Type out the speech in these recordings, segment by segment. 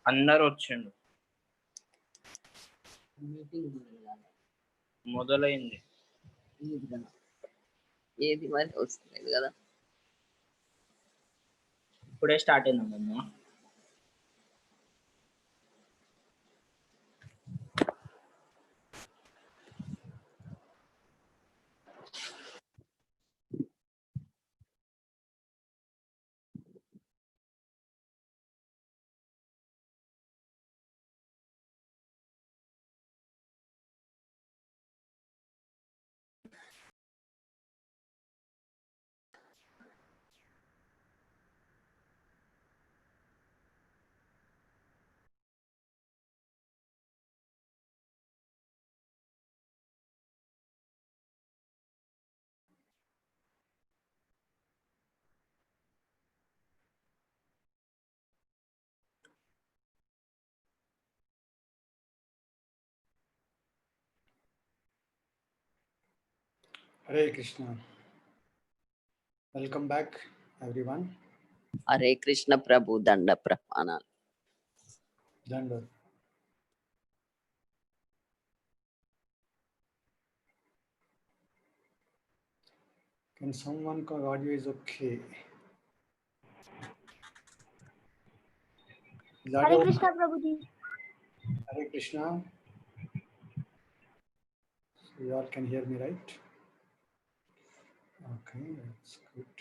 అందరు వచ్చిండు. మీటింగ్ మొదలైంది. ఏది మరి వస్తుంది కదా. ఇప్పుడే స్టార్ట్ అయిందమ్మా. Hare Krishna. Welcome back, everyone. Hare Krishna ప్రభు దండ ప్రమాణాలు. Dandavat. Can someone call audio is okay? Is that Hare okay? Krishna Prabhuji. Hare Krishna. So you all can hear me, right? Okay, that's good.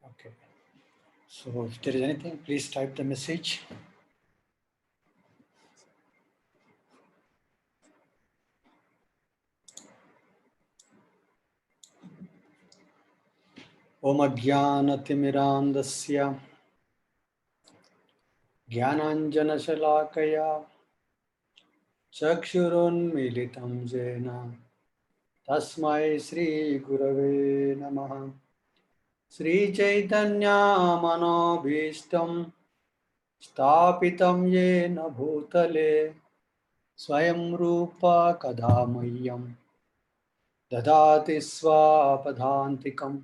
Okay. So if there is anything, please type the message. Om Ajnanatimirandasya Jnananjanashalakaya Chakshurunmilitam Jena Tasmai Shri Gurave Namaha. Shri Chaitanya Manobhishtam Stapitam Yena Bhutale Swayam Rupa Kadamayyam Dadati Swapadhantikam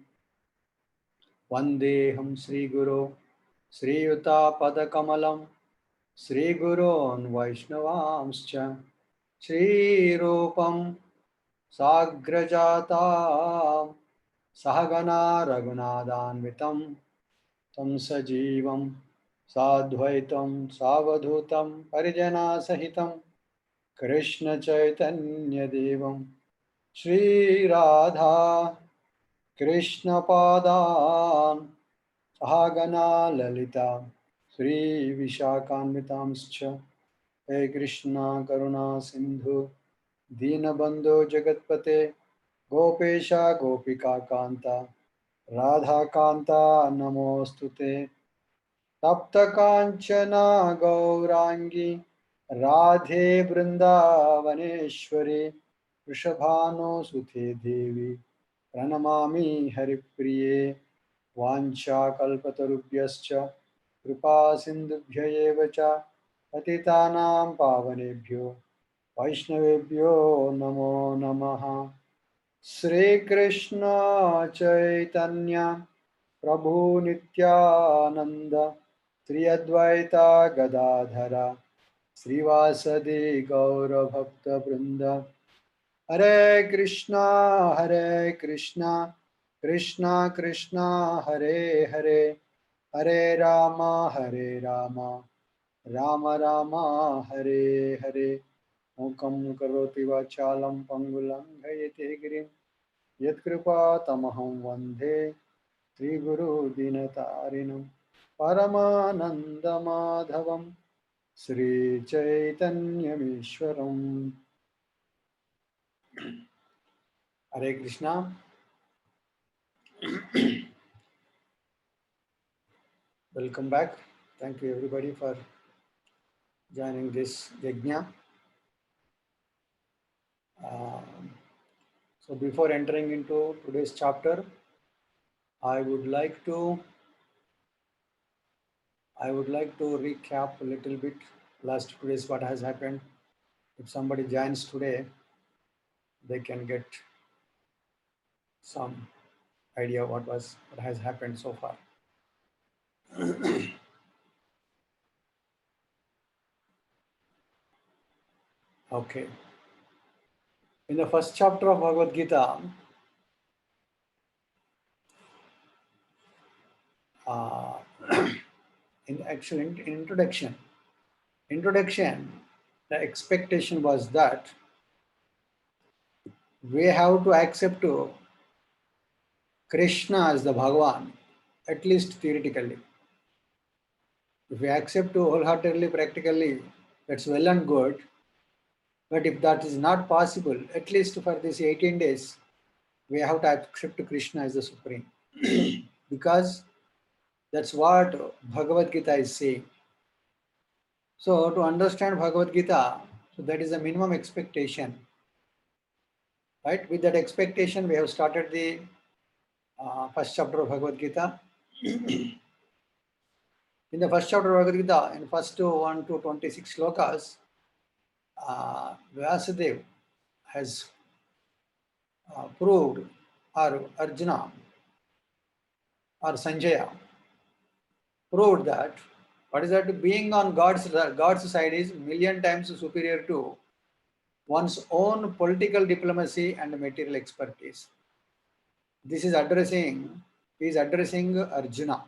Vandeham Shri Guru Shri Yuta Padakamalam Shri Gurun Vaishnavamscha Shri Rupam Sagrajatam Sahagana Raghunathanvitam Tam Sajivam Sadhvaitam Savadhutam Parijana Sahitam Krishna Chaitanya Devam Shri Radha Krishna Padan Sahagana Lalita Shri Vishakhanvitamscha Hey Krishna Karuna Sindhu Dinabandhu Jagatpate Gopesha Gopika Kanta Radha Kanta Namostute Tapta Kanchana Gaurangi Radhe Vrindavaneshwari Vrishabhano Sute Devi Pranamami Haripriye Vancha Kalpatarubhyascha Kripa Sindhubhya eva cha Patitanam Pavanebhyo Vaishnavebhyo Namo Namaha. Shri Krishna Chaitanya Prabhu Nityananda Sri Advaita Gadadhara Srivasadi Gaura Bhakta Vrinda Hare Krishna Krishna Krishna Hare Hare Hare Rama Rama Rama Hare Hare Mukam karoti vachalam pangulam ghayate girim Yatkripa tamaham vandhe Sri Guru Dinatarinam Paramananda Madhavam Sri Chaitanya Mishwaram. Hare Krishna. Welcome back. Thank you everybody for joining this yajna. So before entering into today's chapter, I would like to recap a little bit last 2 days what has happened. If somebody joins today, they can get some idea what has happened so far. Okay. In the first chapter of Bhagavad Gita, in introduction, the expectation was that we have to accept Krishna as the Bhagavan, at least theoretically. If we accept wholeheartedly, practically, that's well and good. But if that is not possible, at least for these 18 days, we have to accept Krishna as the Supreme. Because that's what Bhagavad Gita is saying. So to understand Bhagavad Gita, so that is the minimum expectation. Right? With that expectation, we have started the first chapter of Bhagavad Gita. In the first chapter of Bhagavad Gita, in first 1 to 26 slokas, Vyasadeva has proved, or Arjuna or Sanjaya proved that what is that being on God's side is million times superior to one's own political diplomacy and material expertise. This is addressing Arjuna.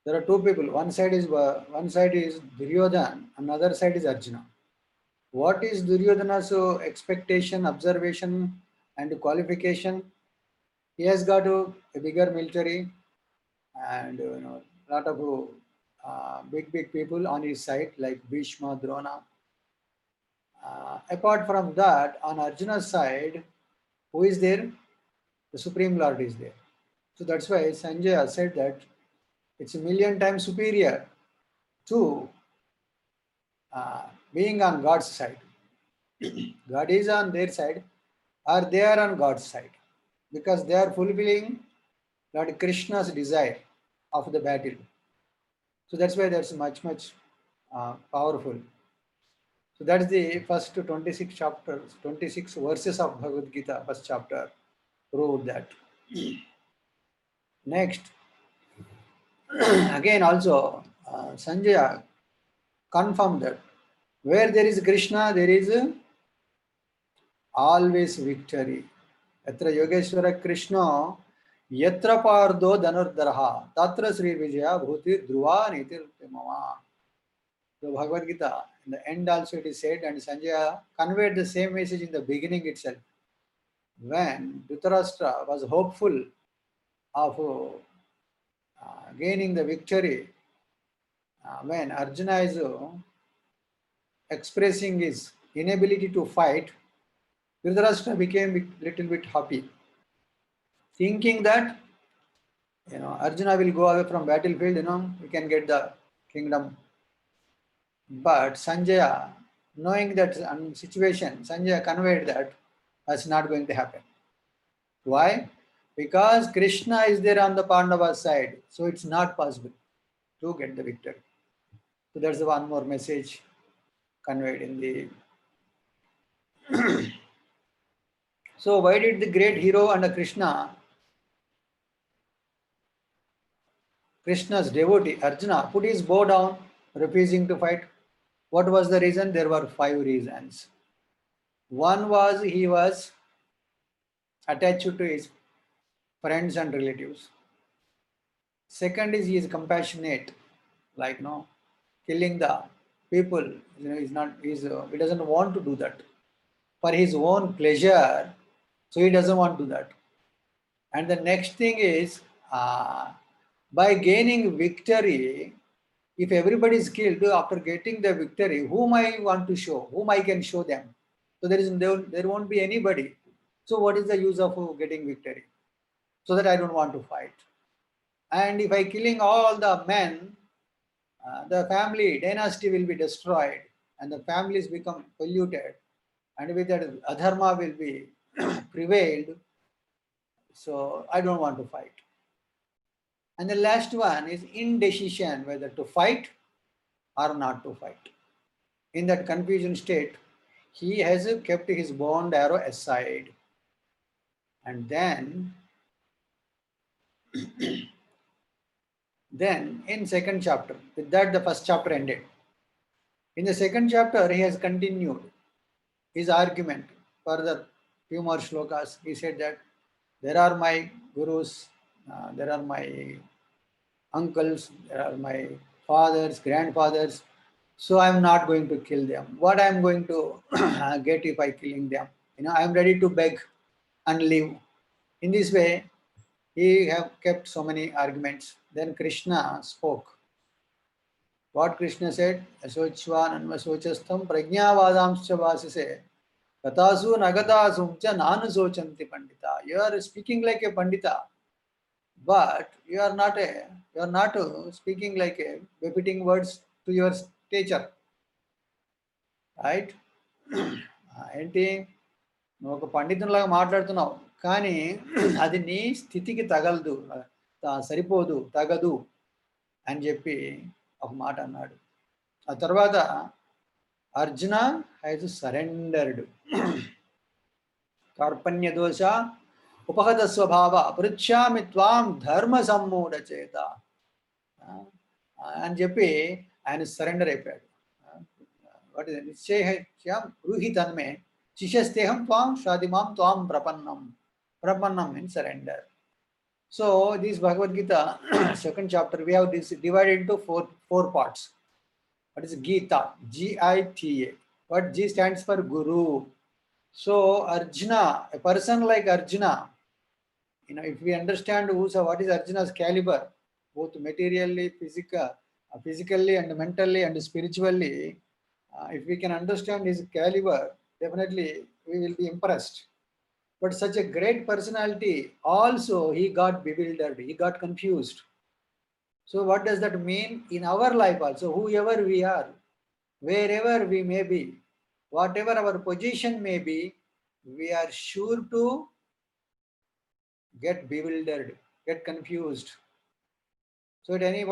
There are two people. One side is Duryodhana, another side is Arjuna. What is Duryodhana's expectation, observation, and qualification? He has got a bigger military and lot of big people on his side like Bhishma, Drona. Apart from that, on Arjuna's side, who is there? The Supreme Lord is there. So that's why Sanjaya said that it's a million times superior to being on God's side. God is on their side, or they are on God's side, because they are fulfilling Lord Krishna's desire of the battle. So that's why that's much powerful. So that's the first 26 chapters, 26 verses of Bhagavad Gita, first chapter, proved that. Next, again also, Sanjaya confirmed that where there is Krishna, there is always victory. Yatra Yogeshwara Krishna, Yatra Pardo Dhanurdaraha, Tatra Sri Vijaya Bhuti Dhruva Nitir Mama. The Bhagavad Gita, in the end also it is said, and Sanjaya conveyed the same message in the beginning itself. When Dhritarashtra was hopeful of gaining the victory, when Arjuna is expressing his inability to fight, Dhritarashtra became a little bit happy, thinking that Arjuna will go away from battlefield, we can get the kingdom. But Sanjaya, knowing that situation, Sanjaya conveyed that that's not going to happen. Why? Because Krishna is there on the Pandava side, so it's not possible to get the victory. So that's the one more message conveyed in the. So why did the great hero and Krishna's devotee Arjuna put his bow down, refusing to fight? What was the reason? There were 5 reasons. One was he was attached to his friends and relatives. Second is he is compassionate, like killing the people. He doesn't want to do that for his own pleasure, so he doesn't want to do that. And the next thing is by gaining victory, if everybody is killed after getting the victory, whom I want to show, whom I can show them. So there won't be anybody. So what is the use of getting victory? So that I don't want to fight. And if I killing all the men, the family dynasty will be destroyed and the families become polluted, and with that adharma will be prevailed. So I don't want to fight. And the last one is indecision, whether to fight or not to fight. In that confusion state, he has kept his bow arrow aside. And then in second chapter, with that the first chapter ended. In the second chapter, he has continued his argument further, few more shlokas. He said that there are my gurus, there are my uncles, there are my fathers, grandfathers, so I'm not going to kill them. What I'm going to get if I killing them? I'm ready to beg and live. In this way, he have kept so many arguments. Then Krishna spoke. What Krishna said, Asochvan Anvasochastham Prajnavadamscha Vasise Katasu Nagatasumcha Nanu Sochanti Pandita. You are speaking like a Pandita, but you are not speaking like a repeating words to your teacher. Right? ఏంటి నువ్వు ఒక పండితునిలాగా మాట్లాడుతున్నావు కానీ అది నీ స్థితికి తగలదు సరిపోదు తగదు అని చెప్పి ఒక మాట అన్నాడు. ఆ తర్వాత అర్జున హ్యాజ్ సరెండర్డ్. కార్పణ్య దోష ఉపహత స్వభావ పృచ్ఛామి త్వాం ధర్మ సమ్మూఢ చేత అని చెప్పి ఆయన సరెండర్ అయిపోయాడు. వాట్ ఇస్ నిశ్చయం బ్రూహి తన్మే శిష్యస్తేహం త్వాం షాదిమాం త్వాం ప్రపన్నం means surrender. So this Bhagavad Gita second chapter we have this divided into four parts. What is Gita? Gita. What G stands for Guru. So Arjuna, a person like Arjuna, if we understand what is Arjuna's caliber, both materially, physically and mentally and spiritually, if we can understand his caliber, definitely we will be impressed. But such a great personality, also he got bewildered, he got confused. So what does that mean in our life also? Whoever we are, wherever we may be, whatever our position may be, we are sure to get bewildered, get confused. So at any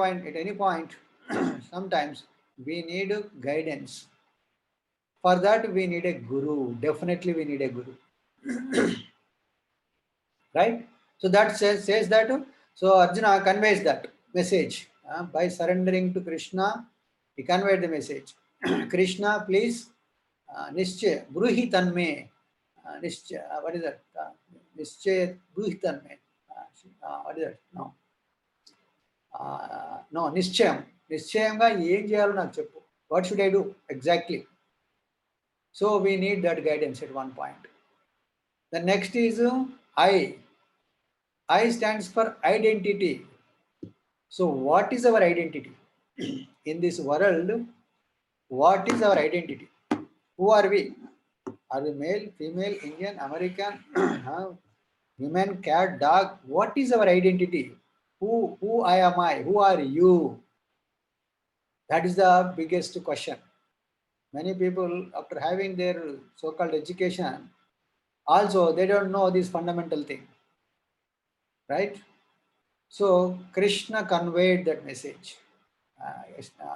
point, sometimes we need guidance. For that we need a guru. Definitely we need a guru. Right? So that says that. So Arjuna conveys that message by surrendering to Krishna. He conveyed the message. Krishna, please, nischay bruhi tanme. Nischay, what is that? Nischay bruhi tanme. What is that? No, nischayam. Nischayamga em cheyalo naku cheppu. What should I do exactly? So we need that guidance at one point. The next is I. I stands for identity. So what is our identity? In this world, what is our identity? Who are we? Are we male, female, Indian, American, human, cat, dog? What is our identity? Who am I? Who are you? That is the biggest question. Many people, after having their so-called education, also they don't know this fundamental thing. Right? So Krishna conveyed that message.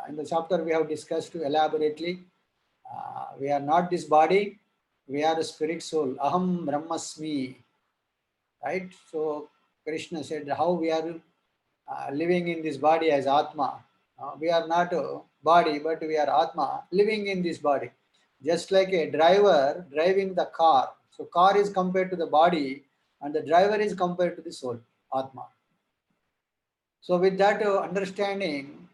In the chapter we have discussed elaborately. We are not this body, we are a spirit soul. Aham Brahmasmi. Right? So Krishna said how we are living in this body as Atma. We are not a body, but we are Atma living in this body. Just like a driver driving the car. So car is compared to the body and the driver is compared to the soul, Atma. So with that understanding,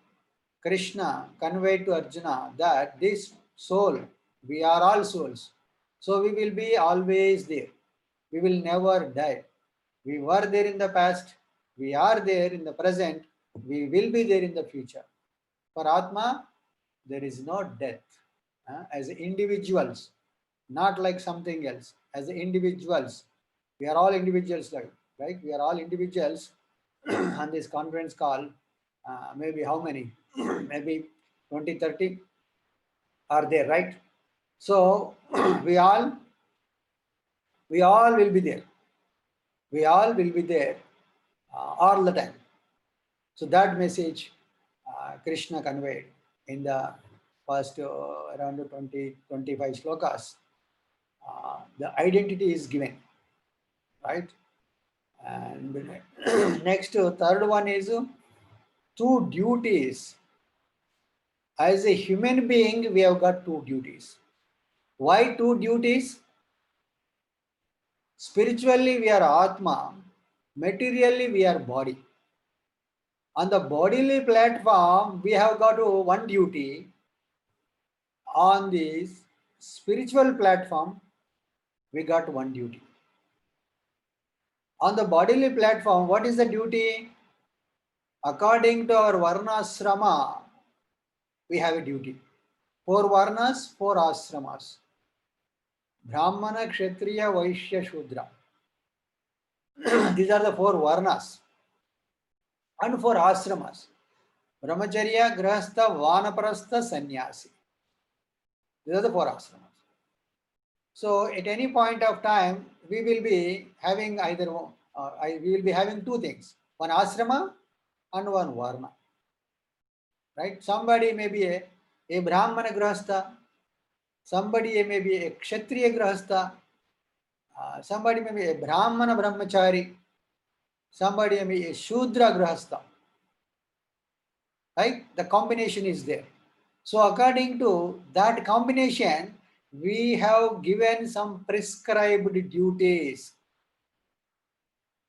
Krishna conveyed to Arjuna that this soul, we are all souls. So we will be always there. We will never die. We were there in the past. We are there in the present. We will be there in the future. For Atma, there is no death. As individuals, not like something else. As individuals, we are all individuals, right? We are all individuals on this conference call. Maybe how many? Maybe 20, 30 are there, right? So we all will be there. We all will be there all the time. So that message Krishna conveyed in the first around 20-25 slokas, the identity is given, right? And next, third one is two duties. As a human being, we have got two duties. Why two duties? Spiritually, we are Atma. Materially, we are body. On the bodily platform, we have got one duty. On the spiritual platform, we got one duty. On the bodily platform, what is the duty? According to our Varnasrama, we have a duty. 4 Varnas, 4 Ashramas. Brahmana, Kshatriya, Vaishya, Shudra. These are the 4 Varnas. And 4 Ashramas. Brahmacharya, Grahastha, Vanaprastha, Sannyasi. These are the 4 Ashramas. So at any point of time, we will be having either we will be having two things, one ashrama and one varna. Right? Somebody may be a Brahmana grahastha, somebody may be a Kshatriya grahastha, somebody may be a Brahmana brahmachari, somebody may be a Shudra grahastha. Right? The combination is there. So according to that combination, we have given some prescribed duties.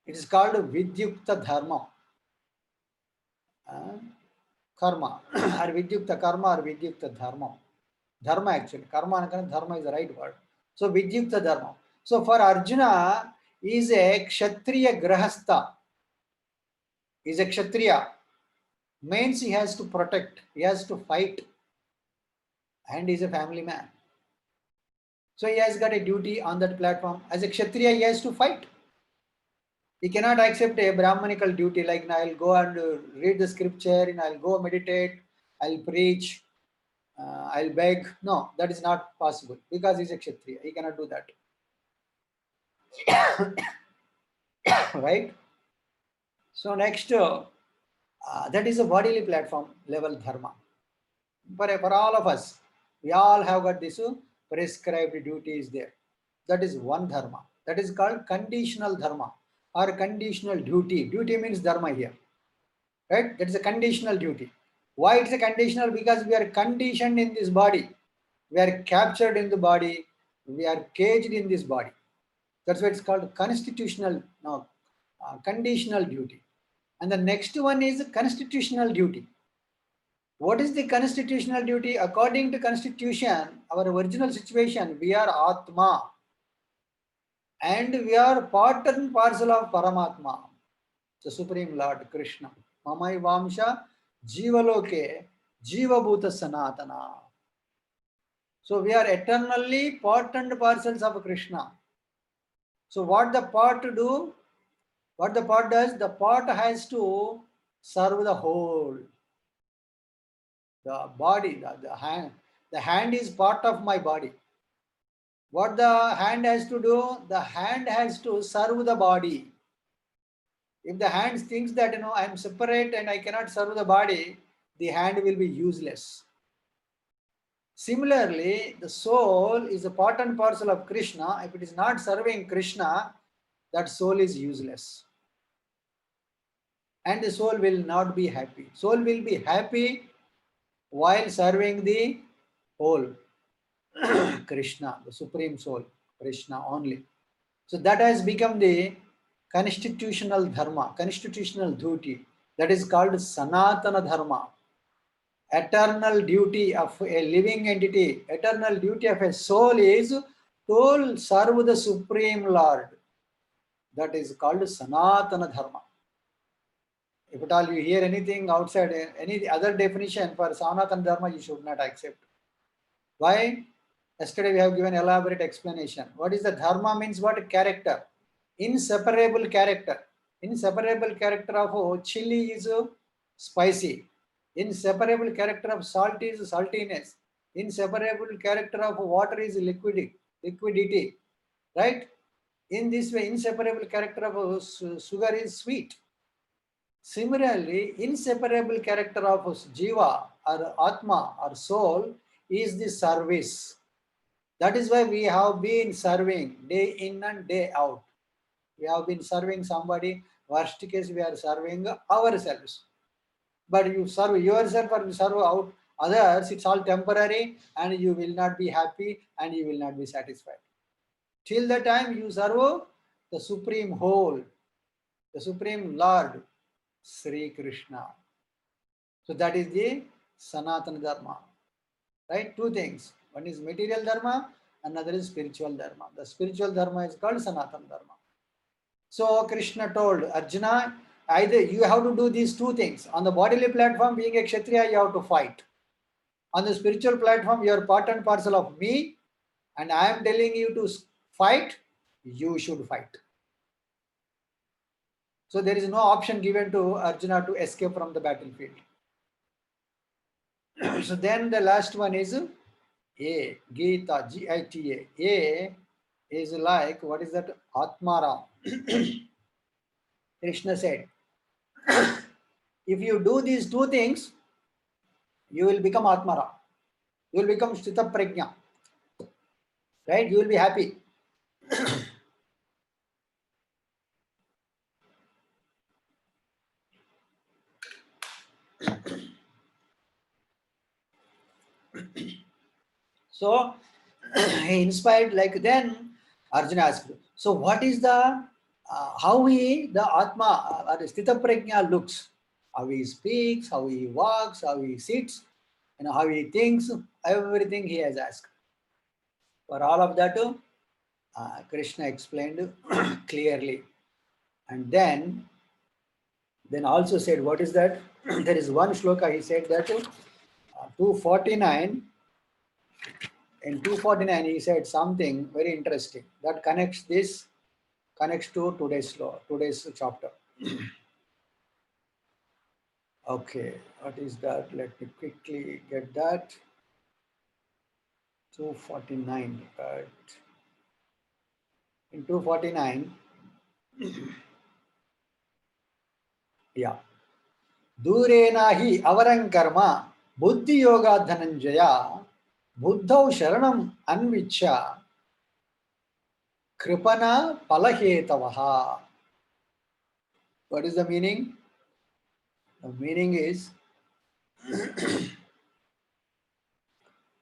It is called Vidyukta Dharma. Karma or Vidyukta Karma or Vidyukta Dharma. Dharma actually. Karma and Dharma is the right word. So Vidyukta Dharma. So for Arjuna, he is a Kshatriya Grahastha. He is a Kshatriya. Means he has to protect, he has to fight, and he is a family man. So he has got a duty on that platform. As a Kshatriya, he has to fight. He cannot accept a Brahmanical duty like I'll go and read the scripture, and I'll go meditate, I'll preach, I'll beg. No, that is not possible because he's a Kshatriya. He cannot do that. Right? So next, that is a bodily platform level dharma. For all of us, we all have got this prescribed duties there. That is one dharma. That is called conditional dharma or conditional duty. Duty means dharma here. Right? That is a conditional duty. Why it's a conditional? Because we are conditioned in this body. We are captured in the body. We are caged in this body. That's why it's called constitutional, no, conditional duty. And the next one is constitutional duty. What is the constitutional duty? According to Constitution, our original situation, we are Atma. And we are part and parcel of Paramatma, the Supreme Lord Krishna. Mamai Vamsha Jivaloke Jivabhuta Sanatana. So we are eternally part and parcels of Krishna. So what the part do? What the part does? The part has to serve the whole. The body, the hand. The hand is part of my body. What the hand has to do? The hand has to serve the body. If the hand thinks that I am separate and I cannot serve the body, the hand will be useless. Similarly, the soul is a part and parcel of Krishna. If it is not serving Krishna, that soul is useless. And the soul will not be happy. Soul will be happy while serving the whole. Krishna, the Supreme Soul, Krishna only. So that has become the constitutional dharma, constitutional duty. That is called Sanatana Dharma. Eternal duty of a living entity, eternal duty of a soul is to serve the Supreme Lord. That is called Sanatana Dharma. If at all you hear anything outside, any other definition for Sanatana Dharma, you should not accept. Why? Yesterday we have given elaborate explanation. What is the dharma means? What? Character. Inseparable character. Inseparable character of chili is spicy. Inseparable character of salt is saltiness. Inseparable character of water is liquidity. Right? In this way, inseparable character of sugar is sweet. Similarly, inseparable character of jiva our Atma, our soul, is the service. That is why we have been serving day in and day out. We have been serving somebody. Worst case, we are serving ourselves. But you serve yourself or you serve out others, it's all temporary and you will not be happy and you will not be satisfied. Till the time you serve the Supreme Whole, the Supreme Lord, Sri Krishna. So that is the Sanatana Dharma. Right? Two things. One is material Dharma, another is spiritual Dharma. The spiritual Dharma is called Sanatana Dharma. So Krishna told Arjuna, either you have to do these two things. On the bodily platform, being a Kshatriya, you have to fight. On the spiritual platform, you are part and parcel of me, and I am telling you to fight, you should fight. So there is no option given to Arjuna to escape from the battlefield. So then the last one is A, Gita, Gita. A is like, what is that? Atmaram. Krishna said, if you do these two things, you will become Atmara. You will become Sthita Prajna. Right? You will be happy. So he inspired, like, then Arjuna asked, so what is the, how the Atma, or Sthita Prajna looks? How he speaks, how he walks, how he sits, how he thinks, everything he has asked. For all of that, Krishna explained clearly. And then also said, what is that? There is one shloka, he said that 249, in 249 he said something very interesting that connects to today's chapter. Okay, what is that? Let me quickly get that. 249, but in 249, yeah. Durena hi avaram karma buddhi yoga dhananjaya buddhau sharanam anvicha kripana palahetavaha. What is the meaning? The meaning is,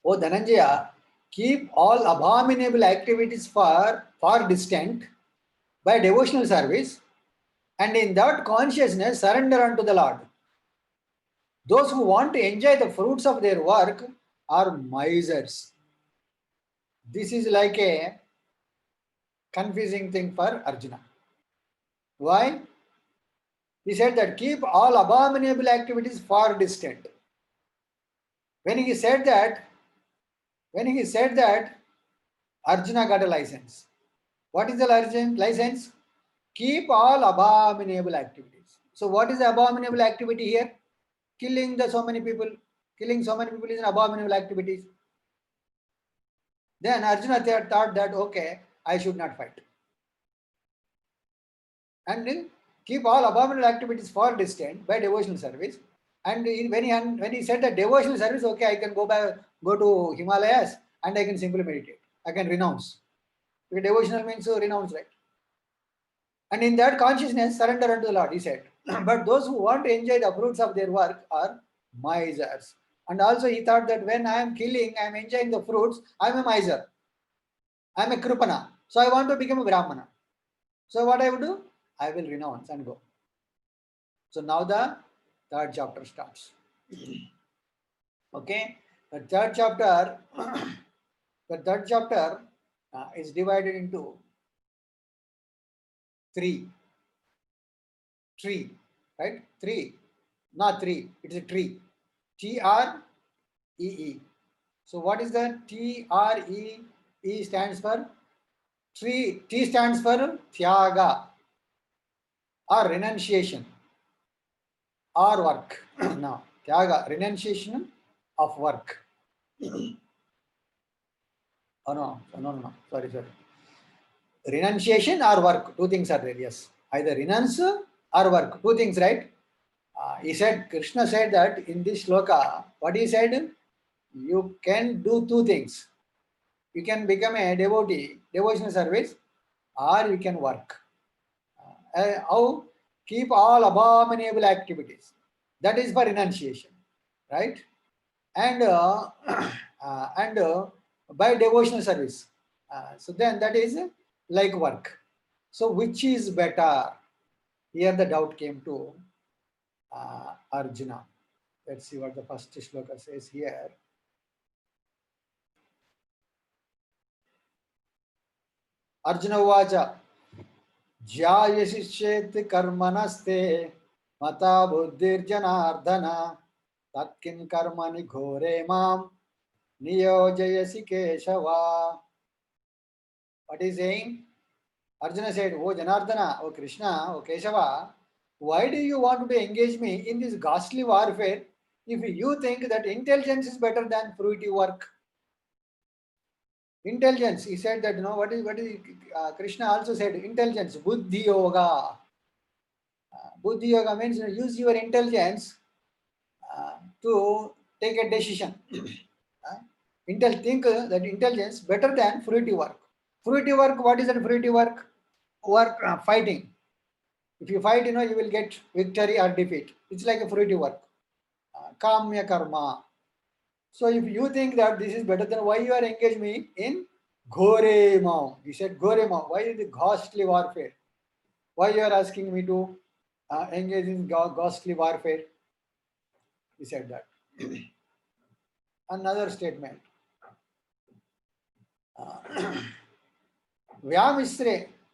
O Dhananjaya, keep all abominable activities far distant by devotional service, and in that consciousness surrender unto the Lord. Those who want to enjoy the fruits of their work are misers. This is like a confusing thing for Arjuna. Why? He said that keep all abominable activities far distant. When he said that, Arjuna got a license. What is the license? Keep all abominable activities. So what is the abominable activity here? Killing so many people is an abominable activity. Then Arjuna thought that, okay, I should not fight. And keep all abominable activities far distant by devotional service. And when he said that devotional service, okay, I can go to Himalayas and I can simply meditate. I can renounce. Because devotional means renounce, right? And in that consciousness, surrender unto the Lord, he said. But those who want to enjoy the fruits of their work are misers. And also he thought that when I am killing, I am enjoying the fruits, I am a miser. I am a kripana. So I want to become a brahmana. So what I will do? I will renounce and go. So now the third chapter starts. Okay, the third chapter is divided into three, right? Three, not three. It's a tree. TREE. So what is the TREE? E stands for tree. T stands for Tyaga or renunciation or work. Now, Tyaga, renunciation of work. Oh no. Sorry. Renunciation or work. Two things are there. Yes. Either renounce or work. Two things, right? He said, Krishna said that in this shloka, what he said, you can do two things. You can become a devotee, devotional service, or you can work. How? Keep all abominable activities. That is for renunciation, right? And by devotional service. So then that is like work. So which is better? Here the doubt came to Arjuna. Let's see what the first shloka says here. Arjuna Uvacha Jyayasi chet karmanaste mata buddhirjanardhana tatkin karmani ghore mam niyojayasi keshava. What is saying? Arjuna said, "O Janardana, O Krishna, O Keshava, why do you want to engage me in this ghastly warfare if you think that intelligence is better than fruitive work?" Intelligence, he said that, what is Krishna also said, intelligence, buddhi yoga. Buddhi yoga means use your intelligence to take a decision. Think that intelligence better than fruitive work. Fruitive work, what is that fruitive work? Fighting. If you fight, you will get victory or defeat. It's like a fruitive work. Kamya karma. So if you think that this is better, then why you are engaging me in Ghore Mao? He said Ghore Mao. Why is the ghastly warfare? Why you are asking me to engage in ghastly warfare? He said that. Another statement.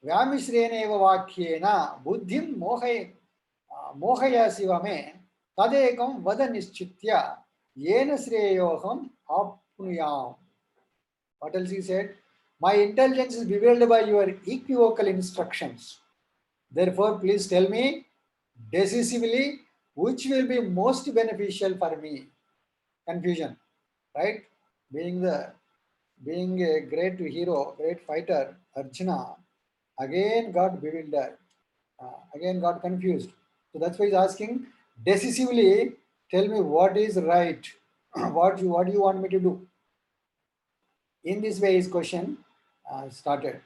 व्यामिश्रेणेव वाक्येन बुद्धिं मोहय शिव मे तदेकं वद निश्चित्य येन श्रेयोहम् आप्नुयाम्. What else he said? My intelligence is bewildered by your equivocal instructions. Therefore, please tell me decisively which will be most beneficial for me. Confusion, right? Being a great hero, great fighter, Arjuna again got bewildered, again got confused. So that's why he's asking decisively, tell me what is right, what do you want me to do. In this way, his question started.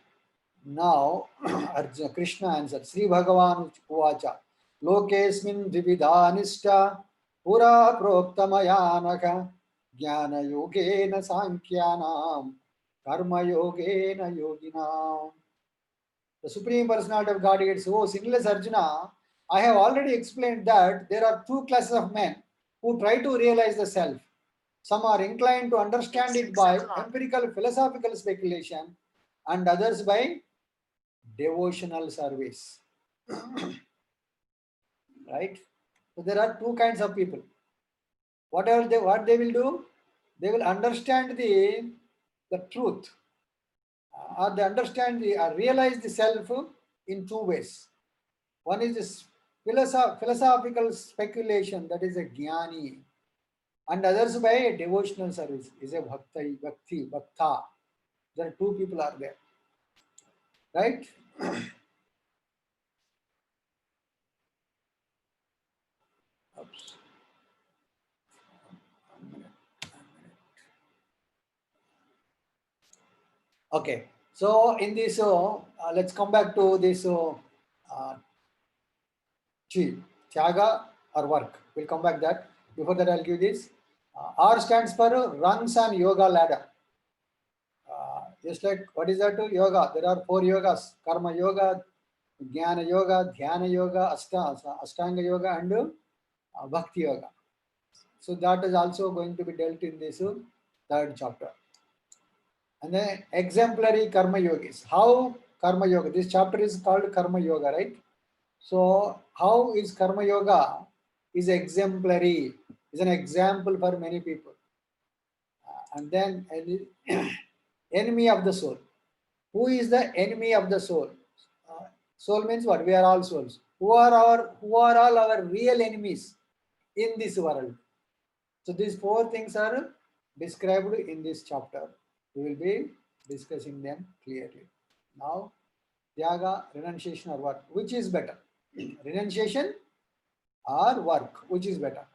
Now, Arjuna, Krishna answered, Sri Bhagavan Uvacha, Lokesmin Dividhanishta Pura Proktamayānaka Jnana Yogena Sankyanam Karma Yogena Yoginam. The Supreme Personality of Godhead says, "Oh, sinless Arjuna, I have already explained that there are two classes of men who try to realize the self. Some are inclined to understand it by empirical philosophical speculation, and others by devotional service." Right? So there are two kinds of people. What they will do? They will understand the truth, or they understand or realize the self in two ways. One is this philosophical speculation, that is a jnani, and others by a devotional service, is a bhakta. There are two people are there, right? Oops. Okay, so in this, let's come back to this Tyaga or work. We'll come back that. Before that, I'll give this. R stands for rungs on yoga ladder. Just like, what is that? Yoga. There are 4 yogas: Karma Yoga, Jnana Yoga, Dhyana Yoga, Ashtanga Yoga, and Bhakti Yoga. So that is also going to be dealt in this 3rd chapter. And then exemplary Karma Yogis. How Karma Yoga? This chapter is called Karma Yoga, right? So how is Karma Yoga is exemplary, is an example for many people. And then enemy of the soul. Who is the enemy of the soul? Soul means what? We are all souls. Who are all our real enemies in this world? So these 4 things are described in this chapter. We will be discussing them clearly. Now, Tyaga, renunciation or what? Which is better? Renunciation or work? Which is better?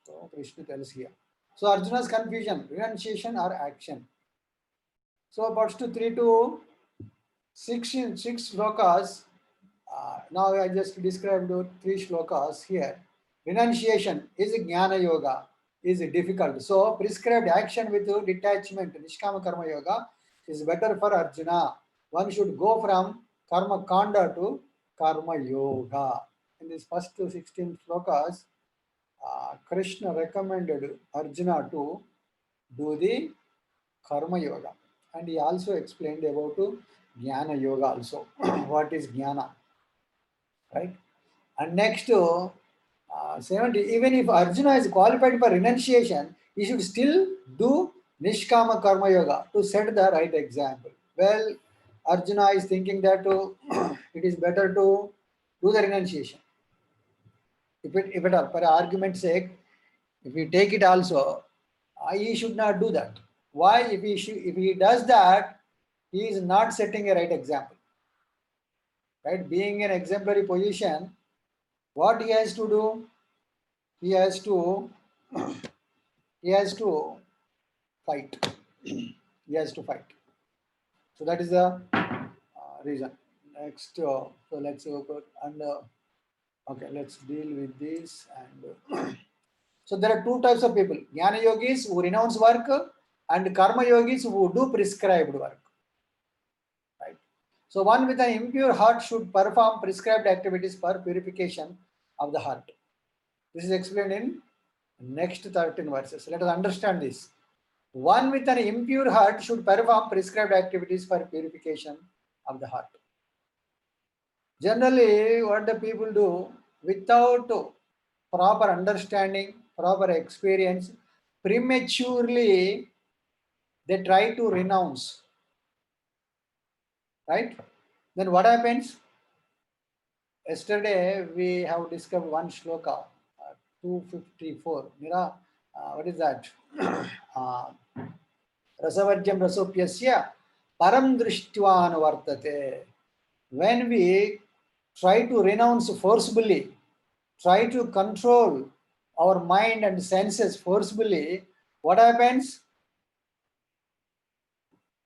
So Krishna tells here. So Arjuna's confusion, renunciation or action. So first 3 to 6 shlokas. Now I just described 3 shlokas here. Renunciation is a jnana yoga, is difficult. So prescribed action with detachment, nishkama karma yoga, is better for Arjuna. One should go from karma kanda to karma yoga. In these first 16 shlokas, Krishna recommended Arjuna to do the karma yoga, and he also explained about jnana yoga also. What is jnana, right? And next, 70, even if Arjuna is qualified for renunciation, he should still do Nishkama Karma Yoga to set the right example. Well, Arjuna is thinking that it is better to do the renunciation. If at all, for argument's sake, if we take it also, he should not do that. Why? If he does that, he is not setting a right example. Right? Being in exemplary position, what he has to do? He has to fight. He has to fight. So that is the reason. Next, so let's go and okay, let's deal with this. And so there are 2 types of people: jnana yogis who renounce work, and karma yogis who do prescribed work. Right. So one with an impure heart should perform prescribed activities for purification of the heart. This is explained in next 13 verses. Let us understand this. One with an impure heart should perform prescribed activities for purification of the heart. Generally, what the people do, without proper understanding, proper experience, prematurely they try to renounce. Right? Then what happens? Yesterday we have discovered one shloka, 254. Mira, what is that? Rasavajyam rasopyasya param drishtvan vartate. When we try to renounce forcibly, try to control our mind and senses forcibly, what happens?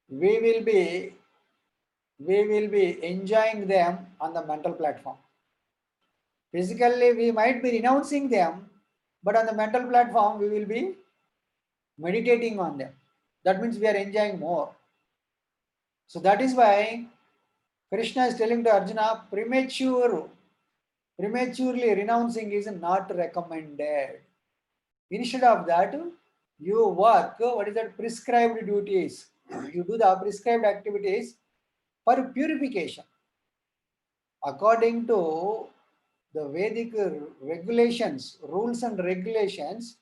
We will be enjoying them on the mental platform. Physically, we might be renouncing them, but on the mental platform, we will be meditating on them. That means we are enjoying more. So that is why Krishna is telling to Arjuna, prematurely renouncing is not recommended. Instead of that, you work, what is that, prescribed duties. You do the prescribed activities for purification. According to the Vedic regulations, rules and regulations,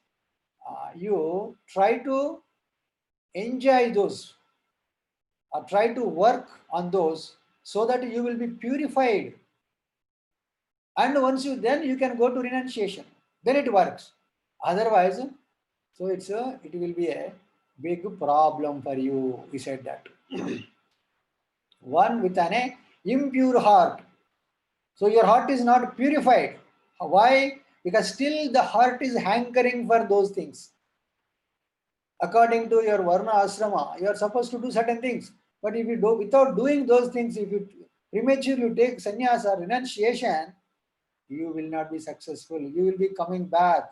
you try to enjoy those or try to work on those so that you will be purified. And once then you can go to renunciation. Then it works. Otherwise, so it will be a big problem for you. He said that. One with an impure heart. So your heart is not purified. Why? Because still the heart is hankering for those things. According to your varna asrama, you are supposed to do certain things. But if you do without doing those things, if you prematurely take sannyas or renunciation, you will not be successful. You will be coming back.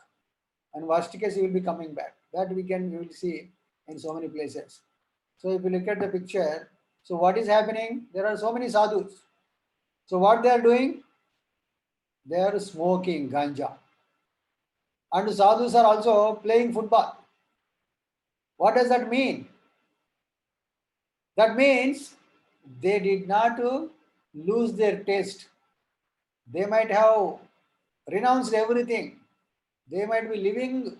And worst case, you will be coming back. That we will see in so many places. So if you look at the picture, so what is happening? There are so many sadhus. So what they are doing? They are smoking ganja. And sadhus are also playing football. What does that mean? That means they did not lose their taste. They might have renounced everything. They might be living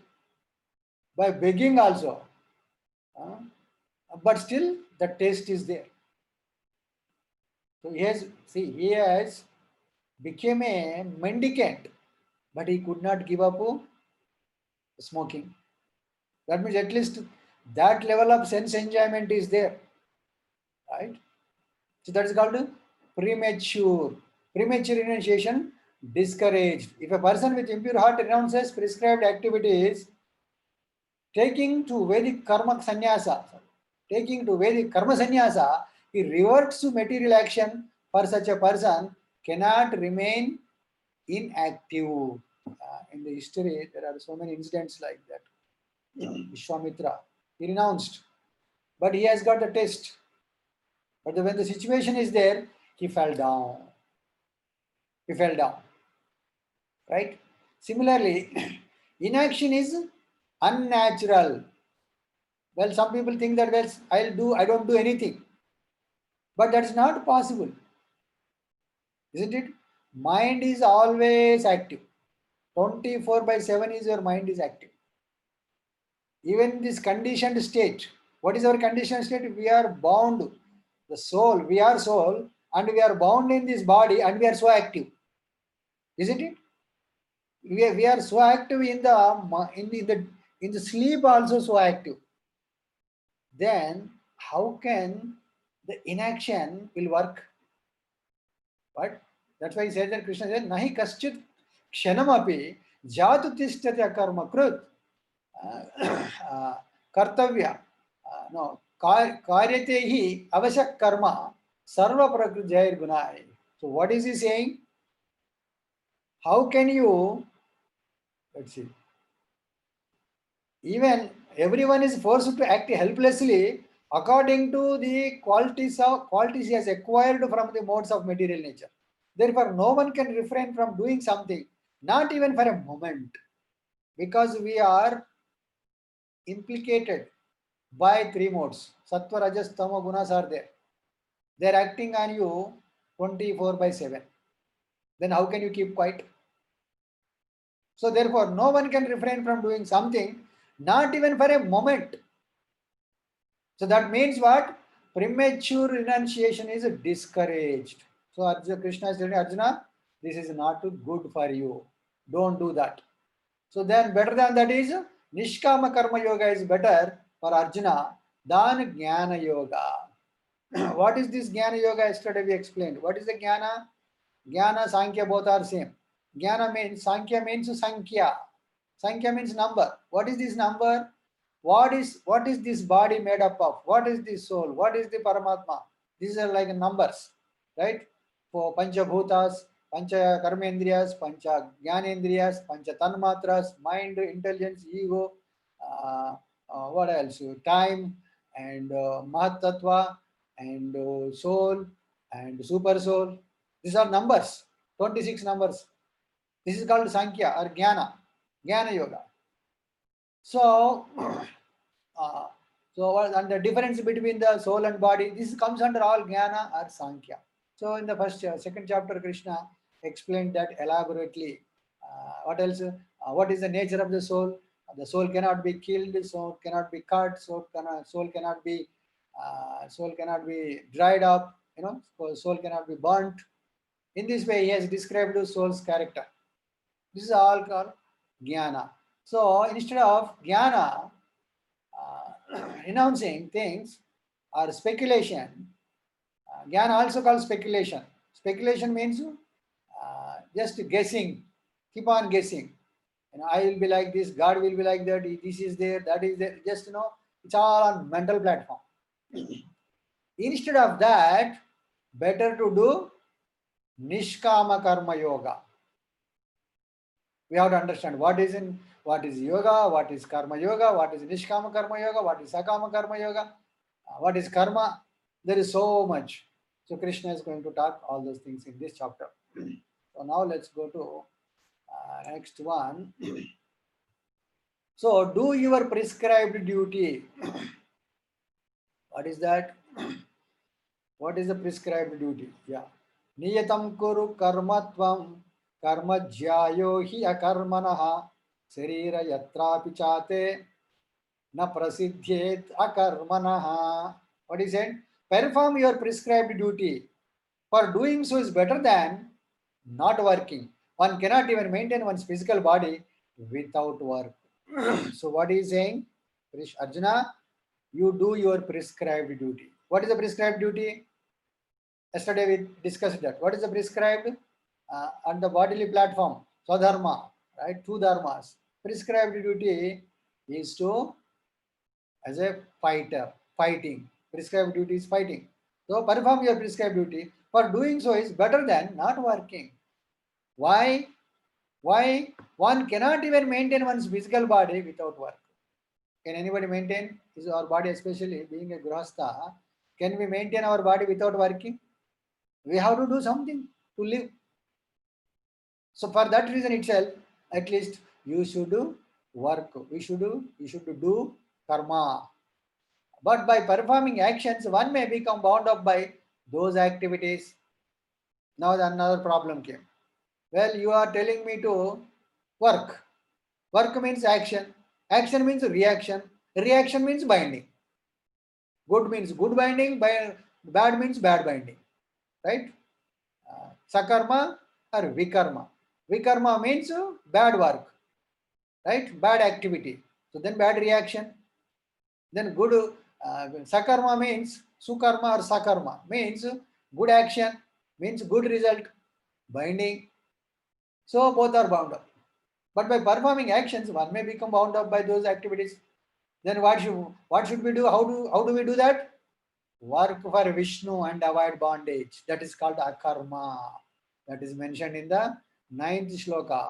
by begging also. But still the taste is there. So he has became a mendicant, but he could not give up smoking. That means at least that level of sense enjoyment is there, right? So that is called premature renunciation discouraged. If a person with impure heart renounces prescribed activities, taking to Vedic karma sannyasa, he reverts to material action. For such a person cannot remain inactive. In the history, there are so many incidents like that. Vishwamitra, he renounced, but he has got a test. But when the situation is there, he fell down. Right? Similarly, inaction is unnatural. Well, some people think that, well, I don't do anything. But that's not possible. Isn't it? Mind is always active. 24/7 is your mind is active. Even this conditioned state. What is our conditioned state? We are bound. The soul, we are soul, and we are bound in this body, and we are so active. Isn't it? We are so active in the sleep also so active. Then how can the inaction will work? But that's why he said that Krishna said, Nahi kaschit kshanamapi jatu tishtati akarma krut kartavya no karyate hi avashak karma sarva prakrit jair gunai. So what is he saying? How can you, let's see, even everyone is forced to act helplessly according to the qualities he has acquired from the modes of material nature. Therefore, no one can refrain from doing something, not even for a moment, because we are implicated by three modes. Sattva, Rajas, Tama, Gunas are there. They are acting on you 24/7. Then how can you keep quiet? So therefore, no one can refrain from doing something, not even for a moment. So that means what? Premature renunciation is discouraged. So Arjuna, Krishna is telling Arjuna, this is not good for you. Don't do that. So then better than that is Nishkama Karma Yoga is better for Arjuna than Jnana Yoga. What is this Jnana Yoga? Yesterday we explained. What is the Jnana? Jnana, Sankhya both are same. Jnana means, Sankhya means Sankhya. Sankhya means number. What is this number? What is this body made up of? What is this soul? What is the Paramatma? These are like numbers, right? For Pancha Bhutas, Pancha Karmendriyas, Pancha Jnanendriyas, Pancha Tanmatras, mind, intelligence, ego, what else? Time and Mahatattva and soul and super soul. These are numbers, 26 numbers. This is called Sankhya or Jnana Yoga. So, and the difference between the soul and body, this comes under all Jnana or Sankhya. So, in the second chapter, Krishna explained that elaborately. What else? What is the nature of the soul? The soul cannot be killed, soul cannot be cut, soul cannot be dried up. Soul cannot be burnt. In this way, he has described the soul's character. This is all called Jnana. So instead of Jnana, renouncing things or speculation, Jnana also called speculation. Speculation means just guessing, keep on guessing. I will be like this, God will be like that, this is there, that is there. Just, it's all on mental platform. Instead of that, better to do Nishkama Karma Yoga. We have to understand what is yoga, what is karma yoga, what is nishkama karma yoga, what is sakama karma yoga, what is karma. There is so much. So Krishna is going to talk all those things in this chapter. So now let's go to next one. So do your prescribed duty. What is that? What is the prescribed duty? Yeah. Niyatam kuru karmatvam karma jyayo hi akarmanaha sarira yatrapi chate na prasidhyet akarmanaha. What is it? Perform your prescribed duty. For doing so is better than not working. One cannot even maintain one's physical body without work. So what is saying? Arjuna, you do your prescribed duty. What is the prescribed duty? Yesterday we discussed that. What is the prescribed? on the bodily platform, Swadharma, right? Two dharmas. Prescribed duty is to, as a fighter, fighting. Prescribed duty is fighting. So perform your prescribed duty. For doing so is better than not working. Why? Why? One cannot even maintain one's physical body without work. Can anybody maintain our body, especially being a grahastha? Can we maintain our body without working? We have to do something to live. So for that reason itself, at least you should do work. You should do karma. But by performing actions, one may become bound up by those activities. Now another problem came. Well, you are telling me to work. Work means action. Action means reaction. Reaction means binding. Good means good binding. Bad means bad binding. Right? Sakarma or vikarma. Vikarma means bad work. Right? Bad activity. So then bad reaction. Then good sakarma means sukarma or sakarma means good action, means good result, binding. So both are bound up. But by performing actions, one may become bound up by those activities. Then what should we do? How do we do that? Work for Vishnu and avoid bondage. That is called akarma. That is mentioned in the 9th shloka.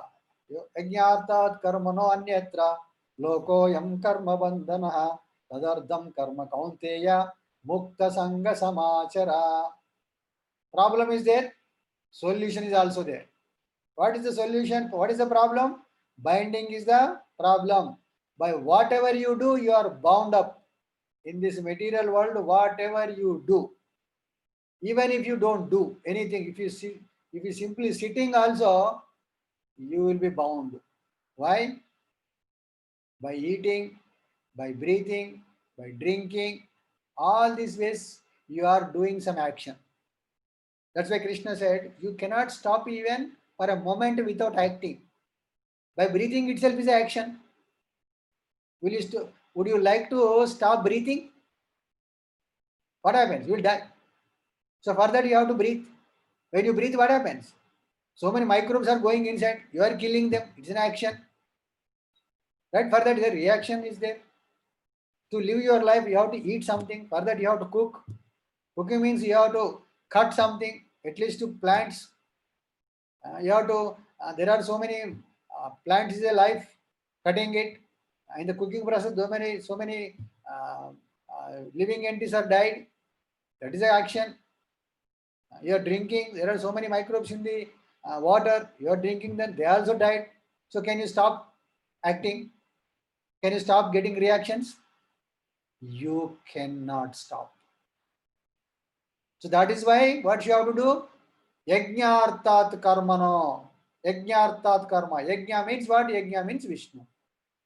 Yajnartat karmano anyatra loko yam karma bandhanaha tadardam karma kaunteya mukta sanga samachara. Problem is there. Solution is also there. What is the solution? What is the problem? Binding is the problem. By whatever you do, you are bound up. In this material world, whatever you do, even if you don't do anything, if you simply sitting also, you will be bound. Why? By eating, by breathing, by drinking, all these ways you are doing some action. That's why Krishna said, you cannot stop even for a moment without acting. By breathing itself is action. Would you like to stop breathing? What happens? You will die. So for that you have to breathe. When you breathe, what happens? So many microbes are going inside. You are killing them. It's an action. Right? For that, the reaction is there. To live your life, you have to eat something. For that, you have to cook. Cooking means you have to cut something, at least to plants. You have to. There are so many plants is a life. Cutting it in the cooking process, so many living entities are died. That is an action. You are drinking. There are so many microbes in the water. You are drinking them. They also died. So can you stop acting? Can you stop getting reactions? You cannot stop. So that is why what you have to do? Yajnartat karmano. Yajnartat karma. Yajna means what? Yajna means Vishnu.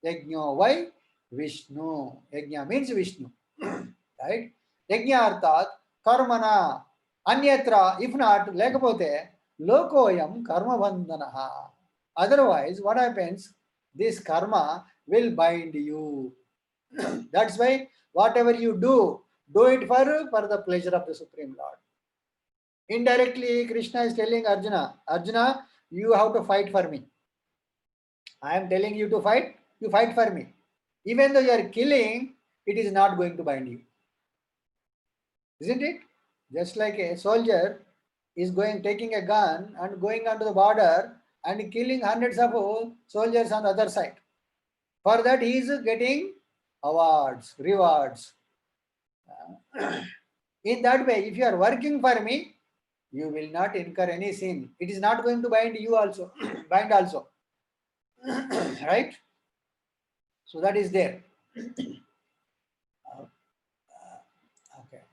Yajna, why? Vishnu. Yajna means Vishnu. Right? Yajnartat karmana. Anyatra, if not, lekapothe, lokoyam karma bandhanaha. Otherwise, what happens? This karma will bind you. That's why whatever you do it for the pleasure of the Supreme Lord. Indirectly, Krishna is telling Arjuna, Arjuna, you have to fight for me. I am telling you to fight, you fight for me. Even though you are killing, it is not going to bind you. Isn't it? Just like a soldier is taking a gun and going onto the border and killing hundreds of soldiers on the other side. For that, he is getting awards, rewards. In that way, if you are working for me, you will not incur any sin. It is not going to bind you also, bind also. Right? So that is there. Okay.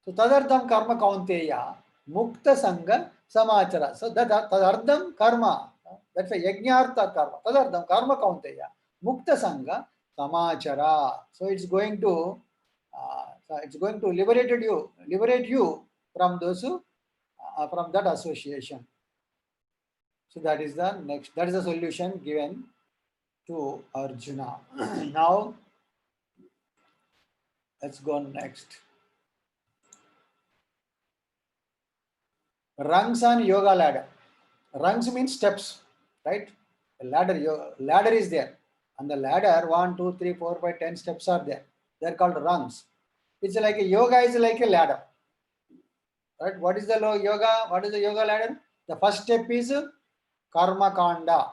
So tadartham karma kaunteya mukta sanga samachara. So that tadartham karma. That's a yajnartha karma. Tadartham karma kaunteya mukta sanga samachara. So it's going to liberate you from those from that association. So that is the solution given to Arjuna. Now let's go next. rungs on yoga ladder. Rungs means steps, right? A ladder is there. On the ladder, 1, 2, 3, 4, 5, 10 steps are there. They're called rungs. It's like a yoga is like a ladder. Right? What is the yoga? What is the yoga ladder? The first step is karma kanda,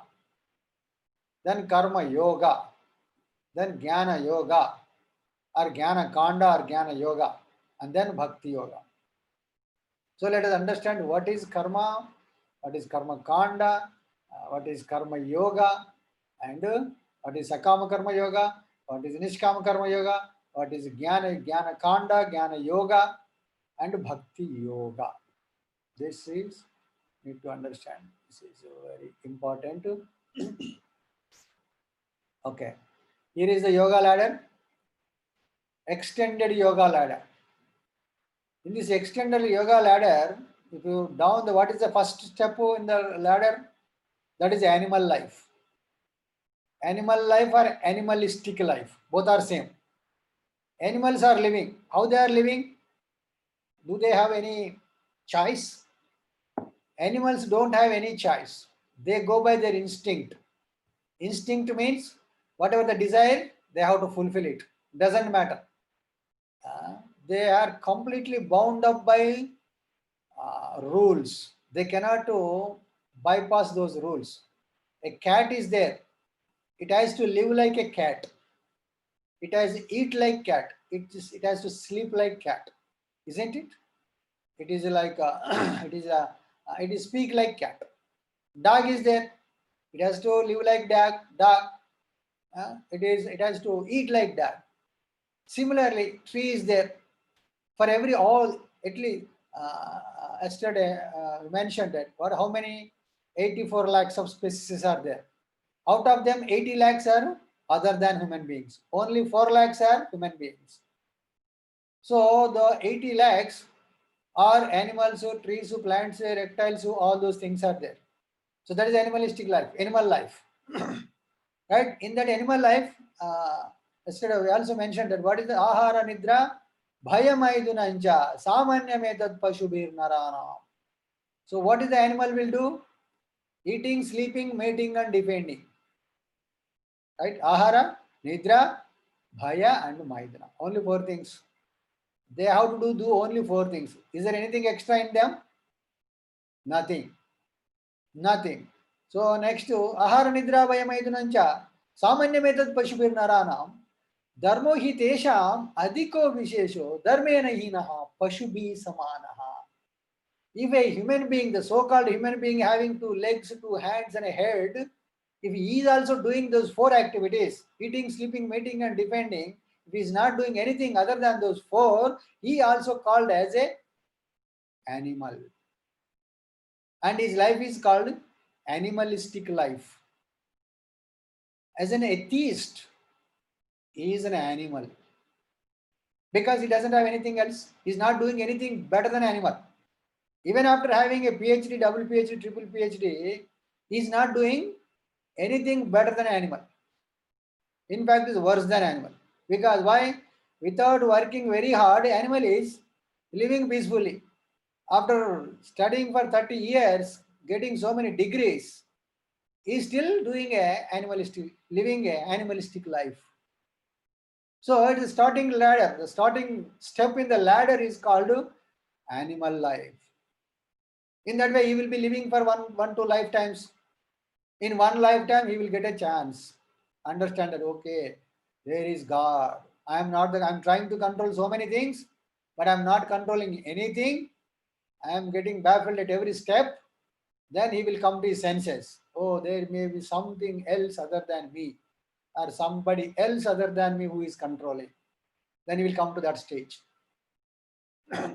then karma yoga, then jnana yoga, or jnana kanda or jnana yoga, and then bhakti yoga. So let us understand what is karma, what is karma kanda, what is karma yoga, and what is sakama karma yoga, what is nishkama karma yoga, what is jnana kanda, jnana yoga, and bhakti yoga. This is need to understand. This is very important. Okay, here is the yoga ladder, extended yoga ladder. In this extended yoga ladder, if you down the what is the first step in the ladder? That is animal life. Animal life or animalistic life, both are same. Animals are living. How they are living? Do they have any choice? Animals don't have any choice. They go by their instinct. Instinct means whatever the desire, they have to fulfill it. Doesn't matter. They are completely bound up by rules. They cannot bypass those rules. A cat is there. It has to live like a cat. It has to eat like cat. It has to sleep like cat, isn't it? It is like it is speak like cat. Dog is there. It has to live like dog. It has to eat like that. Similarly, tree is there. For every all at least yesterday we mentioned that how many 84 lakhs of species are there. Out of them 80 lakhs are other than human beings. Only 4 lakhs are human beings. So the 80 lakhs are animals, trees, plants, reptiles, all those things are there. So that is animalistic life, animal life. Right? In that animal life, yesterday we also mentioned that what is the ahara nidra bhayamaidunanja samanyametad pashubir narana. So what is the animal will do? Eating, sleeping, mating, and defending. Right? Ahara, nidra, bhaya, and maidana. Only 4 things. They have to do only 4 things. Is there anything extra in them? Nothing. Nothing. So next to ahara nidra bhaya maidunanja samanyametad pashubir naranam धर्मो हि तेषाम अधिको विशेषो धर्मेण हीनः पशुभिः समानः. If a human being, the so-called human being having 2 legs, 2 hands and a head, if he is also doing those 4 activities, eating, sleeping, mating and defending, if he is not doing anything other than those 4, he also called as a animal. And his life is called animalistic life. As an atheist, he is an animal. Because he doesn't have anything else. He's not doing anything better than animal. Even after having a PhD, double PhD, triple PhD, he's not doing anything better than animal. In fact, it's worse than animal. Because why? Without working very hard, animal is living peacefully. After studying for 30 years, getting so many degrees, he's still doing living a animalistic life. So it is starting ladder. The starting step in the ladder is called animal life. In that way, he will be living for one, 2 lifetimes. In one lifetime, he will get a chance. Understand that, okay, there is God. I'm trying to control so many things, but I'm not controlling anything. I am getting baffled at every step. Then he will come to his senses. Oh, there may be something else other than me, or somebody else other than me who is controlling. Then he will come to that stage.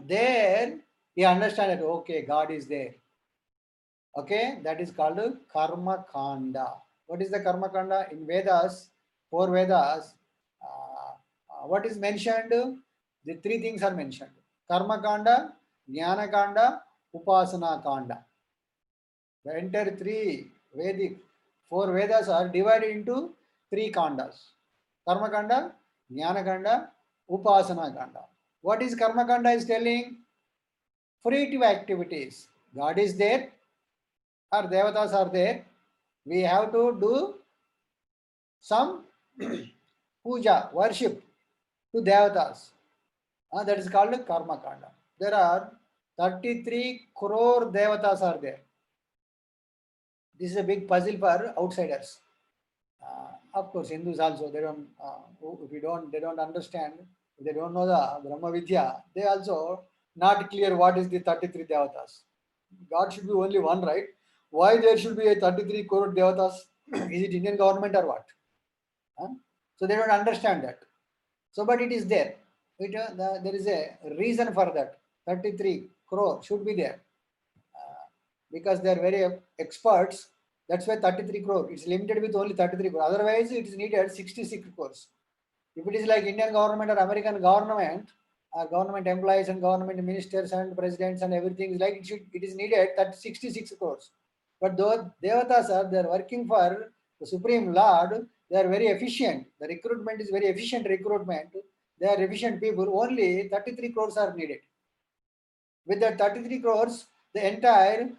There he understands that, okay, God is there. Okay, that is called karma kanda. What is the karma kanda? In Vedas, 4 Vedas, what is mentioned? The 3 things are mentioned. Karma kanda, jnana kanda, upasana kanda. The entire 3 Vedic, 4 Vedas are divided into 3 kandas. Karma kanda, jnana kanda, upasana kanda. What is karma kanda is telling? Fruitive activities. God is there or devatas are there, we have to do some puja, worship to devatas. That is called karma kanda. There are 33 crore devatas are there. This is a big puzzle for outsiders. Of course, Hindus also, they don't, if they don't understand, if they don't know the Brahma Vidya, they also not clear what is the 33 devatas. God should be only one, right? Why there should be a 33 crore devatas? Is it Indian government or what? So they don't understand that. So, but it is there. There is a reason for that. 33 crore should be there. Because they are very experts. That's why 33 crore. It's limited with only 33 crore. Otherwise, it is needed 66 crores. If it is like Indian government or American government, government employees and government ministers and presidents and everything is like it is needed that 66 crores. But though Devatas are, they are working for the Supreme Lord, they are very efficient. The recruitment is very efficient recruitment. They are efficient people. Only 33 crores are needed. With that 33 crores, the entire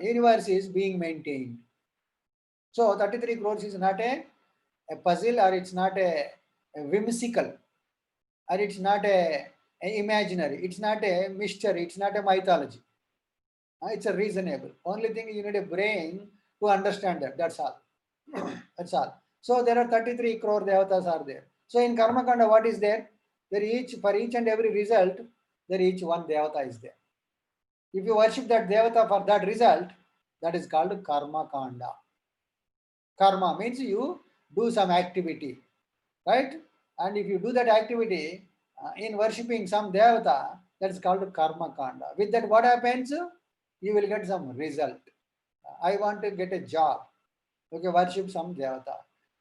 universe is being maintained. So 33 crores is not a puzzle, or it's not a whimsical, or it's not a imaginary, it's not a mystery, it's not a mythology. It's a reasonable. Only thing you need a brain to understand that. That's all. That's all. So there are 33 crore devatas are there. So in Karma Kanda, what is there? There each for each and every result, there each one devata is there. If you worship that devata for that result, that is called Karma Kanda. Karma means you do some activity, right? And if you do that activity in worshipping some devata, that is called Karma Kanda. With that, what happens? You will get some result. I want to get a job. Okay, worship some devata.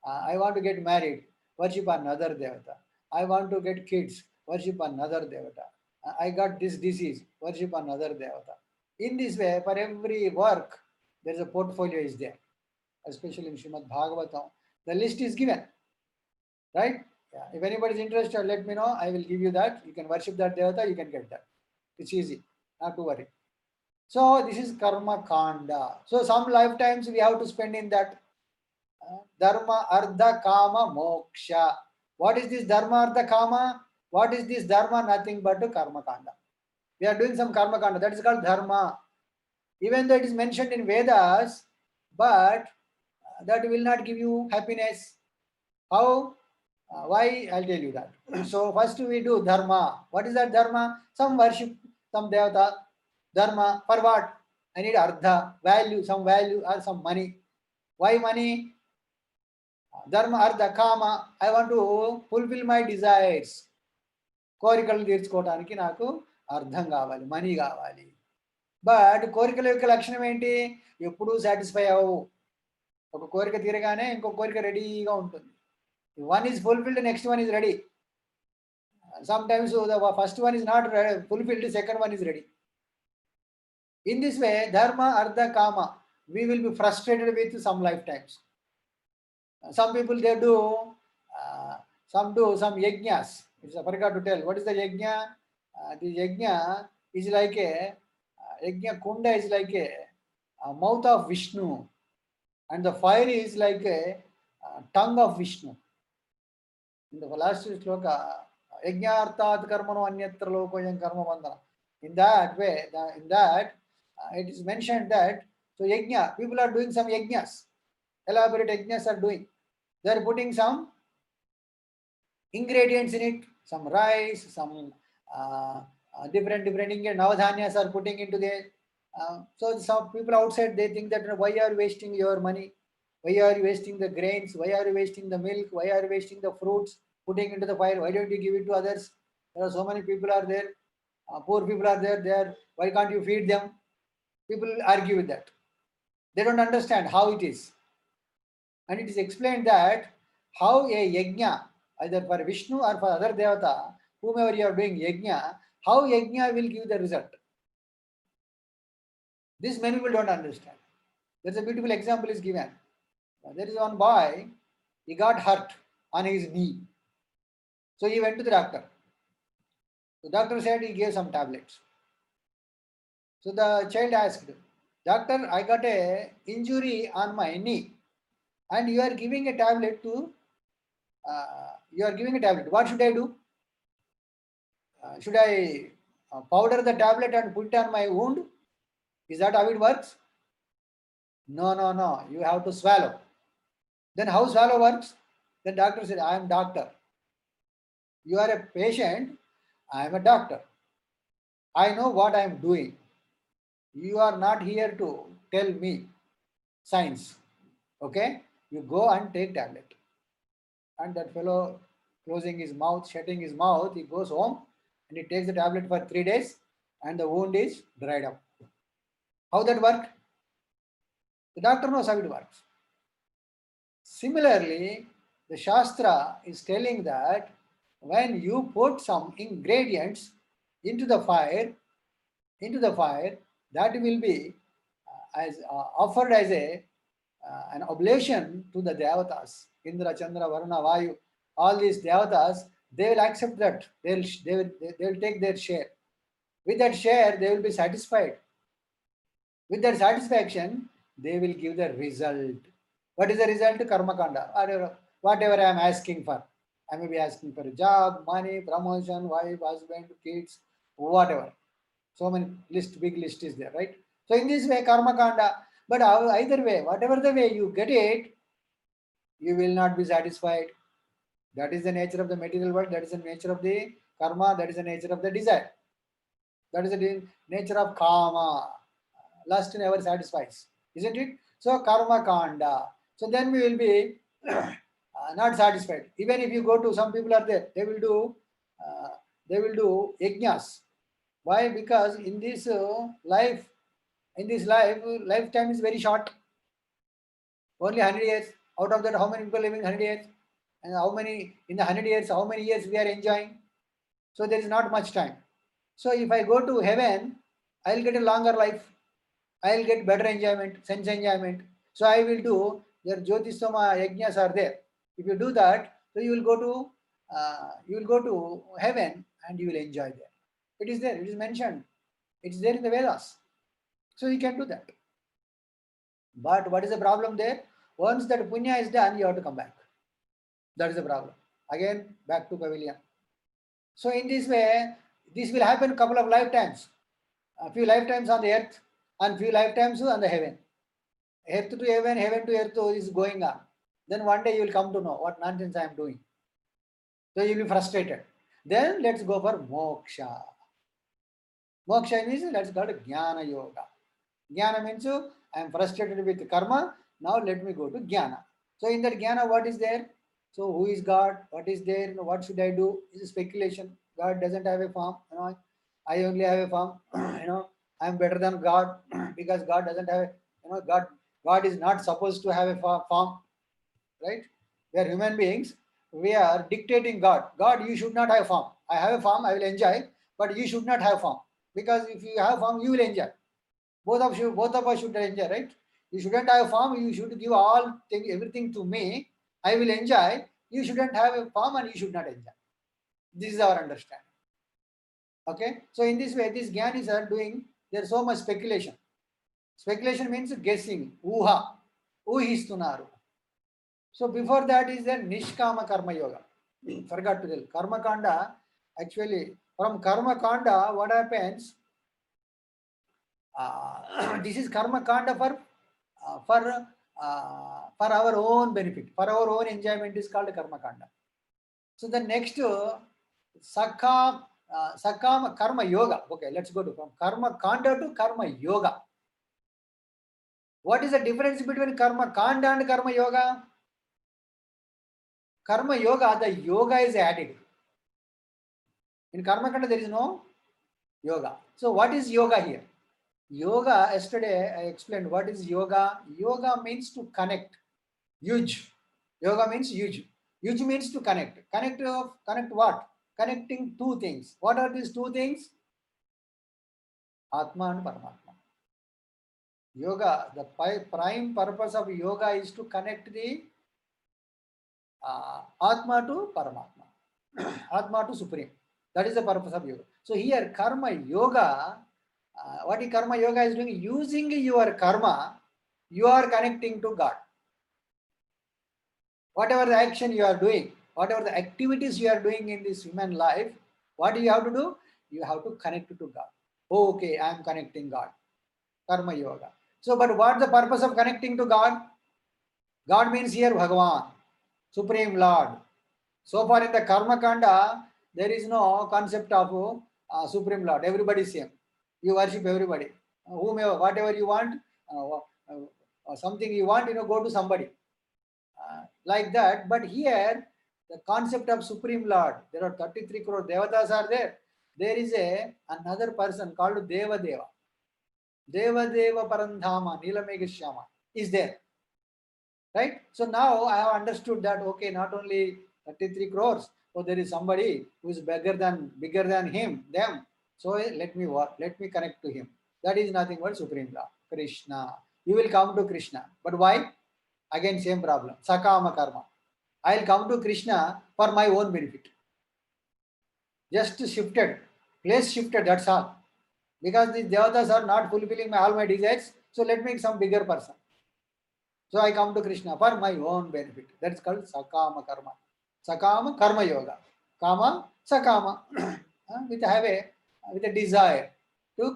I want to get married. Worship another devata. I want to get kids. Worship another devata. I got this disease. Worship another devata. In this way, for every work, there is a portfolio is there. Especially in Srimad Bhagavatam, the list is given, right? Yeah. If anybody is interested, let me know. I will give you that. You can worship that devata. You can get that. It's easy. Not to worry. So this is karma kanda. So some lifetimes we have to spend in that dharma, artha, kama, moksha. What is this dharma, artha, kama? What is this dharma? Nothing but karma kanda. We are doing some karma kanda. That is called dharma. Even though it is mentioned in Vedas, but that will not give you happiness. How? Why? I'll tell you that. So first we do dharma. What is that dharma? Some worship, some devata. Dharma. For what? I need artha, value, some value or some money. Why money? Dharma, artha, kama. I want to fulfill my desires. కోరికలు తీర్చుకోవడానికి నాకు అర్థం కావాలి, money కావాలి. But కోరికల యొక్క లక్షణం ఏంటి? ఎప్పుడూ సాటిస్ఫై అవ్వవు. ఒక కోరిక తీరగానే ఇంకో కోరిక రెడీగా ఉంటుంది. One is fulfilled, next one is ready. Sometimes the first one is not fulfilled, second one is ready. In this way, dharma, artha, kama, we will be frustrated with some lifetimes. Some people, they do some yajnas. I forgot to tell. What is the yajna? The yajna is like yajna kunda is like a mouth of Vishnu, and the fire is like a tongue of Vishnu. In the last shloka, yajnartat karmano anyatra lokoyam karma bandhana. In that way, it is mentioned that so yajna, people are doing some yajnas, elaborate yajnas are doing. They are putting some ingredients in it, some rice, some different ingredients, navadhanyas are putting into there. So some people outside, they think that why are you wasting your money? Why are you wasting the grains? Why are you wasting the milk? Why are you wasting the fruits? Putting into the fire? Why don't you give it to others? There are so many people are there. Poor people are there. Why can't you feed them? People argue with that. They don't understand how it is. And it is explained that how a yajna, either for Vishnu or for other devata, whomever you are doing yajna, how yajna will give the result. This many people don't understand. There's a beautiful example is given. There is one boy, he got hurt on his knee. So he went to the doctor. The doctor said he gave some tablets. So the child asked, Doctor, I got a injury on my knee, and you are giving a tablet to. You are giving a tablet. What should I do? Should I powder the tablet and put it on my wound? Is that how it works? No, no, no. You have to swallow. Then how swallow works? The doctor said, I am doctor. You are a patient. I am a doctor. I know what I am doing. You are not here to tell me science. Okay? You go and take tablet. And that fellow closing his mouth, shutting his mouth, he goes home and he takes the tablet for 3 days and the wound is dried up. How that worked? The doctor knows how it works. Similarly, the Shastra is telling that when you put some ingredients into the fire, that will be as offered as a an oblation to the devatas. Indra, Chandra, Varuna, Vayu, all these devatas, they will accept that. They will take their share. With that share, they will be satisfied. With that satisfaction, they will give the result. What is the result? Karma kanda. Whatever I am asking for. I may be asking for a job, money, promotion, wife, husband, kids, whatever. So many big list is there, right? So in this way, karma kanda. But either way, whatever the way you get it, you will not be satisfied. That is the nature of the material world. That is the nature of the karma. That is the nature of the desire. That is the nature of kama. Lust never satisfies, isn't it? So karma kanda. So then we will be not satisfied. Even if you go to some people are there, they will do yajnas. Why? Because in this lifetime is very short. Only 100 years. Out of that, how many people living 100 years? And how many in the 100 years? How many years we are enjoying? So there is not much time. So if I go to heaven, I'll get a longer life. I'll get better enjoyment, sense enjoyment. So I will do their Jyotisama yajnas are there. If you do that, so you will go to heaven and you will enjoy there. It is there. It is mentioned. It's there in the Vedas. So you can do that. But what is the problem there? Once that punya is done, you have to come back. That is the problem. Again, back to pavilion. So in this way, this will happen a couple of lifetimes. A few lifetimes on the earth and few lifetimes on the heaven. Earth to heaven, heaven to earth is going on. Then one day you will come to know what nonsense I am doing. So you will be frustrated. Then let's go for moksha. Moksha means that's called jnana yoga. Jnana means I am frustrated with karma. Now let me go to jnana. So in that jnana, what is there? So who is God? What is there? What should I do? Is speculation. God doesn't have a form. I only have a form. I am better than God because God doesn't have a, God is not supposed to have a form, right? We are human beings. We are dictating God. God, you should not have form. I have a form. I will enjoy, but you should not have form because if you have form, you will enjoy. Both of us should enjoy, right? You shouldn't have form. You should give everything to me. I will enjoy. You shouldn't have a form and you should not enjoy. This is our understanding. Okay. So in this way, these Gyanis are doing. There's so much speculation. Speculation means guessing. Uha. Uhistunaru. So before that is the Nishkama Karma Yoga. Forgot to tell. Karma Kanda. Actually, from Karma Kanda, what happens? This is Karma Kanda for our own benefit, for our own enjoyment is called Karma Kanda. So the next Sakam Karma Yoga. Okay, let's go to from Karma Kanda to Karma Yoga. What is the difference between Karma Kanda and Karma Yoga? Karma Yoga, the yoga is added. In Karma Kanda, there is no yoga. So what is yoga here? Yoga, yesterday I explained what is yoga. Yoga means to connect. Yuj. Yoga means yuj. Yuj means to connect. Connect what? Connecting two things. What are these two things? Atma and Paramatma. Yoga, the prime purpose of yoga is to connect the Atma to Paramatma. Atma to Supreme. That is the purpose of yoga. So here, Karma Yoga what is karma yoga is doing? Using your karma, you are connecting to God. Whatever the action you are doing, whatever the activities you are doing in this human life, what do you have to do? You have to connect to God. Okay, I am connecting God. Karma yoga. So, but what's the purpose of connecting to God? God means here Bhagavan, Supreme Lord. So far in the Karma Kanda, there is no concept of Supreme Lord. Everybody is same. You worship everybody. Whomever, whatever you want, something you want, go to somebody. Like that. But here, the concept of Supreme Lord, there are 33 crore Devatas are there. There is another person called Deva Deva. Deva Deva Parandhama, Nilamegashyama is there. Right? So now I have understood that, okay, not only 33 crores, so there is somebody who is bigger than them. So let me work, let me connect to him. That is nothing but Supreme Lord, Krishna. You will come to Krishna. But why? Again, same problem. Sakama karma. I'll come to Krishna for my own benefit. Just shifted, place shifted, that's all. Because these devatas are not fulfilling all my desires, so let me some bigger person. So I come to Krishna for my own benefit. That's called Sakama Karma. Sakama Karma Yoga. Kama, Sakama. with a desire to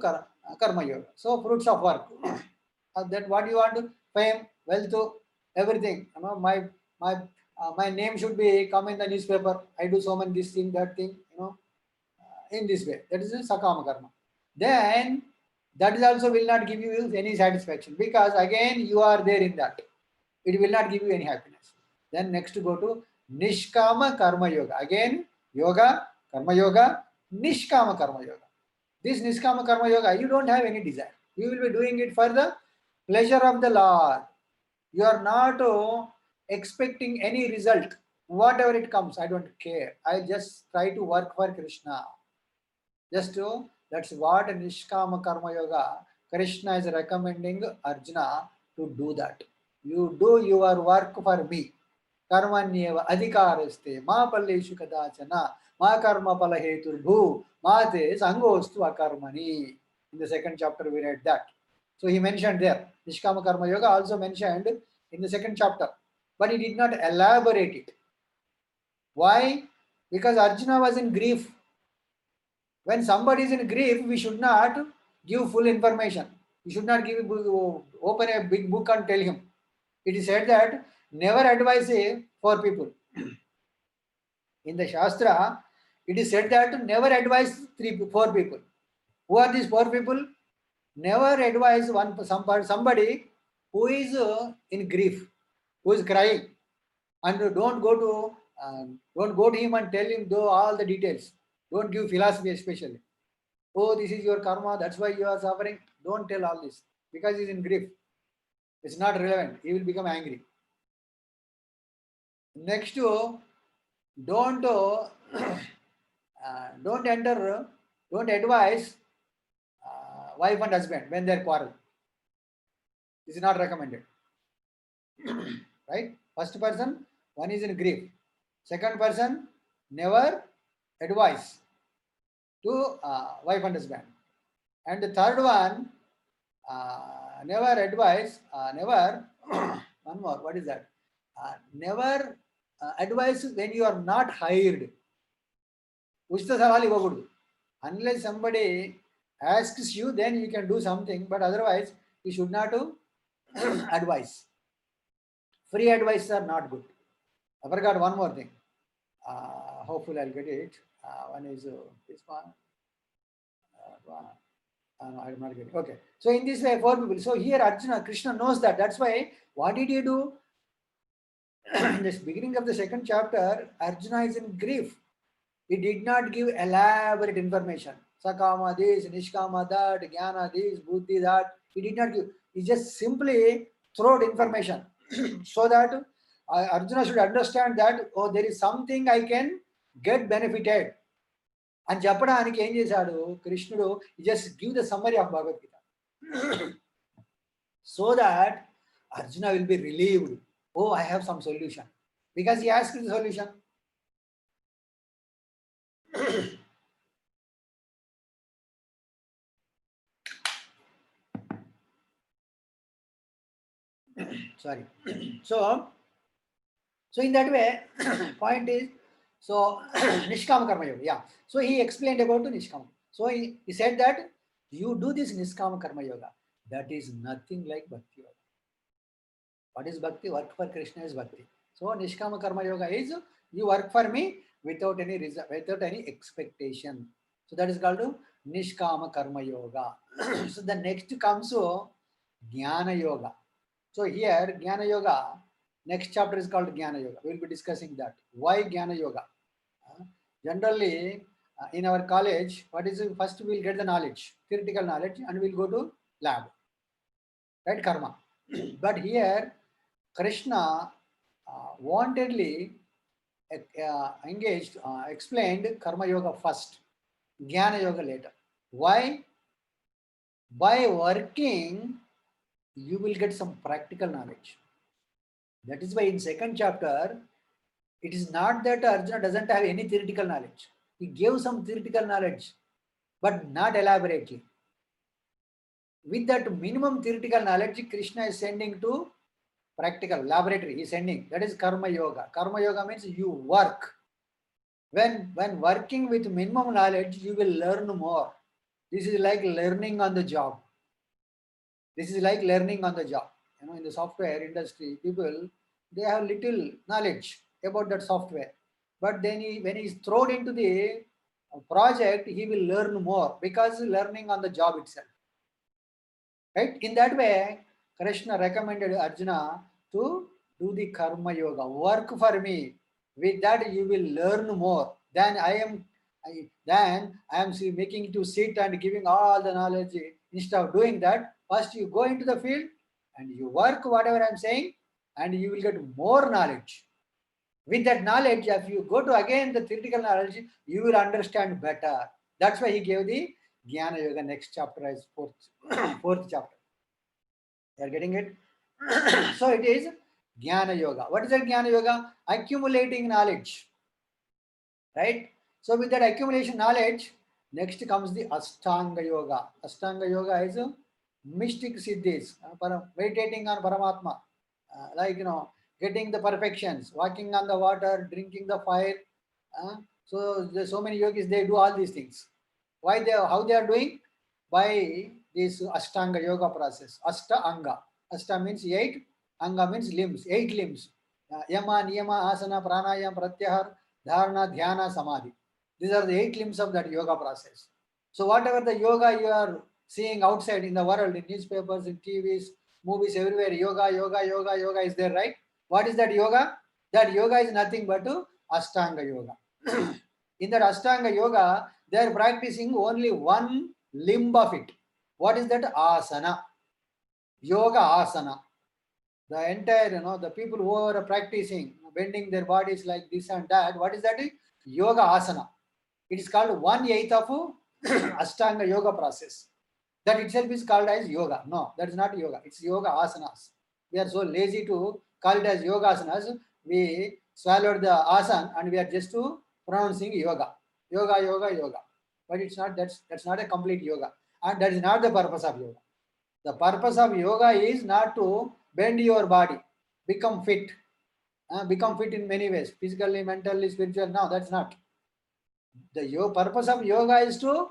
Karma Yoga. So fruits of work. That what you want? Fame, wealth, everything. My name should be come in the newspaper. I do so many this thing, that thing. In this way. That is a Sakama Karma. Then that is also will not give you any satisfaction, because again you are there in that. It will not give you any happiness. Then next go to Nishkama Karma Yoga. Again, yoga, Karma Yoga, Nishkama Karma Yoga. This Nishkama Karma Yoga, you don't have any desire. You will be doing it for the pleasure of the Lord. You are not expecting any result. Whatever it comes, I don't care. I just try to work for Krishna. That's what Nishkama Karma Yoga, Krishna is recommending Arjuna to do that. You do your work for me. Karmanyeva adhikaraste ma palleshu kadachana ma karma palaheturbhu ma te sangostu akarmani. In the second chapter we read that. So he mentioned there. Nishkama Karma Yoga also mentioned in the second chapter. But he did not elaborate it. Why? Because Arjuna was in grief. When somebody is in grief, we should not give full information. We should not open a big book and tell him. It is said that never advise for people. In the Shastra, it is said that never advise four people. Who are these four people? Never advise somebody who is in grief, who is crying, and don't go to him and tell him all the details. Don't give philosophy especially. Oh, this is your karma, that's why you are suffering. Don't tell all this, because he's in grief. It's not relevant. He will become angry. Next, don't advise wife and husband when they quarrel. This is not recommended. Right? First person, one is in grief. Second person, never advise to wife and husband. And the third one, never advise, one more, what is that? Never advise when you are not hired. Unless somebody asks you, then you can do something, but otherwise you should not advise. Free advice are not good. I forgot one more thing. Hopefully I'll get it. One is this one. I'm not getting. Okay. So in this way, four people. So here Arjuna, Krishna knows that. That's why, what did he do? In the beginning of the second chapter, Arjuna is in grief. He did not give elaborate information. Sakama this, Nishkama that, Jnana this, Buddhi that. He did not give. He just simply threw information so that Arjuna should understand that, oh, there is something I can get benefited. And చెప్పడానికి ఏం చేశాడు కృష్ణుడు, just give the summary of Bhagavadgita so that Arjuna will be relieved. Oh, I have some solution, because he asked the solution. Sorry. So in that way, point is, so Nishkama Karma Yoga. Yeah. So he explained about the Nishkama. So he said that you do this Nishkama Karma Yoga. That is nothing like Bhakti Yoga. What is Bhakti? Work for Krishna is Bhakti. So Nishkama Karma Yoga is you work for me without any reason, without any expectation. So that is called Nishkama Karma Yoga. So the next comes Jnana Yoga. So here Jnana Yoga, next chapter is called Jnana Yoga. We will be discussing that. Why Jnana Yoga? Generally, in our college, what is it? First we will get the knowledge, theoretical knowledge, and we will go to lab, right? Karma. But here, Krishna wantedly explained Karma Yoga first, Jnana Yoga later. Why? By working, you will get some practical knowledge. That is why in second chapter, it is not that Arjuna doesn't have any theoretical knowledge. He gave some theoretical knowledge, but not elaborately. With that minimum theoretical knowledge, Krishna is sending to practical laboratory. He is sending. That is Karma Yoga. Karma Yoga means you work. When working with minimum knowledge, you will learn more. This is like learning on the job. This is like learning on the job. You know, in the software industry, people, they have little knowledge about that software. But then when he is thrown into the project, he will learn more because learning on the job itself. Right? In that way, Krishna recommended Arjuna to do the Karma Yoga. Work for me. With that, you will learn more. Then I am making you to sit and giving all the knowledge. Instead of doing that, first you go into the field and you work whatever I'm saying, and you will get more knowledge. With that knowledge, if you go to again the theoretical knowledge, you will understand better. That's why he gave the Jnana Yoga next chapter as fourth chapter. You are getting it? So it is Jnana Yoga. What is that Jnana Yoga? Accumulating knowledge. Right? So with that accumulation knowledge, next comes the Ashtanga Yoga. Ashtanga Yoga is mystic siddhis, meditating on Paramatma. Like, getting the perfections, walking on the water, drinking the fire. So there's so many yogis, they do all these things. How they are doing? By this Ashtanga Yoga process. Ashta Anga. Ashta means 8. Anga means limbs, 8 limbs. Yama, Niyama, Asana, Pranayam, Pratyahar, Dharana, Dhyana, Samadhi. These are the 8 limbs of that yoga process. So whatever the yoga you are seeing outside in the world, in newspapers, in TVs, movies, everywhere, yoga is there, right? What is that yoga? That yoga is nothing but Ashtanga Yoga. In that Ashtanga Yoga, they are practicing only one limb of it. What is that? Asana. Yoga asana. The entire, the people who are practicing, bending their bodies like this and that, what is that? Yoga asana. It is called 1/8 of Ashtanga Yoga process. That itself is called as yoga. No, that is not yoga. It's yoga asanas. We are so lazy to call it as yoga asanas. We swallowed the asan and we are just pronouncing yoga. Yoga. But it's not, that's not a complete yoga. And that is not the purpose of yoga. The purpose of yoga is not to bend your body, become fit. Become fit in many ways, physically, mentally, spiritual. No, that's not. The purpose of yoga is to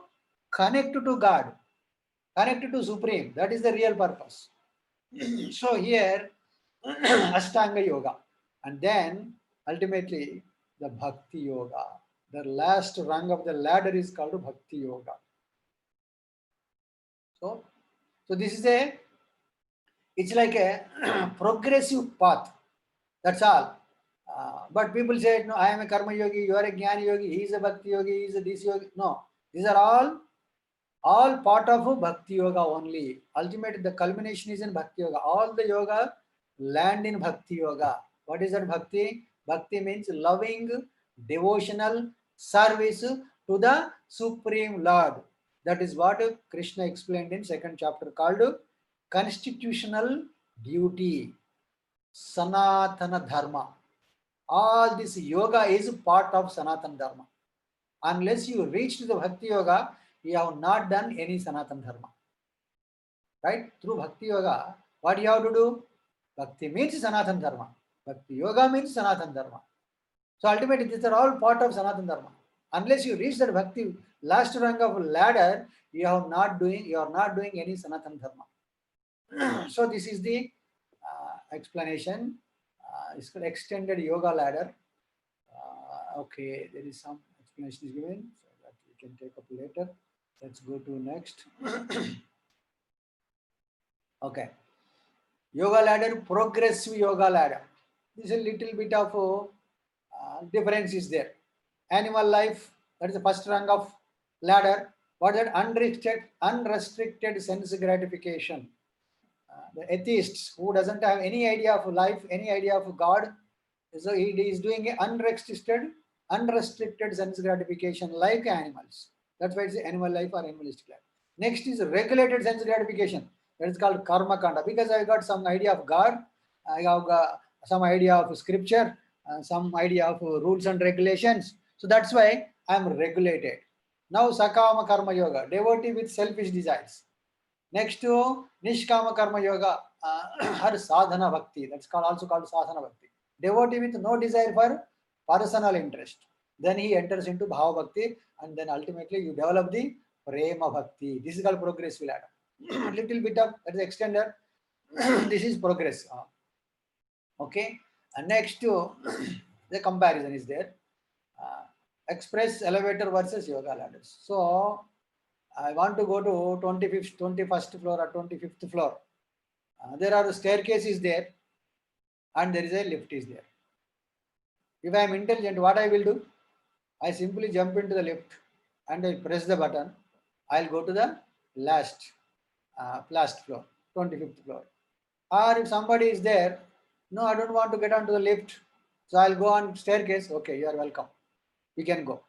connect to God, connect to Supreme. That is the real purpose. So here, Ashtanga Yoga. And then ultimately the Bhakti Yoga. The last rung of the ladder is called Bhakti Yoga. So this is it's like a progressive path. That's all. But people say, no, I am a Karma Yogi, you are a Jnana Yogi, he is a Bhakti Yogi, he is a this Yogi. No, these are all part of Bhakti Yoga only. Ultimately, the culmination is in Bhakti Yoga. All the yoga land in Bhakti Yoga. What is that Bhakti? Bhakti means loving, devotional service to the Supreme Lord. That is what Krishna explained in second chapter called constitutional duty, Sanatana Dharma. All this yoga is part of Sanatana Dharma. Unless you reach to the Bhakti Yoga, you have not done any Sanatana Dharma. Right? Through Bhakti Yoga, what you have to do? Bhakti means Sanatana Dharma. Bhakti Yoga means Sanatana Dharma. So ultimately, these are all part of Sanatana Dharma. Unless you reach that Bhakti last rank of ladder, you are not doing any Sanatana Dharma. So this is the explanation. It's called extended yoga ladder. Okay, there is some explanation is given, so that we can take up later. Let's go to next. Okay, yoga ladder, progressive yoga ladder. This is a little bit of difference is there. Animal life, that is the first rank of ladder. What is that? Unrestricted sense gratification. The atheists who doesn't have any idea of life, any idea of God, so he is doing unrestricted sense gratification like animals. That's why it's animal life or animalistic life. Next is regulated sense gratification. That is called karma kanda. Because I got some idea of God, I have some idea of scripture, some idea of rules and regulations. So that's why I am regulated. Now sakama karma yoga, devotee with selfish desires. Next to Nishkama Karma Yoga or Sadhana Bhakti. That's also called Sadhana Bhakti. Devotee with no desire for personal interest. Then he enters into Bhava Bhakti, and then ultimately you develop the Prema Bhakti. This is called progressive ladder. Little bit of that is extender. This is progress. Okay. And next to the comparison is there. Express elevator versus yoga ladders. So I want to go to 21st floor or 25th floor. There are staircases there, and there is a lift is there. If I am intelligent, what I will do? I simply jump into the lift and I press the button. I'll go to the last floor, 25th floor. Or if somebody is there, no, I don't want to get onto the lift, so I'll go on staircase. Okay, you are welcome. You can go.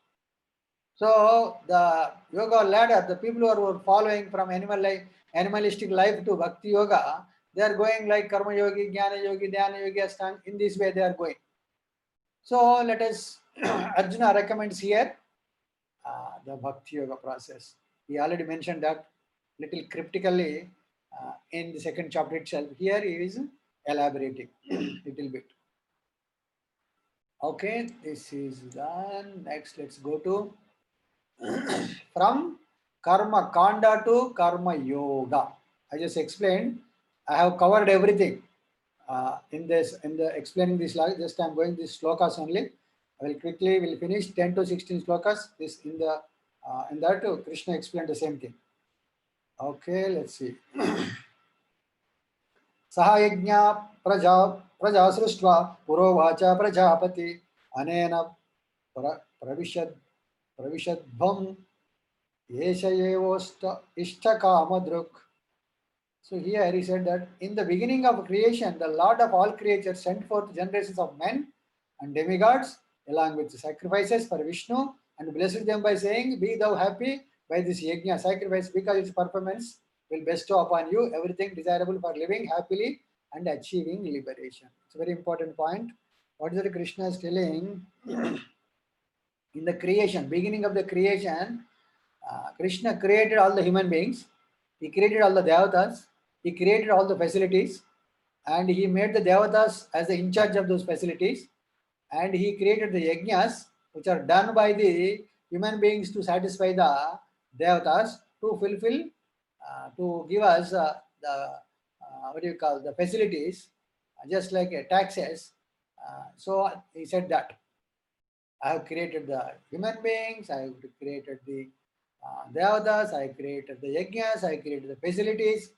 So the yoga ladder, the people who are following from animalistic life to bhakti yoga, they are going like karma yogi, jnana yogi, dhyana yogi, ashtanga. In this way they are going. So let us, Arjuna recommends here the bhakti yoga process. He already mentioned that little cryptically in the second chapter itself. Here he is elaborating little bit. Okay, this is done. Next, let's go to from karma kanda to karma yoga. I just explained. I have covered everything in the explaining this. Just I'm going these slokas only. I will quickly will finish 10 to 16 slokas. This in that Krishna explained the same thing. Okay, let's see. सह यज्ञ प्रजा प्रजा सृष्ट्वा पुरोवाच प्रजापति अनेन प्रविशद प्रविशद्भम येष एवोष्ट इष्टकामदृक्. So here he said that in the beginning of creation, the Lord of all creatures sent forth generations of men and demigods along with sacrifices for Vishnu and blessed them by saying, "Be thou happy by this yajna sacrifice, because its performance will bestow upon you everything desirable for living happily and achieving liberation." It's a very important point. What is it Krishna is telling? In the creation, beginning of the creation, Krishna created all the human beings. He created all the devatas. He created all the facilities, and he made the devatas as the in charge of those facilities. And he created the yajnas, which are done by the human beings to satisfy the devatas, to fulfill, to give us the what do you call the facilities, just like taxes. So he said that I have created the human beings, I have created the devatas, I created the yajnas, I created the facilities,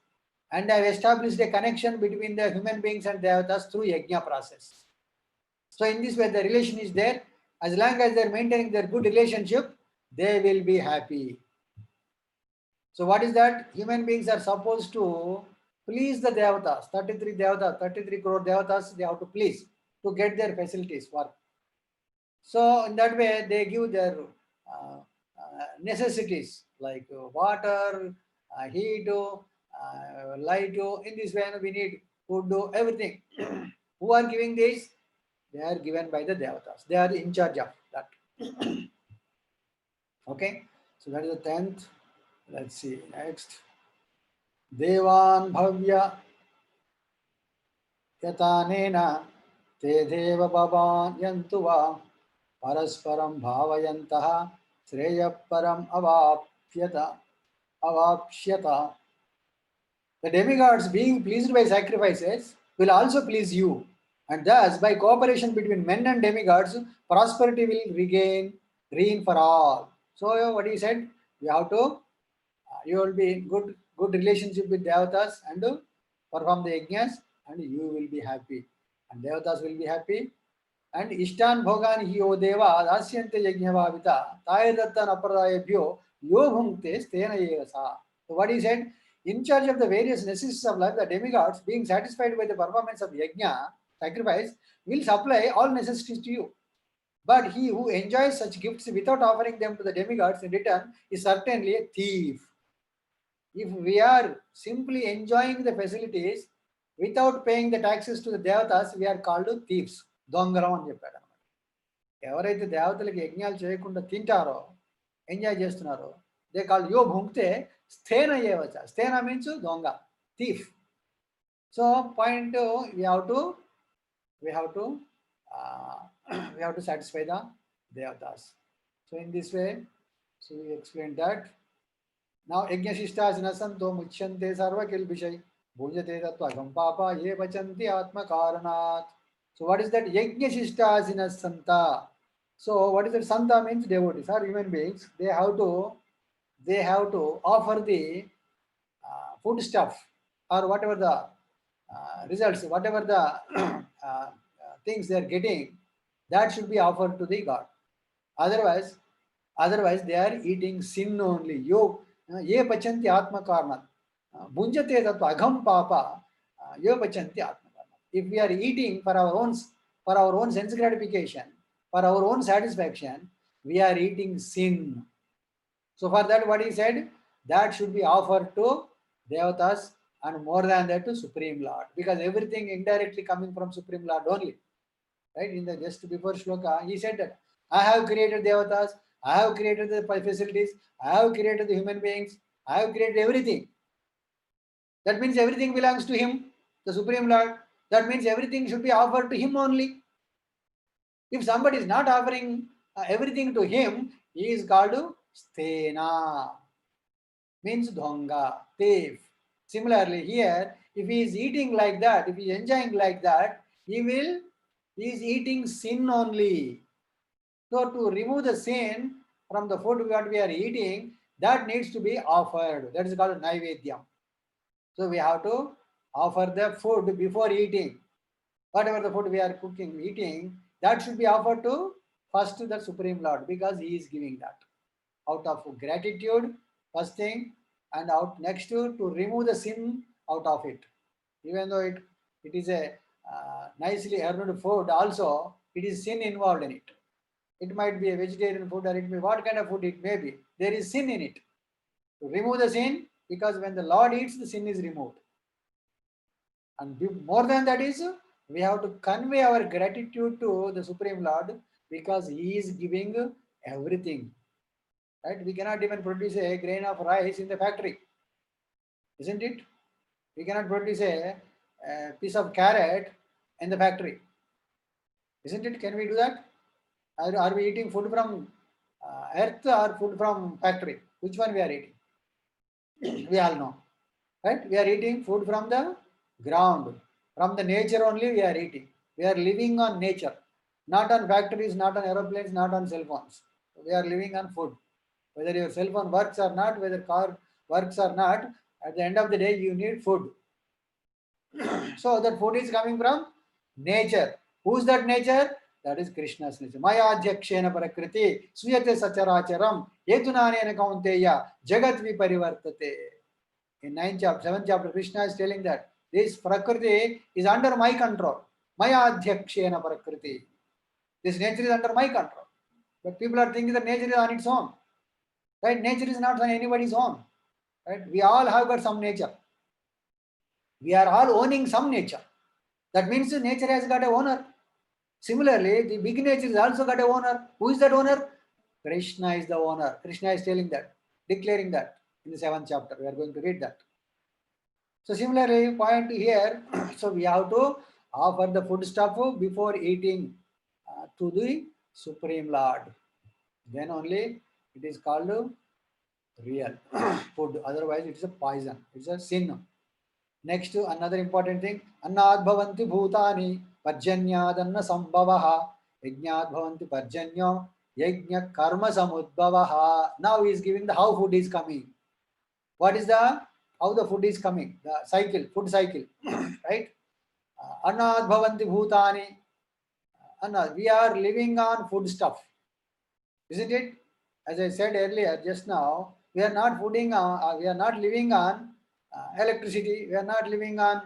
and I have established a connection between the human beings and devatas through yajna process. So in this way, the relation is there. As long as they are maintaining their good relationship, they will be happy. So what is that? Human beings are supposed to please the devatas, 33 devatas, 33 crore devatas, they have to please to get their facilities for. So in that way, they give their necessities like water, heat, light. In this way, we need food, everything. Who are giving this? They are given by the devatas. They are in charge of that. Okay, so that is the 10th. Let's see next. Devan Bhavya yatanena te deva bhavanyantu va parasparam bhavayantaha sreyaparam avapsyata. The demigods, being pleased by sacrifices, will also please you. And thus, by cooperation between men and demigods, prosperity will reign for all. So, what he said, you have to, you will be in good relationship with devatas and perform the yajnas, and you will be happy. And devatas will be happy. And Ishtan Bhogan hi o deva dasyante yajnavavita tayadatta naparadayabhyo yo bhunkte stena yevasa. So what he said, in charge of the various necessities of life, the demigods, being satisfied by the performance of yajna, sacrifice, will supply all necessities to you. But he who enjoys such gifts without offering them to the demigods in return is certainly a thief. If we are simply enjoying the facilities without paying the taxes to the devatas, we are called thieves. దొంగలం అని చెప్పాడు అనమాట. ఎవరైతే దేవతలకి యజ్ఞాలు చేయకుండా తింటారో, enjoy చేస్తున్నారో, they call యో భుంక్తే స్థేన ఏవచ. స్థేన మీన్స్ దొంగ, thief. So point we have to satisfy the devatas. So in this way, so we explained that. Now yajnashishtas nasanto muchyante sarva kilbishai bhujate tattva gampapa ye vachanti atma karanat. So what is that yajnashishtas santa? So what is that? Santa means devotees or human beings. They have to offer the food stuff or whatever the results, whatever the things they are getting, that should be offered to the god. Otherwise they are eating sin only. Ye pachanti atma karnat bhunjate tattva agham papa ye pachanti atma karnat. If we are eating for our own sense gratification, for our own satisfaction, we are eating sin. So for that, what he said, that should be offered to devatas, and more than that to Supreme Lord, because everything indirectly coming from Supreme Lord only. Right? In the just before shloka, he said that I have created devatas, I have created the facilities, I have created the human beings, I have created everything. That means everything belongs to him, the Supreme Lord. That means everything should be offered to him only. If somebody is not offering everything to him, he is called sthena, means dhonga, thief. Similarly here, if he is eating like that, if he is enjoying like that, he is eating sin only. So to remove the sin from the food what we are eating, that needs to be offered. That is called naivedyam. So we have to offer the food before eating. Whatever the food we are eating, that should be offered to first to the Supreme Lord, because he is giving that. Out of gratitude, first thing, and out next to remove the sin out of it. Even though it is a nicely earned food, also it is sin involved in it. It might be a vegetarian food, or it may what kind of food it may be. There is sin in it. To remove the sin, because when the Lord eats, the sin is removed. And more than that is, we have to convey our gratitude to the Supreme Lord, because he is giving everything. Right? We cannot even produce a grain of rice in the factory, isn't it? We cannot produce a piece of carrot in the factory, isn't it? Can we do that? Are we eating food from earth or food from factory? Which one we are eating? We all know, right? We are eating food from the ground, from the nature only we are eating. We are living on nature, not on factories, not on aeroplanes, not on cell phones. We are living on food. Whether your cell phone works or not, whether car works or not, at the end of the day, you need food. So that food is coming from nature. Who's that nature? That is Krishna's nature. Maya adhyakshena prakriti suyate sacharacharam yetunanena kaunteya jagat viparivartate. In 7th chapter, Krishna is telling that this prakriti is under my control. Maya adhyakshena prakriti. This nature is under my control. But people are thinking that nature is on its own. Right? Nature is not on anybody's own. Right? We all have got some nature. We are all owning some nature. That means nature has got a owner. Similarly, the big nature has also got a owner. Who is that owner? Krishna is the owner. Krishna is telling that, declaring that in the 7th chapter. We are going to read that. So similarly, point here, so we have to offer the food stuff before eating to the Supreme Lord. Then only it is called real food. Otherwise, it is a poison. It's a sin. Next, another important thing. Annad bhavanti bhutani parjanyadanna sambhavaha yajnad bhavanti parjanyo yajna karma samudbhavaha. Now he is giving the how food is coming. What is the how the food is coming? The cycle, food cycle, right? Annad bhavanti bhutani. Annad. We are living on food stuff, isn't it? As I said earlier, just now, we are not we are not living on electricity. We are not living on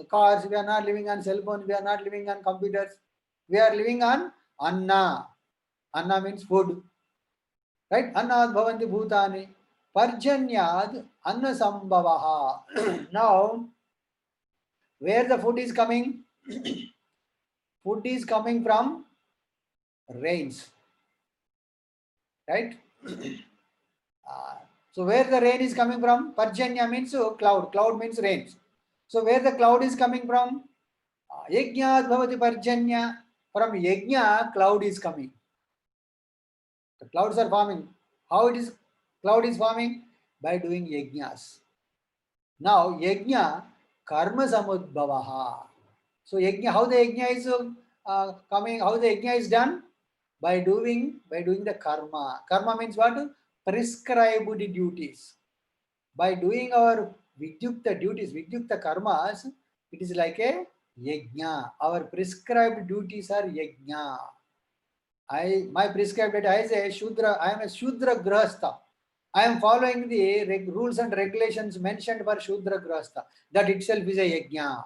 cars. We are not living on cell phones. We are not living on computers. We are living on anna. Anna means food, right? Annad bhavanti bhutani parjanyad anna sambhavaha. Now, where the food is coming? Food is coming from rains, right? So where the rain is coming from? Parjanya means cloud. Cloud means rains. So where the cloud is coming from? Yajnat bhavati parjanya. From yajna, cloud is coming. The clouds are forming. How it is? Cloud is forming by doing yajnas. Now yajna karma samudbhavaha. So yajna, how the yajna is coming? How the yajna is done? By doing the karma. Karma means what? Prescribed duties. By doing our vidyukta duties, vidyukta karmas, it is like a yajna. Our prescribed duties are yajna. My prescribed duty, I say Shudra, I am a Shudra Grahastha. I am following the rules and regulations mentioned for Shudra Grahastha. That itself is a yajna.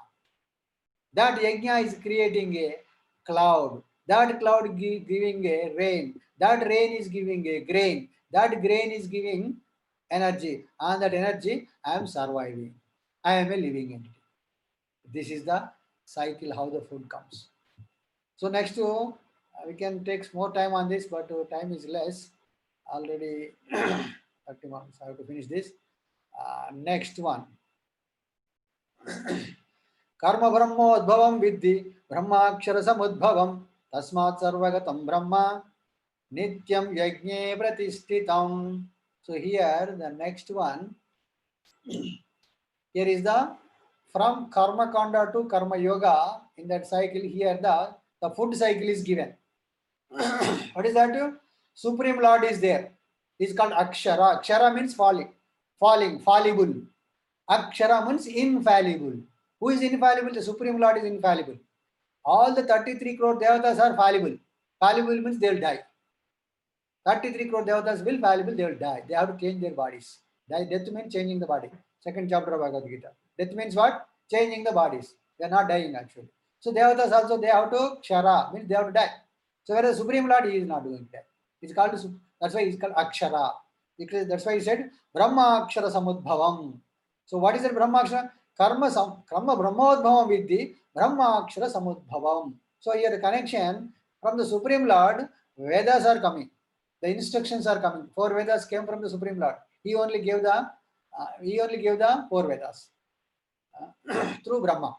That yajna is creating a cloud. That cloud giving a rain. That rain is giving a grain. That grain is giving energy. And that energy, I am surviving. I am a living entity. This is the cycle how the food comes. So next, we can take more time on this, but time is less. Already 30 months. I have to finish this. Next one. Karma brahmodbhavam vidhi brahmakshara samudbhavam tasmat sarvagatam brahma nityam yajne pratishtitam. So here the next one, here is the from karma kanda to karma yoga. In that cycle, here the food cycle is given. What is that? Supreme Lord is there. It's called Akshara. Akshara means falling, fallible. Akshara means infallible. Who is infallible? The Supreme Lord is infallible. All the 33 crore devatas are fallible. Fallible means they will die. 33 crore devatas will fallible, they will die. They have to change their bodies. Death means changing the body. Second chapter of Bhagavadgita. Death means what? Changing the bodies. They are not dying actually. So devatas also they have to kshara, means they have to die. So whereas Supreme Lord, he is not doing that. It's called, that's why he's called Akshara. Because that's why he said Brahma Akshara Samudbhavam. So what is that Brahma Akshara? Karma Brahmodbhavam Vidhi Brahma Akshara Samudbhavam. So here the connection from the Supreme Lord, Vedas are coming. The instructions are coming. 4 Vedas came from the Supreme Lord. He only gave the 4 Vedas through Brahma.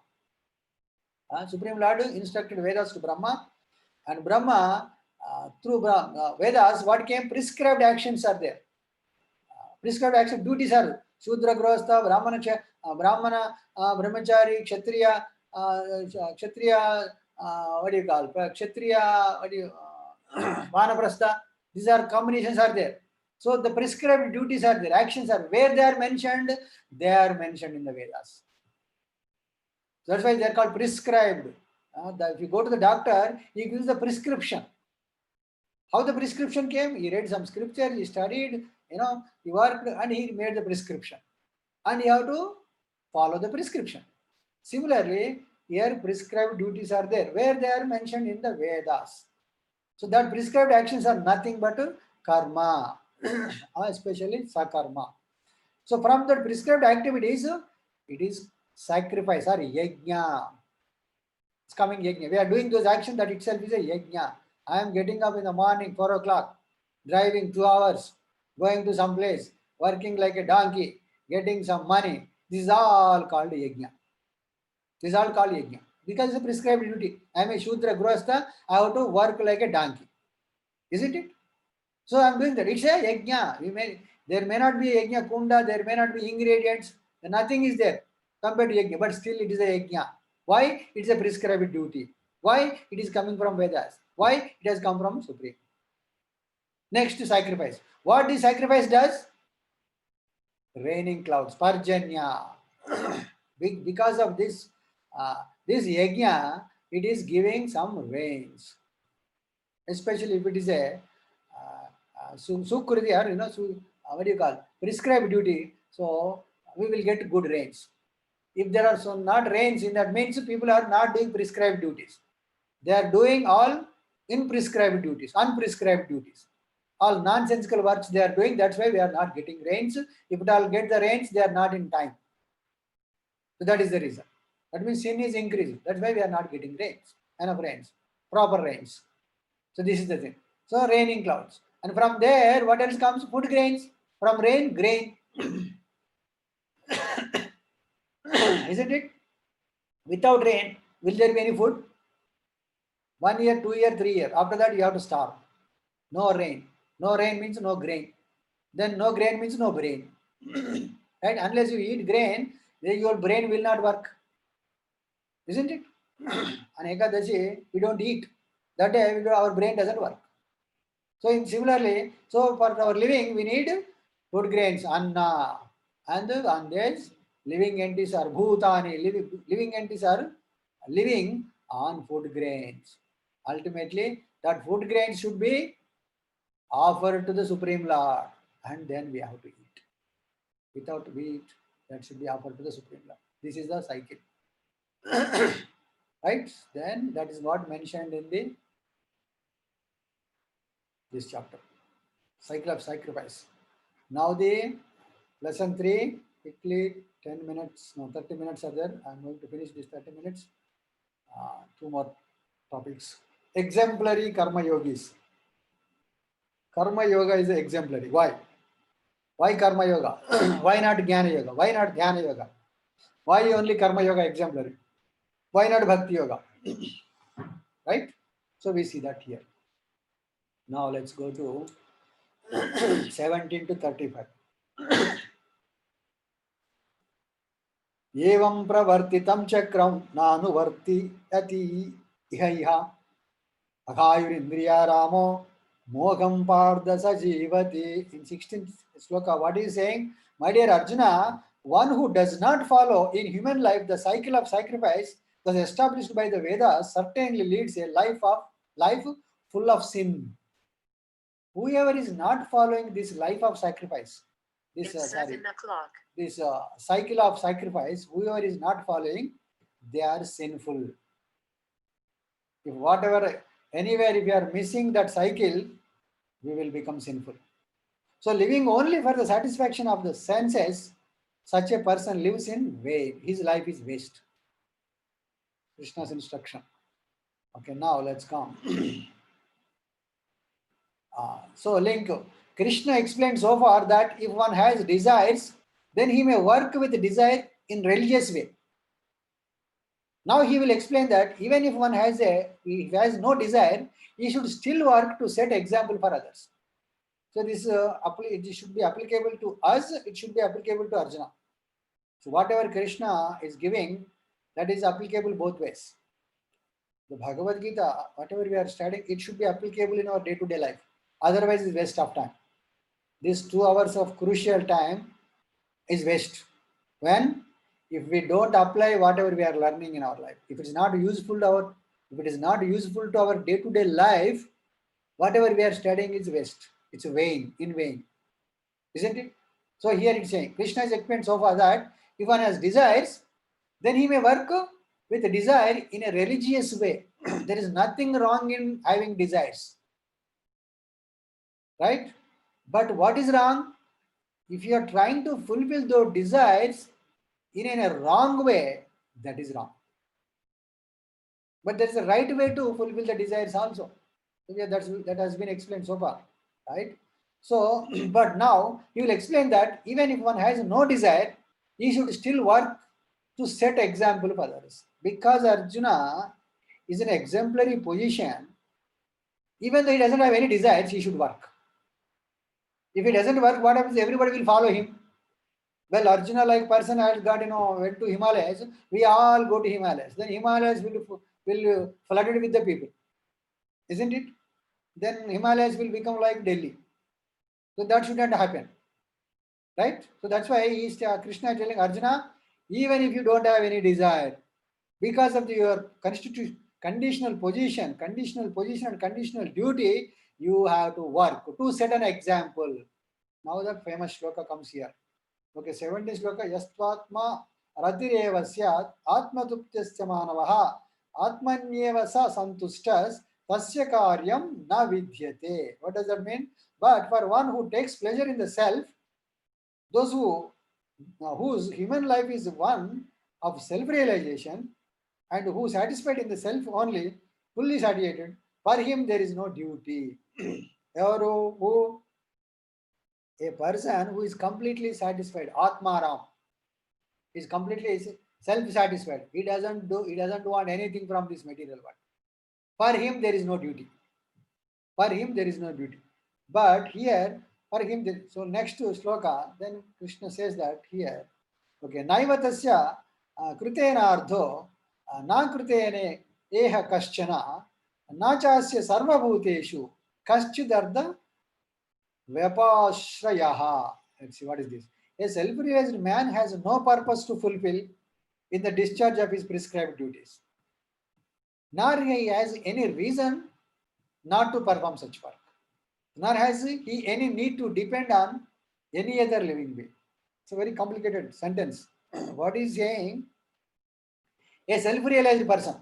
Supreme Lord instructed Vedas to Brahma, and Brahma through Vedas, what came? Prescribed actions are there. Prescribed action duties are Shudra, Grahastha, Brahmana, Brahmachari, Kshatriya, what do you call? Kshatriya, what do you, Vanaprastha. These are combinations are there. So the prescribed duties are there. Actions are where they are mentioned. They are mentioned in the Vedas. That's why they are called prescribed. If you go to the doctor, he gives the prescription. How the prescription came? He read some scripture, he studied, he worked, and he made the prescription. And you have to follow the prescription. Similarly, here prescribed duties are there, where they are mentioned in the Vedas. So that prescribed actions are nothing but karma, especially sakarma. So from the prescribed activities, it is sacrifice or yajna. It's coming yajna. We are doing those actions, that itself is a yajna. I am getting up in the morning, 4 o'clock, driving 2 hours, going to some place, working like a donkey, getting some money. This is all called yajna. This is all called yajna. Because it's a prescribed duty. I am a Shudra Grostha, I have to work like a donkey. Isn't it? So I am doing that. It's a yajna. There may not be a yajna kunda, there may not be ingredients, nothing is there compared to yajna, but still it is a yajna. Why? It's a prescribed duty. Why? It is coming from Vedas. Why? It has come from Supreme. Next, sacrifice. What the sacrifice does? Raining clouds, parjanya. Because of this, this yajna, it is giving some rains. Especially if it is a sukriti or what do you call prescribed duty, so we will get good rains. If there are so not rains, in that means people are not doing prescribed duties. They are doing all prescribed duties, unprescribed duties. All nonsensical works they are doing. That's why we are not getting rains. If it all get the rains, they are not in time. So that is the reason. That means sin is increasing. That's why we are not getting rains, enough rains, proper rains. So this is the thing. So raining clouds. And from there, what else comes? Food grains. From rain, grain. Isn't it? Without rain, will there be any food? 1 year, 2 year, 3 year. After that, you have to starve. No rain. No rain means no grain. Then no grain means no brain. Right? Unless you eat grain, then your brain will not work. Isn't it? On Ekadashi, we don't eat. That day, our brain doesn't work. So similarly, so for our living, we need food grains, anna. And on this, living entities are bhutani. Living entities are living on food grains. Ultimately, that food grains should be offered to the Supreme Lord, and then we have to eat. Without wheat, that should be offered to the Supreme Lord. This is the cycle. Right? Then that is what mentioned in this chapter. Cycle of sacrifice. Now the lesson 3, quickly 10 minutes, no 30 minutes are there. I'm going to finish this 30 minutes. 2 more topics. Exemplary Karma Yogis. Karma Yoga is exemplary. Why? Why Karma Yoga? Why not Jnana Yoga? Why not Dhyana Yoga? Why only Karma Yoga exemplary? Why not Bhakti Yoga? Right? So we see that here. Now let's go to 17 to 35. Evam pravartitam chakram nanuvartiyati iha aghayurindriya ramo mogam pardha sajivati. In 16th sloka, what is saying? My dear Arjuna, one who does not follow in human life the cycle of sacrifice that is established by the Vedas certainly leads a life full of sin. Whoever is not following this life of sacrifice, this cycle of sacrifice, whoever is not following, they are sinful. If whatever, anywhere, if you are missing that cycle, we will become sinful. So living only for the satisfaction of the senses, such a person lives in vain. His life is waste. Krishna's instruction. Okay, now let's come. So link. Krishna explained so far that if one has desires, then he may work with desire in religious way. Now he will explain that even if one has no desire, he should still work to set example for others. So this it should be applicable to us, it should be applicable to Arjuna. So whatever Krishna is giving, that is applicable both ways. The Bhagavadgita, whatever we are studying, it should be applicable in our day-to-day life. Otherwise, it's waste of time. This 2 hours of crucial time is waste. When? If we don't apply whatever we are learning in our life. If it is not useful to our day-to-day life, whatever we are studying is waste. It's vain, in vain. Isn't it? So here it's saying, Krishna has explained so far that if one has desires, then he may work with desire in a religious way. There is nothing wrong in having desires. Right? But what is wrong? If you are trying to fulfill those desires in a wrong way, that is wrong. But there is a right way to fulfill the desires also. So yeah, that has been explained so far. Right? So, but now he will explain that even if one has no desire, he should still work to set example for others. because Arjuna is an exemplary position, even though he doesn't have any desires, he should work. If he doesn't work, what happens? Everybody will follow him. Well, Arjuna like person has got, went to Himalayas. We all go to Himalayas. Then Himalayas will flooded with the people, isn't it? Then Himalayas will become like Delhi. So that should not happen, right? So that's why Krishna is telling Arjuna, even if you don't have any desire, because of your conditional position and conditional duty, you have to work to set an example. Now the famous shloka comes here. Okay, 70 shloka. Yastvatma ratireva syat atmatuptyasya manavaha atmanyeva sa santustas tasya karyam na vidyate. What does that mean? But for one who takes pleasure in the self, those whose human life is one of self-realization and who satisfied in the self only, fully satiated, for him there is no duty. Who a person who is completely satisfied, Atmaram, is completely self-satisfied. He doesn't want anything from this material world. For him there is no duty. For him there is no duty. But here, for him, so next to sloka, then Krishna says that here, okay, naivatasya krutena ardho na krutene eha kaschana na chasya sarvabhuteshu kaschidarda vyapashrayaha. Let's see, what is this? A self-realized man has no purpose to fulfill in the discharge of his prescribed duties, nor he has any reason not to perform such work, nor has he any need to depend on any other living being. It's a very complicated sentence. What is saying? A self-realized person.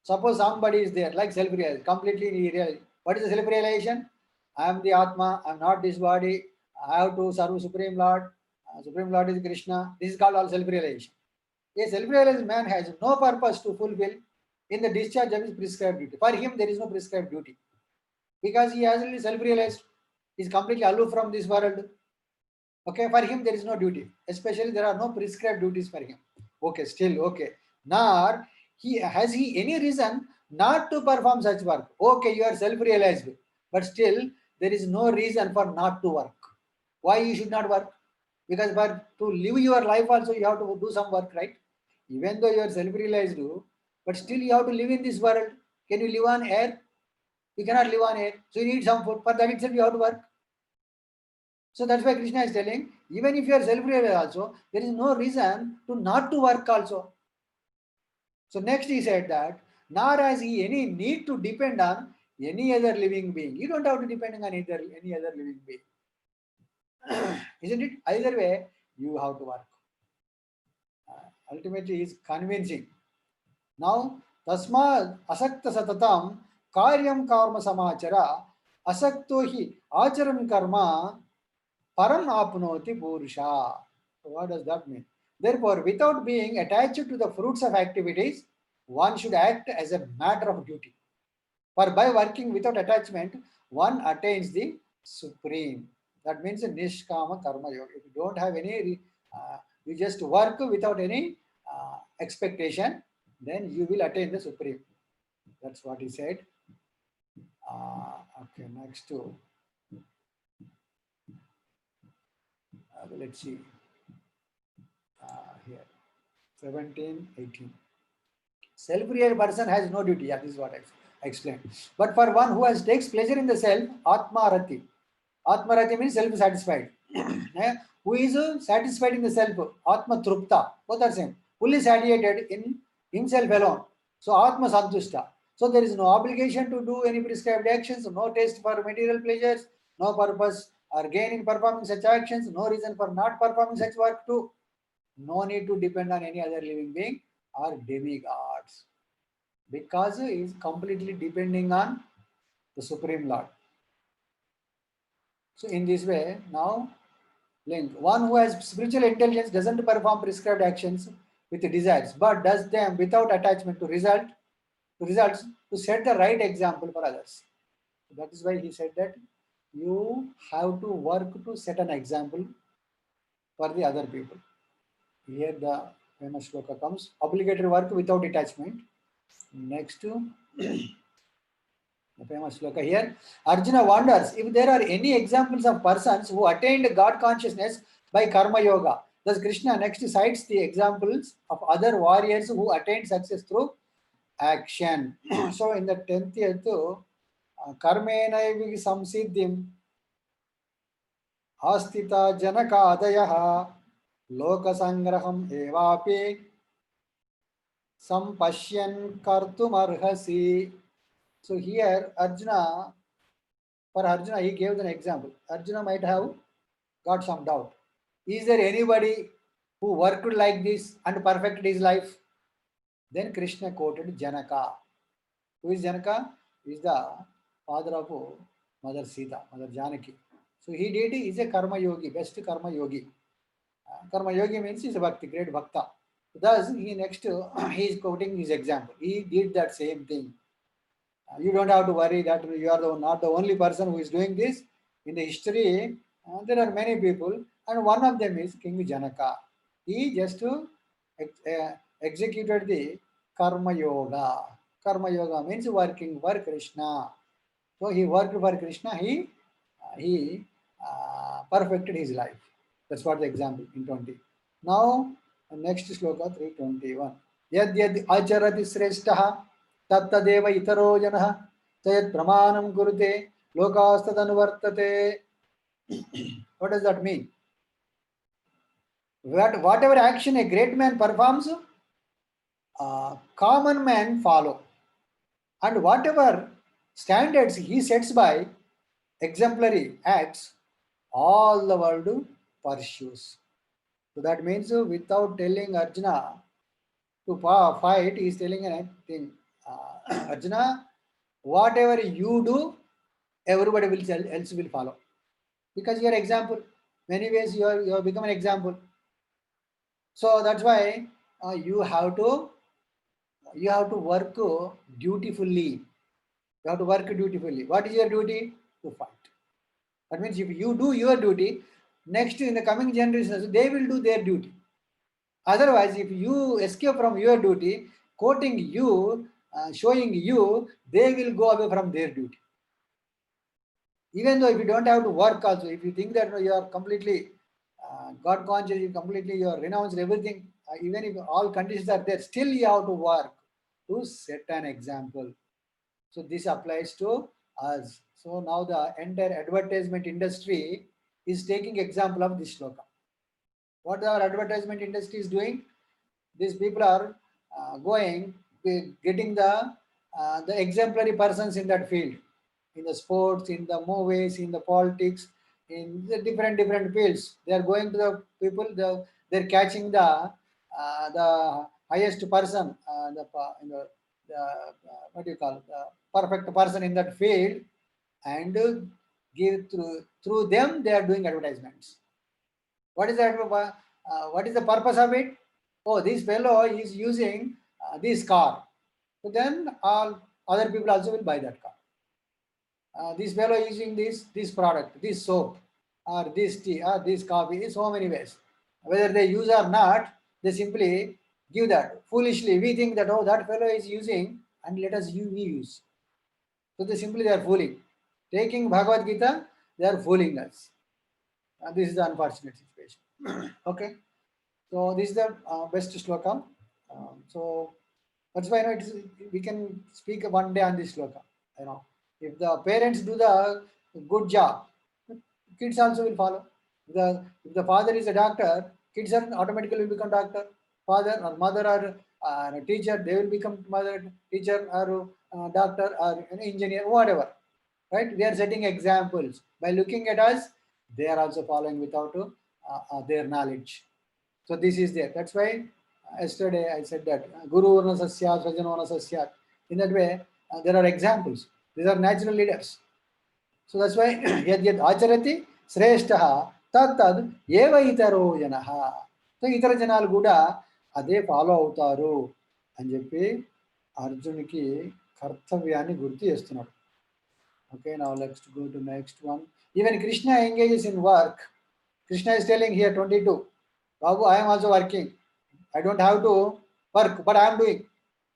Suppose somebody is there, like self-realized, completely realized. What is the self-realization? I am the Atma, I am not this body, I have to serve Supreme Lord. Supreme Lord is Krishna. This is called all self-realization. A self-realized man has no purpose to fulfill in the discharge of his prescribed duty. For him, there is no prescribed duty, because he has already self-realized, he is completely aloof from this world. Okay, for him there is no duty. Especially there are no prescribed duties for him. Okay, still okay. Nor has he any reason not to perform such work. Okay, you are self-realized, but still there is no reason for not to work. Why you should not work? Because to live your life also you have to do some work, right? Even though you are self-realized, but still you have to live in this world. Can you live on air? You cannot live on air. So you need some food. For that itself you have to work. So that's why Krishna is telling, even if you are self-realized also, there is no reason to not to work also. So next he said that, nor has he any need to depend on any other living being. You don't have to depend on any other living being. Isn't it? Either way, you have to work. Ultimately, he is convincing. Now, tasma asakta satatam karyam karma samachara asakto hi acharan karma param apnoti purusha. So what does that mean? Therefore, without being attached to the fruits of activities, one should act as a matter of duty. For by working without attachment, one attains the supreme. That means a nishkama karma yoga. If you don't have any, you just work without any expectation, then you will attain the supreme. That's what he said. Okay, next to. Let's see. Here, 17, 18. Self-realized person has no duty. Yeah, this is what I explained. But for one who takes pleasure in the self, Atmarati. Atmarati means self-satisfied. Who is satisfied in the self, Atma Trupta. Both are same. Fully satiated in himself alone. So Atma Santushta. So there is no obligation to do any prescribed actions, no taste for material pleasures, no purpose or gain in performing such actions, no reason for not performing such work too. No need to depend on any other living being or demigods, because he is completely depending on the Supreme Lord. So in this way, now link. One who has spiritual intelligence doesn't perform prescribed actions with desires, but does them without attachment to results to set the right example for others. So that is why he said that you have to work to set an example for the other people. Here the famous shloka comes. Obligatory work without detachment. Next, the famous shloka here. Arjuna wonders if there are any examples of persons who attained God consciousness by karma yoga. Thus, Krishna next cites the examples of other warriors who attained success through action. So, in the 10th yetu, karmenaivi samsiddhim आस्थिता जनकादयः लोकसंग्रहम् एवापि sampashyan kartumarhasi. So here Arjuna, for Arjuna he gave an example. Arjuna might have got some doubt. Is there anybody who worked like this and perfected his life? Then Krishna quoted Janaka. Who is Janaka? He is the father of Mother Sita, Mother Janaki. So he did, he is a karma yogi, best karma yogi. Karma yogi means he is a bhakti, great bhakta. Thus, he next he is quoting his example. He did that same thing. You don't have to worry that you are not the only person who is doing this. In the history, there are many people, and one of them is King Janaka. He just executed the karma yoga. Karma yoga means working for Krishna. So he worked for Krishna. He perfected his life. That's what the example in 20. Now, next shloka 321. Yad yad acharati sreshtaha tattadeva itaro janah tayat pramanam kurute lokastadanuvartate. What does that mean? Whatever action a great man performs, common man follow. And whatever standards he sets by exemplary acts, all the world pursues. So that means without telling Arjuna to fight, he is telling anything. Arjuna, whatever you do, everybody else will follow. Because you are example. Many ways you have become an example. So that's why you have to work dutifully. You have to work dutifully. What is your duty? To fight. That means if you do your duty, next in the coming generations, they will do their duty. Otherwise, if you escape from your duty, quoting you, showing you, they will go away from their duty. Even though if you don't have to work also, if you think that you are completely God conscious, you are renounced everything, even if all conditions are there, still you have to work to set an example. So this applies to us. So now the entire advertisement industry is taking example of this shloka. What our advertisement industry is doing? These people are getting the exemplary persons in that field, in the sports, in the movies, in the politics, in the different fields. They are going to the people. They're catching the highest person, what do you call the perfect person in that field, and give through them. They are doing advertisements. What is that? What is the purpose of it? Oh, this fellow is using this car. So then all other people also will buy that car. This fellow is using this product, this soap, or this tea, or this coffee, in so many ways. Whether they use or not, they simply give that. Foolishly, we think that, oh, that fellow is using, and let us we use. So they are fooling. Taking Bhagavad-Gita, they are fooling us. This is the unfortunate situation. Okay. So this is the best shloka. So that's why we can speak one day on this shloka. If the parents do the good job, kids also will follow. If the father is a doctor, kids are automatically will become doctor. Father or mother or a teacher, they will become mother, teacher or doctor or an engineer, whatever. Right? We are setting examples. By looking at us, they are also following without their knowledge. So this is there. That's why yesterday I said that Guru Varna Sasyat, Svajana Varna Sasyat. In that way, there are examples. These are natural leaders. So that's why yad yad acharati sreshtaha tad tad eva itaro janaha. So itara janalu kuda ade follow avutaru అని చెప్పి అర్జునికి కర్తవ్యాన్ని గుర్తు చేస్తున్నాడు. Okay, now let's go to next one. Even Krishna engages in work. Krishna is telling here 22. Babu, I am also working. I don't have to work, but I am doing.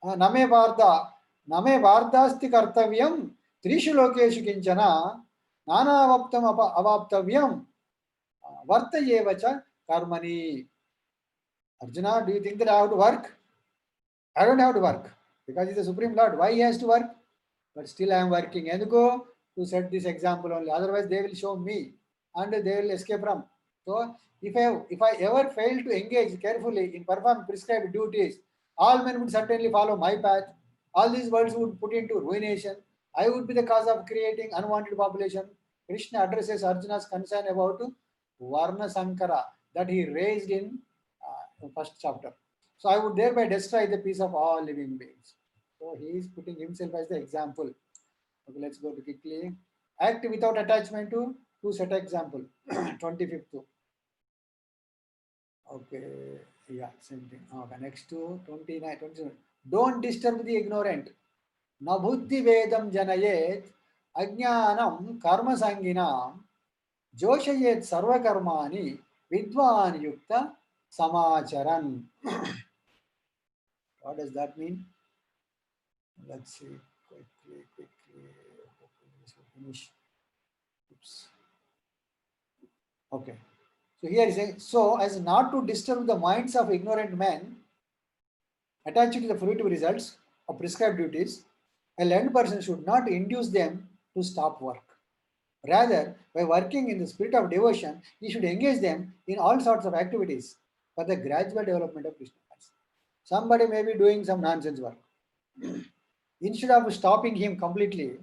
Name vardasti kartavyam trishu lokeshu kinchana nanavaptam avaptavyam vartayevacha karmani. Arjuna, do you think that I have to work? I don't have to work because he's the Supreme Lord. Why he has to work? But still I am working. And go to set this example only. Otherwise they will show me and they will escape from. So if I ever fail to engage carefully in perform prescribed duties, all men would certainly follow my path. All these worlds would put into ruination. I would be the cause of creating unwanted population. Krishna addresses Arjuna's concern about Varna Sankara that he raised in first chapter. So I would thereby destroy the peace of all living beings. So he is putting himself as the example. Okay, let's go to quickly. Act without attachment to set example. 25th. Okay, yeah, same thing. Okay, next to 29, 27. Don't disturb the ignorant. Na buddhi vedam janayet ajnanam karma sanginam joshayet sarva karmani vidvan yukta samacharan. What does that mean? Let's see quickly. Hopefully this will finish. Oops. Okay. So here is saying, so as not to disturb the minds of ignorant men attached to the fruitive results of prescribed duties, a learned person should not induce them to stop work. Rather, by working in the spirit of devotion, he should engage them in all sorts of activities for the gradual development of Krishna consciousness. Somebody may be doing some nonsense work. Instead of stopping him completely,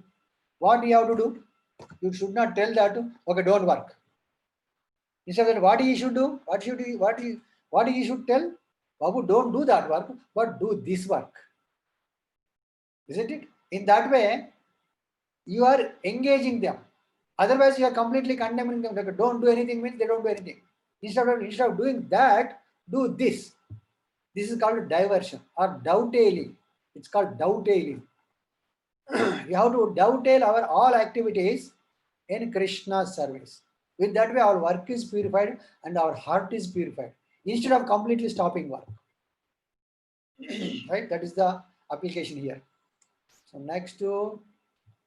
what do you have to do? You should not tell that, okay, don't work. Instead of that, what he should do? What he should tell? Babu, don't do that work, but do this work. Isn't it? In that way, you are engaging them. Otherwise, you are completely condemning them. Like, don't do anything means they don't do anything. Instead of doing that, do this. This is called diversion or dovetailing. It's called dovetailing. We have to dovetail our all activities in Krishna's service. With that way, our work is purified and our heart is purified. Instead of completely stopping work. Right? That is the application here. So next to,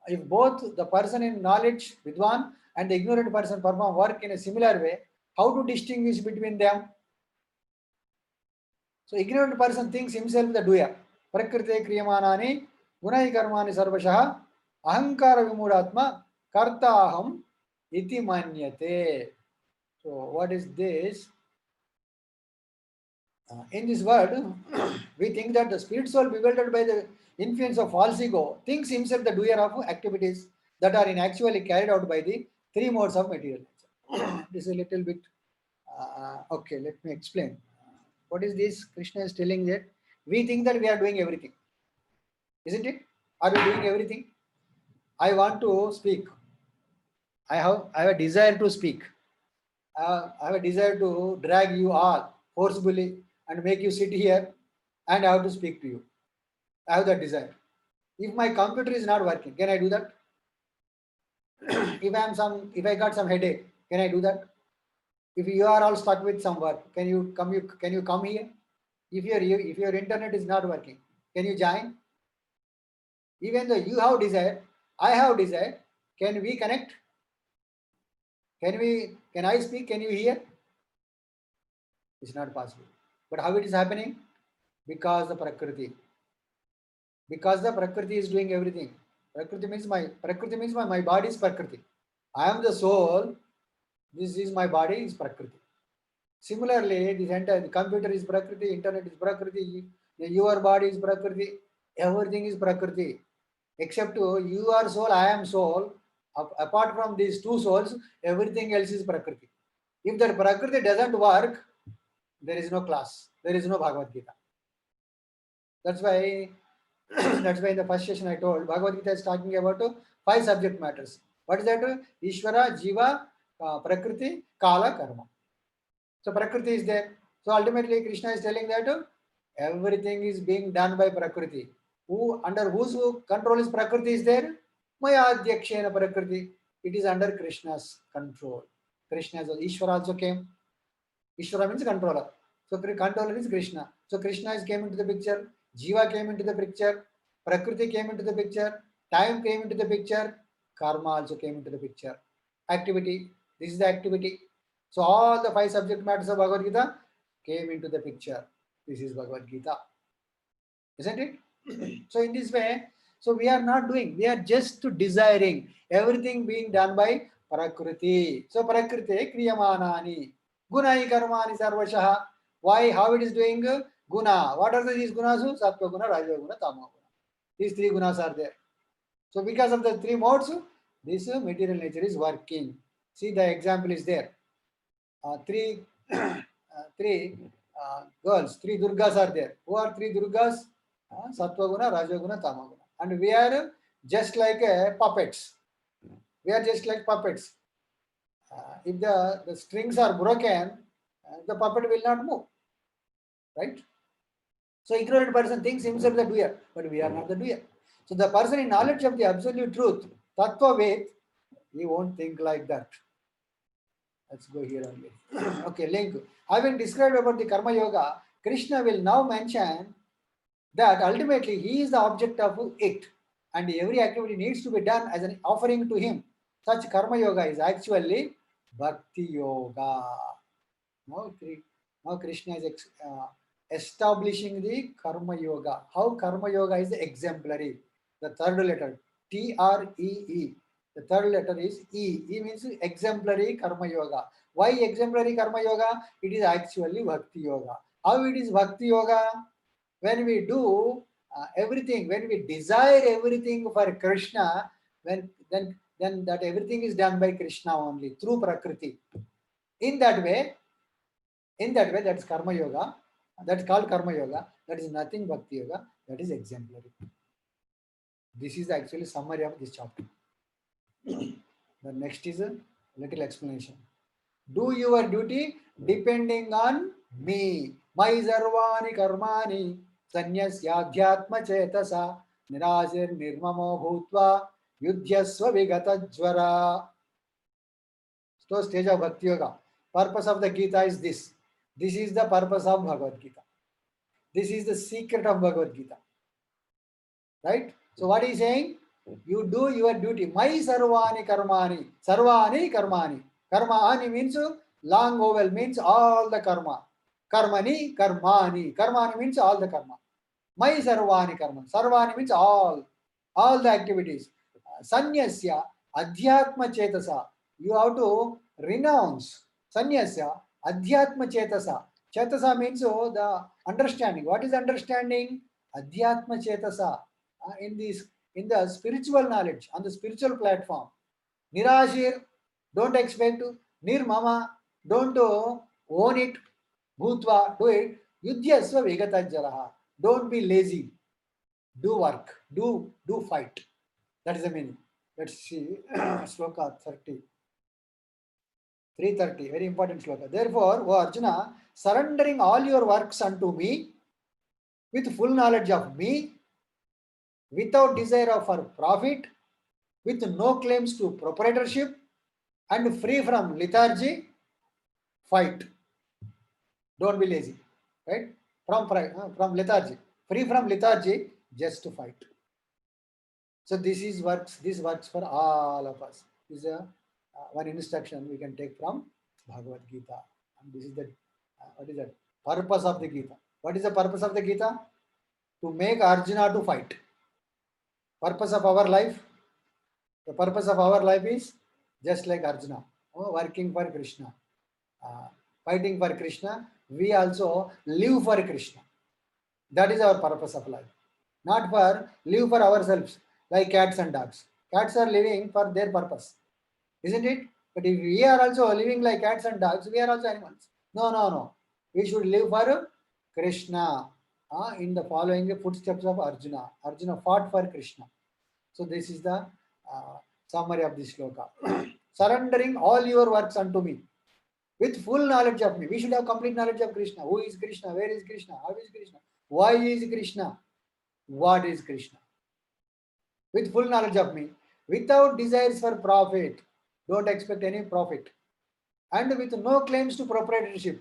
if both the person in knowledge, Vidwan, and the ignorant person perform work in a similar way, how to distinguish between them? So ignorant person thinks himself the doer. Prakrite kriyamanani gunai karmani sarvashah ahankara vimudatma kartaham iti manyate. So what is this? In this world, we think that the spirit soul bewildered by the influence of false ego thinks himself the doer of activities that are in actually carried out by the three modes of material nature. This is a little bit, okay, let me explain. What is this? Krishna is telling that we think that we are doing everything. Isn't it? Are we doing everything? I want to speak. I have a desire to speak. I have a desire to drag you all forcefully and make you sit here and I have to speak to you. I have that desire. If my computer is not working, can I do that? If I got some headache, can I do that? If you are all stuck with some work, can you come here? If your internet is not working, can you join? Even though you have desire, I have desire, can we connect? Can I speak? Can you hear? It's not possible. But how it is happening? Because the Prakriti. Because the Prakriti is doing everything. Prakriti means my body is Prakriti. I am the soul. This is my body is Prakriti. Similarly, the computer is Prakriti, internet is Prakriti, your body is Prakriti, everything is Prakriti. Except you are soul, I am soul. Apart from these two souls, everything else is Prakriti. If that Prakriti doesn't work, there is no class. There is no Bhagavadgita. That's why in the first session I told Bhagavadgita is talking about 5 subject matters. What is that? Ishvara, Jiva, Prakriti, Kala, Karma. So Prakriti is there. So ultimately Krishna is telling that everything is being done by Prakriti. Under whose control is Prakriti is there? Maya Adhyakshena Prakriti. It is under Krishna's control. Ishvara also came. Ishvara means controller. So controller is Krishna. So Krishna came into the picture, Jiva came into the picture, Prakriti came into the picture, time came into the picture, karma also came into the picture. Activity, this is the activity. So all the 5 subject matters of Bhagavad Gita came into the picture. This is Bhagavad Gita. Isn't it? So in this way, so we are not doing, we are just desiring everything being done by Prakriti. So Prakriti Kriyamanani. Gunai Karmani Sarvashaha. Why? How it is doing? Guna. What are these gunas? Sattva Guna, Raja Guna, Tama Guna. These 3 gunas are there. So because of the 3 modes, this material nature is working. See, the example is there. 3 three girls, 3 Durgas are there. Who are 3 Durgas? Sattva Guna, Raja Guna, Tama Guna. And we are just like puppets. We are just like puppets. If the strings are broken, the puppet will not move. Right? So ignorant person thinks himself the doer, but we are not the doer. So the person in knowledge of the absolute truth, Tattva Ved, he won't think like that. Let's go here only. Okay, link. Having described about the Karma Yoga, Krishna will now mention that ultimately he is the object of it, and every activity needs to be done as an offering to him. Such Karma Yoga is actually Bhakti Yoga. Now Krishna is establishing the Karma Yoga. How Karma Yoga is exemplary. The third letter, Tree. The third letter is E. E means exemplary Karma Yoga. Why exemplary Karma Yoga? It is actually Bhakti Yoga. How it is Bhakti Yoga? When we do everything, when we desire everything for Krishna, then that everything is done by Krishna only through Prakriti. In that way, that's Karma Yoga. That's called Karma Yoga. That is nothing Bhakti Yoga. That is exemplary. This is actually summary of this chapter. The next is a little explanation. Do your duty depending on me. My sarvani karmani sanyasyadhyatma chetasa nirajir nirmamo bhutva yudhyasva vigata jvara. So stage of Bhakti Yoga. Purpose of the Gita is this. This is the purpose of Bhagavad Gita. This is the secret of Bhagavad Gita. Right? So what is saying? You do your duty. My sarvani karmani. Sarvani karmani. Karmani means long vowel means all the karma. Karmani, karmani. Karmani means all the karma. My sarvani karmani. Sarvani means all the activities. Sanyasya adhyatma chetasa. You have to renounce. Sanyasya adhyatma chetasa. Chetasa means the understanding. What is understanding? Adhyatma chetasa. In the spiritual knowledge, on the spiritual platform. Nirashir, don't expect. Nirmama, don't own it. Bhutva, do it. Yudhyasva vegatajjalaha. Don't be lazy. Do work. Do fight. That is the meaning. Let's see. Sloka 30. 330. Very important sloka. Therefore, O Arjuna, surrendering all your works unto me, with full knowledge of me, without desire for profit, with no claims to proprietorship, and free from lethargy, fight. Don't be lazy, right? From lethargy, free from lethargy, just to fight. So this works for all of us. This is one instruction we can take from Bhagavad Gita. And this is the what is that? Purpose of the Gita. What is the purpose of the Gita? To make Arjuna to fight. Purpose of our life. The purpose of our life is just like Arjuna, working for Krishna, fighting for Krishna. We also live for Krishna. That is our purpose of life. Not for live for ourselves like cats and dogs. Cats are living for their purpose, isn't it? But if we are also living like cats and dogs, we are also animals. No. We should live for Krishna in the following footsteps of Arjuna. Arjuna fought for Krishna. So this is the summary of this sloka. Surrendering all your works unto me with full knowledge of me. We should have complete knowledge of Krishna. Who is Krishna? Where is Krishna? How is Krishna? Why is Krishna? What is Krishna? With full knowledge of me, without desires for profit. Don't expect any profit. And with no claims to proprietorship.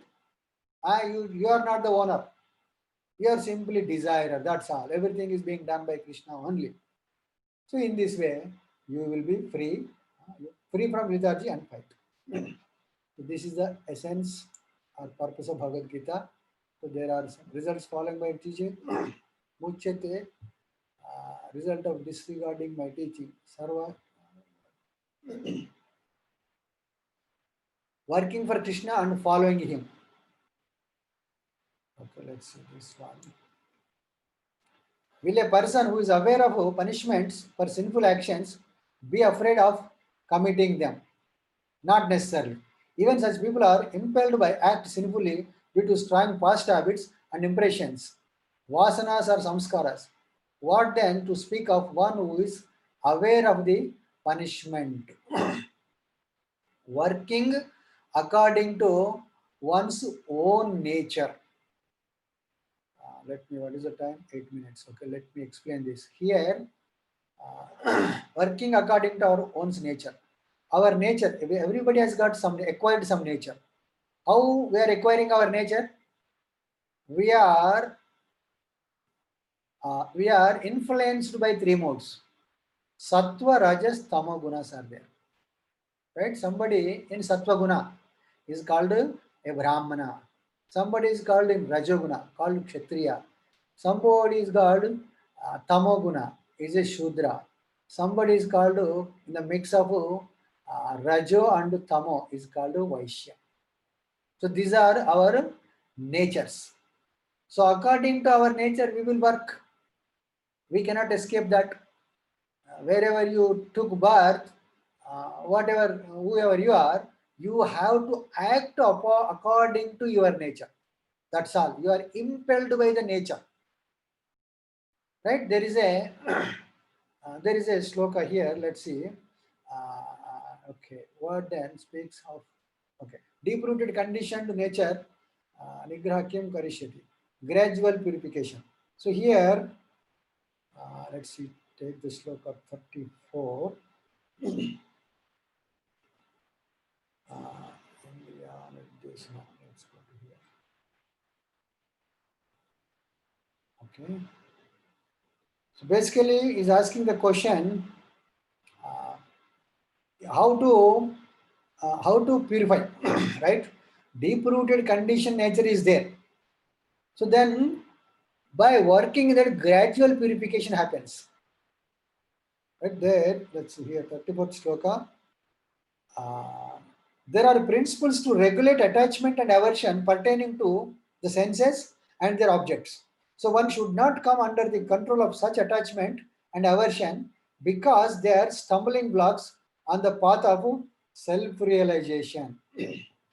You are not the owner. You are simply desire. That's all. Everything is being done by Krishna only. So in this way, you will be free from lethargy and fight. So this is the essence or purpose of Bhagavad Gita. So there are some results following by teaching. Muchyate, result of disregarding my teaching. Sarva, working for Krishna and following him. Okay, let's see this one. Will a person who is aware of punishments for sinful actions be afraid of committing them? Not necessarily. Even such people are impelled by act sinfully due to strong past habits and impressions. Vasanas or samskaras. What then to speak of one who is aware of the punishment? Working according to one's own nature. What is the time? 8 minutes. Okay, let me explain this. Here, working according to our own nature. Our nature, everybody has got acquired some nature. How we are acquiring our nature? We are influenced by three modes. Sattva, Rajas, Tamo gunas are there. Right? Somebody in Sattva guna is called a Brahmana. Somebody is called in Rajoguna, called Kshatriya. Somebody is called Tamoguna, is a Shudra. Somebody is called in the mix of Rajo and Tamo is called Vaishya. So these are our natures. So according to our nature, we will work. We cannot escape that. Wherever you took birth, whoever you have to act according to your nature. That's all. You are impelled by the nature. Right? There is a sloka here. Let's see. Okay. What then speaks of? Okay. Deep-rooted conditioned nature. Nigraha kim karishyati. Gradual purification. So here, let's see. Take the sloka 34. Let's go to here. Okay. So basically, he's asking the question: how to purify, right? Deep-rooted conditioned nature is there. So then, by working that, gradual purification happens. Right there, let's see here, 34th sloka. There are principles to regulate attachment and aversion pertaining to the senses and their objects. So one should not come under the control of such attachment and aversion because they are stumbling blocks on the path of self-realization.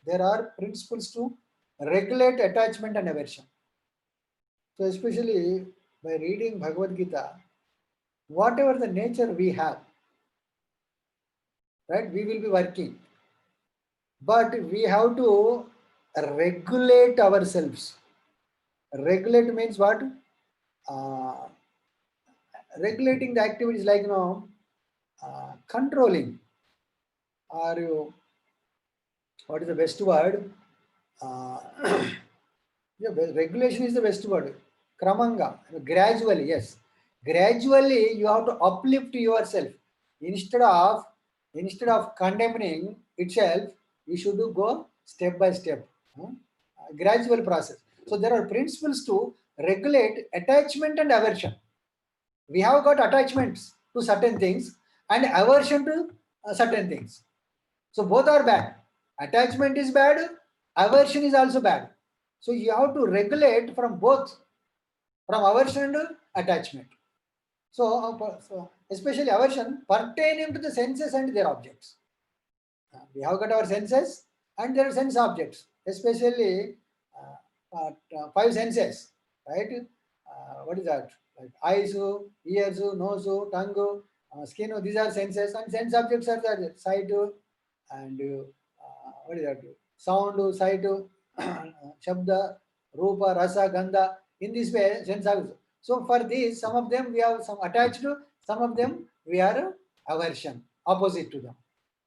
There are principles to regulate attachment and aversion. So especially by reading Bhagavad Gita, whatever the nature we have, right, we will be working. But we have to regulate ourselves. Regulate means what? Regulating the activities like, controlling. Or what is the best word? Yeah, regulation is the best word. Kramanga, gradually, yes. Gradually, you have to uplift yourself. Instead of condemning itself, you should go step by step. Gradual process. So there are principles to regulate attachment and aversion. We have got attachments to certain things and aversion to certain things. So both are bad. Attachment is bad, aversion is also bad. So you have to regulate from both, from aversion to attachment. So especially aversion pertaining to the senses and their objects. We have got our senses and their sense objects, especially five senses, right? What is that? Like eyes, ears, nose, tongue, skin. These are senses, and sense objects are the sight and what is that? Sound, sight, shabda, rupa, rasa, gandha. In this way, sense objects. So for these, some of them we have some attached to, some of them we are aversion, opposite to them.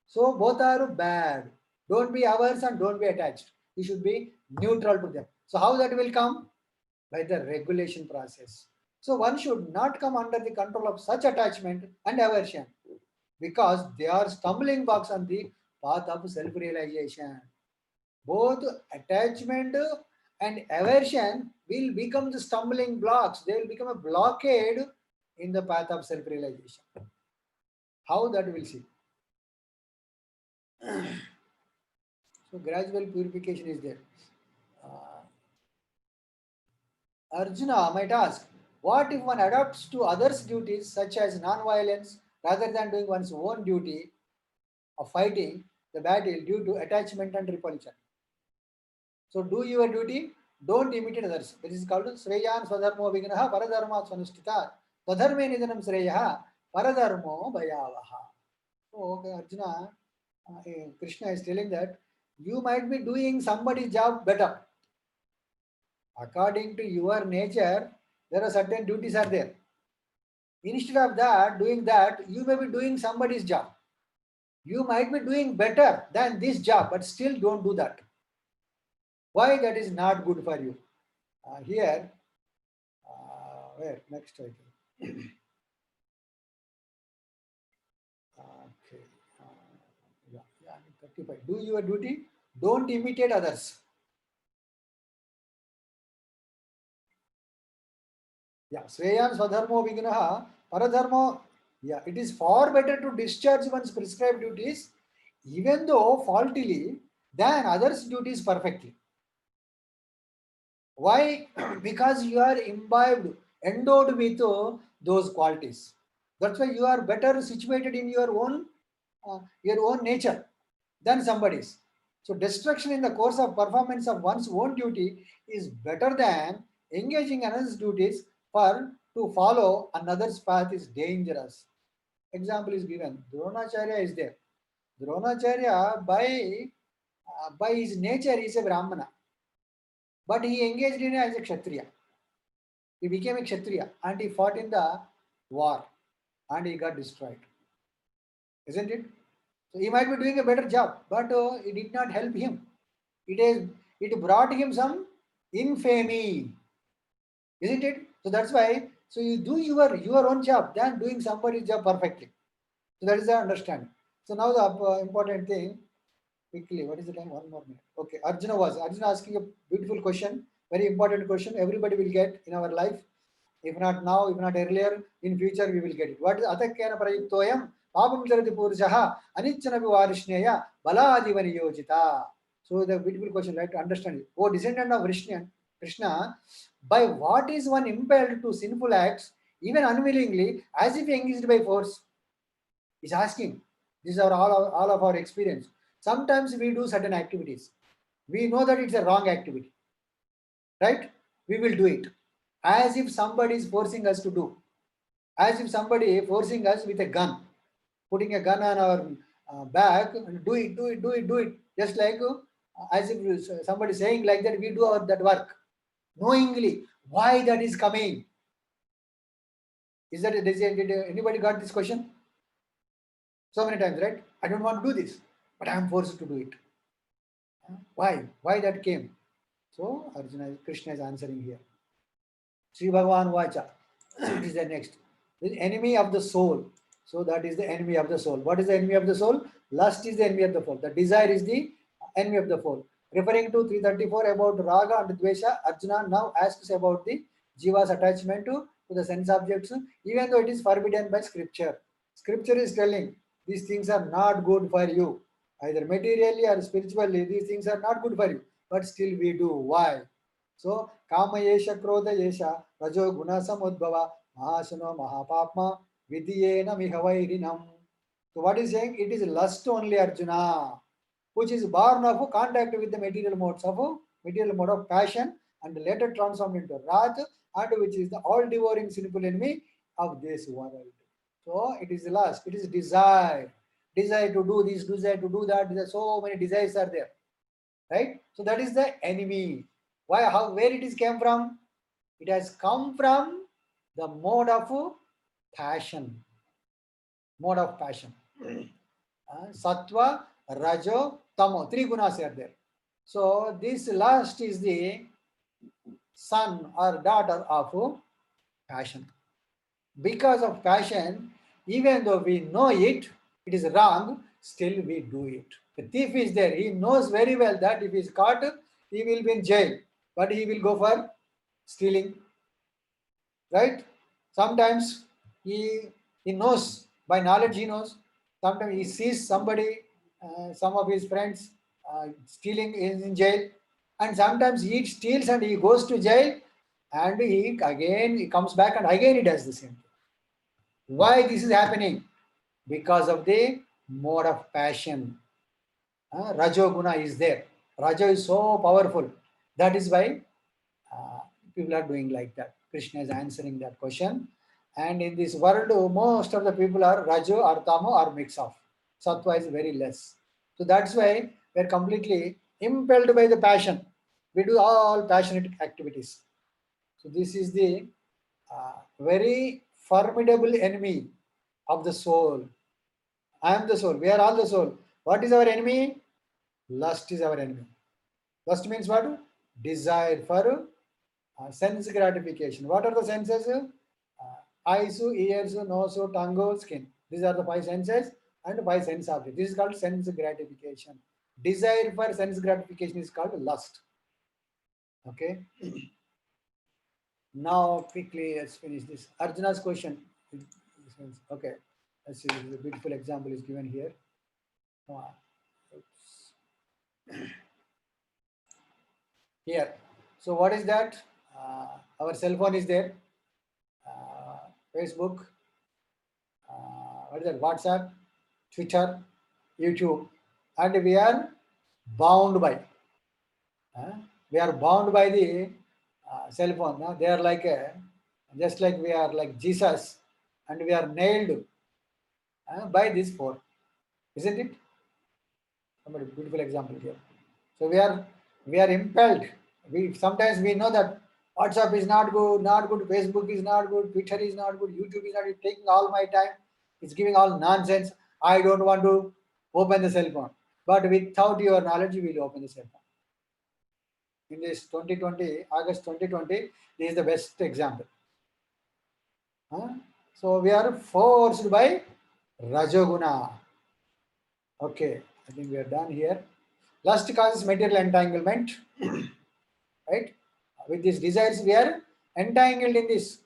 So both are bad. Don't be averse and don't be attached. You should be neutral to them. So how that will come? By the regulation process. So one should not come under the control of such attachment and aversion, because they are stumbling blocks on the path of self-realization. Both attachment and aversion will become the stumbling blocks. They will become a blockade in the path of self-realization. How that will see. So gradual purification is there. Arjuna might ask, what if one adopts to others' duties such as non-violence rather than doing one's own duty of fighting the battle due to attachment and repulsion? So do your duty, don't imitate others. This is called Sreyan Swadharmo Vignaha Paradharma Swanushtita Tadharme Nidanam Sreyaha Paradharmo Bhayavaha. So okay, Arjuna, Krishna is telling that you might be doing somebody's job better. According to your nature, there are certain duties are there. Instead of that, doing that, you may be doing somebody's job. You might be doing better than this job, but still don't do that. Why that is not good for you? Here, where next I think. Okay, yeah, 35. Do your duty. Don't imitate others. Yeah, Sreyan Swadharmo Vignaha Paradharmo. Yeah, it is far better to discharge one's prescribed duties, even though faultily, than others' duties perfectly. Why? Because you are imbibed, endowed with those qualities. That's why you are better situated in your own nature than somebody's. So destruction in the course of performance of one's own duty is better than engaging another's duties, for to follow another's path is dangerous. Example is given. Dronacharya is there. Dronacharya by his nature is a Brahmana, but he engaged in as a Kshatriya. He became a Kshatriya and he fought in the war and he got destroyed. Isn't it? So he might be doing a better job, but it did not help him. It brought him some infamy, isn't it? So that's why. So you do your own job than doing somebody's job perfectly. So that is the understanding. So now the important thing, quickly, what is the time? One more minute. Okay, Arjuna asking a beautiful question, very important question. Everybody will get in our life. If not now, if not earlier, in future we will get it. What is Atakyana Prayuktoyam? Papam Charati Purushaha Anichana Vivarishneya Baladivani Yojita. So the beautiful question, right? To understand it. Oh, descendant of Krishna, by what is one impelled to sinful acts, even unwillingly, as if engaged by force? He's asking. These are all of our experience. Sometimes we do certain activities. We know that it's a wrong activity, right? We will do it as if somebody is forcing us to do, as if somebody forcing us with a gun, putting a gun on our back and do it, just like as if somebody saying like that, we do that work knowingly. Why that is coming? Did anybody got this question? So many times, right? I don't want to do this, but I am forced to do it. Why? Why that came? So Krishna is answering here. Sri Bhagavan Vacha. It is the next. The enemy of the soul. So that is the enemy of the soul. What is the enemy of the soul? Lust is the enemy of the soul. The desire is the enemy of the soul. Referring to 334 about Raga and Dvesha, Arjuna now asks about the Jiva's attachment to the sense objects, even though it is forbidden by scripture. Scripture is telling these things are not good for you. Either materially or spiritually, these things are not good for you. But still we do. Why? So, Kama Yesha Krodha Yesha Rajo Guna Samudbhava Mahasano Mahapapma Vidiyena Mihavairinam. So what is saying? It is lust only, Arjuna, which is born of contact with the material mode of passion and later transformed into wrath, and which is the all-devouring sinful enemy of this world. So it is lust, it is desire to do this, desire to do that. There are so many desires are there, right? So that is the enemy. Why? How? Where it is came from? It has come from the mode of passion. Mode of passion. Sattva, Rajo, Tamo. Three gunas are there. So this lust is the son or daughter of passion. Because of passion, even though we know it is wrong, still we do it. The thief is there. He knows very well that if he is caught, he will be in jail, but he will go for stealing, right? Sometimes he knows, by knowledge he knows. Sometimes he sees somebody, some of his friends stealing, is in jail, and sometimes he steals and he goes to jail, and he comes back and again he does the same thing. Why this is happening? Because of the mode of passion. Rajoguna is there. Raja is so powerful. That is why uh, people are doing like that. Krishna is answering that question. And in this world, most of the people are Rajo or Tamo or mix of. Sattva is very less. So that's why we're completely impelled by the passion. We do all passionate activities. So this is the very formidable enemy of the soul. I am the soul. We are all the soul. What is our enemy? Lust is our enemy. Lust means what? Desire for sense gratification. What are the senses? Eyes, ears, nose, tongue, skin. These are the five senses and five sense objects. This is called sense gratification. Desire for sense gratification is called lust. Okay. Now quickly let's finish this. Arjuna's question. Okay. Let's see. A beautiful example is given here. Here. So what is that? Our cell phone is there. Facebook. What is that? WhatsApp, Twitter, YouTube, and we are bound by. We are bound by the cell phone. They are like just like we are like Jesus, and we are nailed by this phone, isn't it? Somebody beautiful example here. So we are impelled. We sometimes we know that WhatsApp is not good, Facebook is not good, Twitter is not good, YouTube is not good, taking all my time. It's giving all nonsense. I don't want to open the cell phone. But without your knowledge, you will open the cell phone. In this 2020, August 2020, this is the best example. So we are forced by Rajoguna. Okay, I think we are done here. Lust causes material entanglement, right? With these desires, we are entangled in this.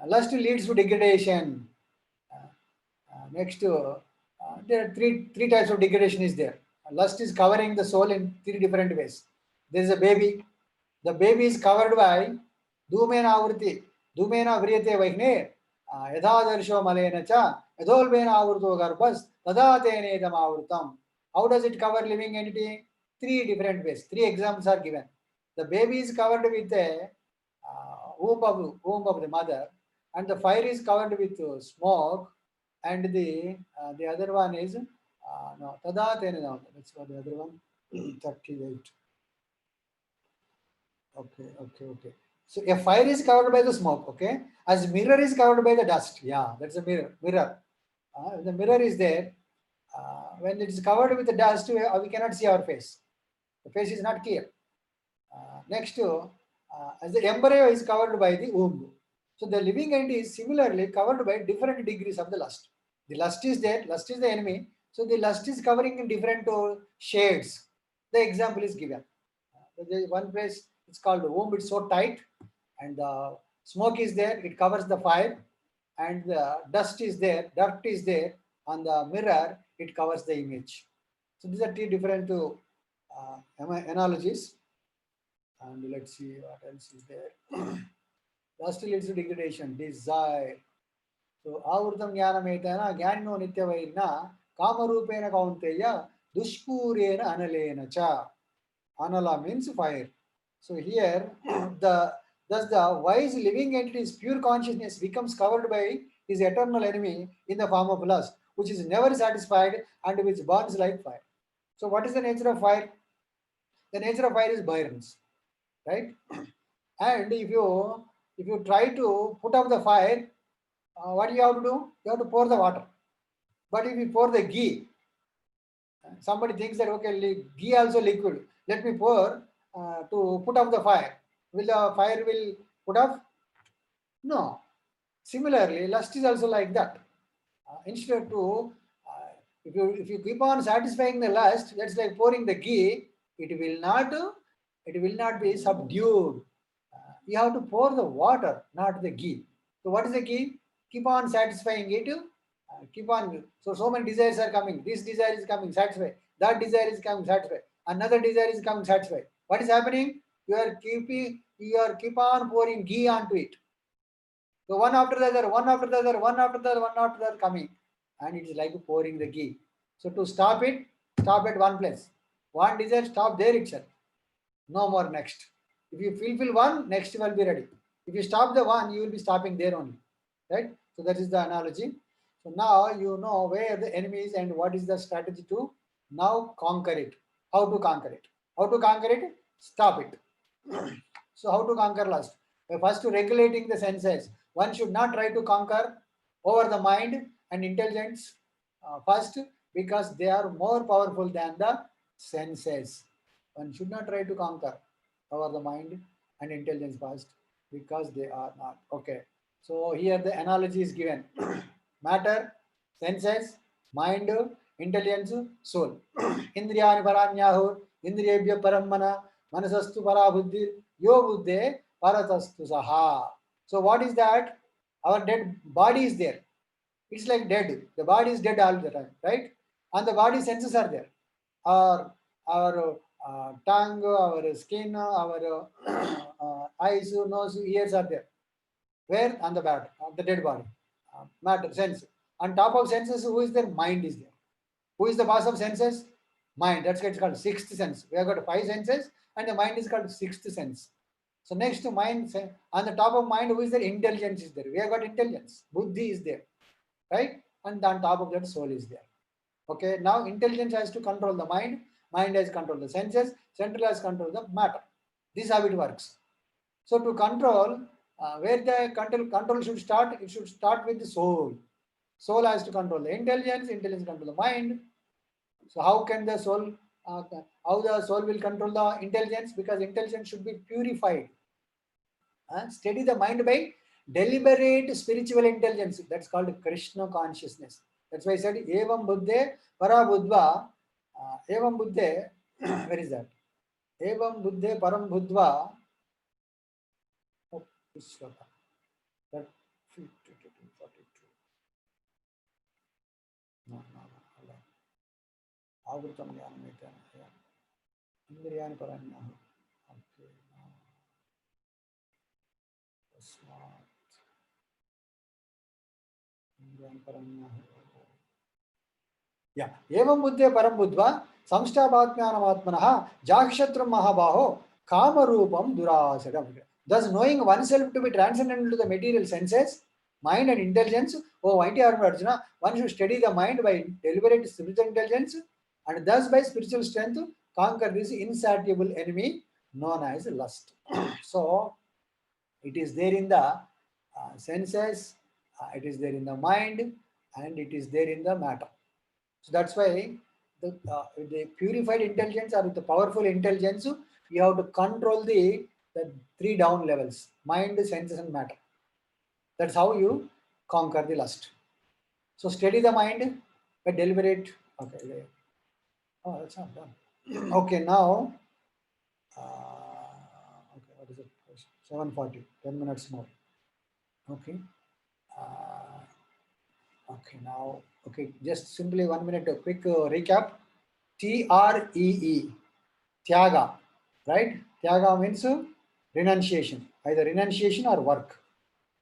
Lust leads to degradation. Next, there are three types of degradation is there. Lust is covering the soul in three different ways. There is a baby. The baby is covered by Dhumena Avriti. Dhumena Vriyate Vaihne. Yadhadarsho Malena Cha. Yadolvena Avrto Garbhas. Tadatene Damavrutam. How does it cover living entity? Three different ways. Three examples are given. The baby is covered with the womb of the mother, and the fire is covered with smoke, and the other one is no tadatene. No, that's what the other one. 38. Okay. So a fire is covered by the smoke. Okay, as mirror is covered by the dust. Yeah, that's a mirror. The mirror is there. When it is covered with the dust, we cannot see our face. The face is not clear. Next, as the embryo is covered by the womb. So the living entity is similarly covered by different degrees of the lust. The lust is there, lust is the enemy. So the lust is covering in different shades. The example is given. One place it's called womb, it's so tight, and the smoke is there, it covers the fire, and the dust is there, dirt is there on the mirror, it covers the image. So these are three different analogies. And let's see what else is there. Lust leads to degradation, desire. So avrutam jnanametana jnano nityavairna kamarupena kaunteya dushpurena analena cha. Anala means fire. So here thus the wise living entity's pure consciousness becomes covered by his eternal enemy in the form of lust, which is never satisfied and which burns like fire. So what is the nature of fire? The nature of fire is burns, right? And if you try to put out the fire, what do you have to do? You have to pour the water. But if you pour the ghee, somebody thinks that okay, ghee also liquid. let me pour to put off the fire. Will the fire will put off? No. Similarly, lust is also like that. Instead to if you keep on satisfying the lust, that's like pouring the ghee. It will not be subdued. You have to pour the water, not the ghee. So what is the ghee? Keep on satisfying it. Keep on. So many desires are coming. This desire is coming, satisfy. That desire is coming, satisfy. Another desire is coming, satisfy. What is happening? You keep on pouring ghee onto it. So one after the other, one after the other, one after the other, one after the other coming. And it is like pouring the ghee. So to stop it, stop at one place. One desire, stop there itself. No more next. If you fulfill one, next will be ready. If you stop the one, you will be stopping there only. Right? So that is the analogy. So now you know where the enemy is and what is the strategy to now conquer it. How to conquer it? How to conquer it? Stop it. So how to conquer lust? First, to regulating the senses. One should not try to conquer over the mind and intelligence first, because they are more powerful than the senses. One should not try to conquer over the mind and intelligence first, because they are not. Okay. So here the analogy is given. Matter, senses, mind, intelligence, soul. Indriyani paranyahu, indriyebhya paramana, manasastu parabuddhi, yo buddhe paratastu saha. So what is that? Our dead body is there. It's like dead. The body is dead all the time, right? And the body senses are there. Our tongue, our skin, our eyes, nose, ears are there. Where? On the dead body. Matter, sense. On top of senses, who is there? Mind is there. Who is the boss of senses? Mind. That's why it's called sixth sense. We have got five senses, and the mind is called sixth sense. So next to mind, on the top of mind, who is there? Intelligence is there. We have got intelligence. Buddhi is there, right? And on top of that, soul is there. Okay. Now intelligence has to control the mind. Mind has control the senses. Central has control the matter. This is how it works. So to control, where the control should start, it should start with the soul. Soul has to control the intelligence. Intelligence control the mind. So how can the soul? How the soul will control the intelligence? Because intelligence should be purified. Steady the mind by deliberate spiritual intelligence. That's called Krishna consciousness. That's why I said evam buddhe para buddha. Evam buddhe. Where is that? Evam buddhe param buddha. Oh, this shloka. That 42. No. Avrutam jnanam. Indriyani paranyahu. Okay. Smart. Indriyani paranyahu. Yeah. Evam buddhe param buddha. Samstabhatmyanam Jakshatram Mahabaho Kama Rupam Durasagam. Thus, knowing oneself to be transcendental to the material senses, mind and intelligence, mighty Arjuna, one should study the mind by deliberate spiritual intelligence, and thus by spiritual strength conquer this insatiable enemy known as lust. So, it is there in the senses, it is there in the mind, and it is there in the matter. So that's why the purified intelligence or the powerful intelligence, you have to control the three down levels: mind, senses, and matter. That's how you conquer the lust. So steady the mind by deliberate. Okay. Oh, that's not done. Okay, now. Okay, what is it? 7:40. 10 minutes more. Okay. Okay, now, okay, just simply 1 minute, a quick recap. TREE, Tyaga, right? Tyaga means renunciation, either renunciation or work.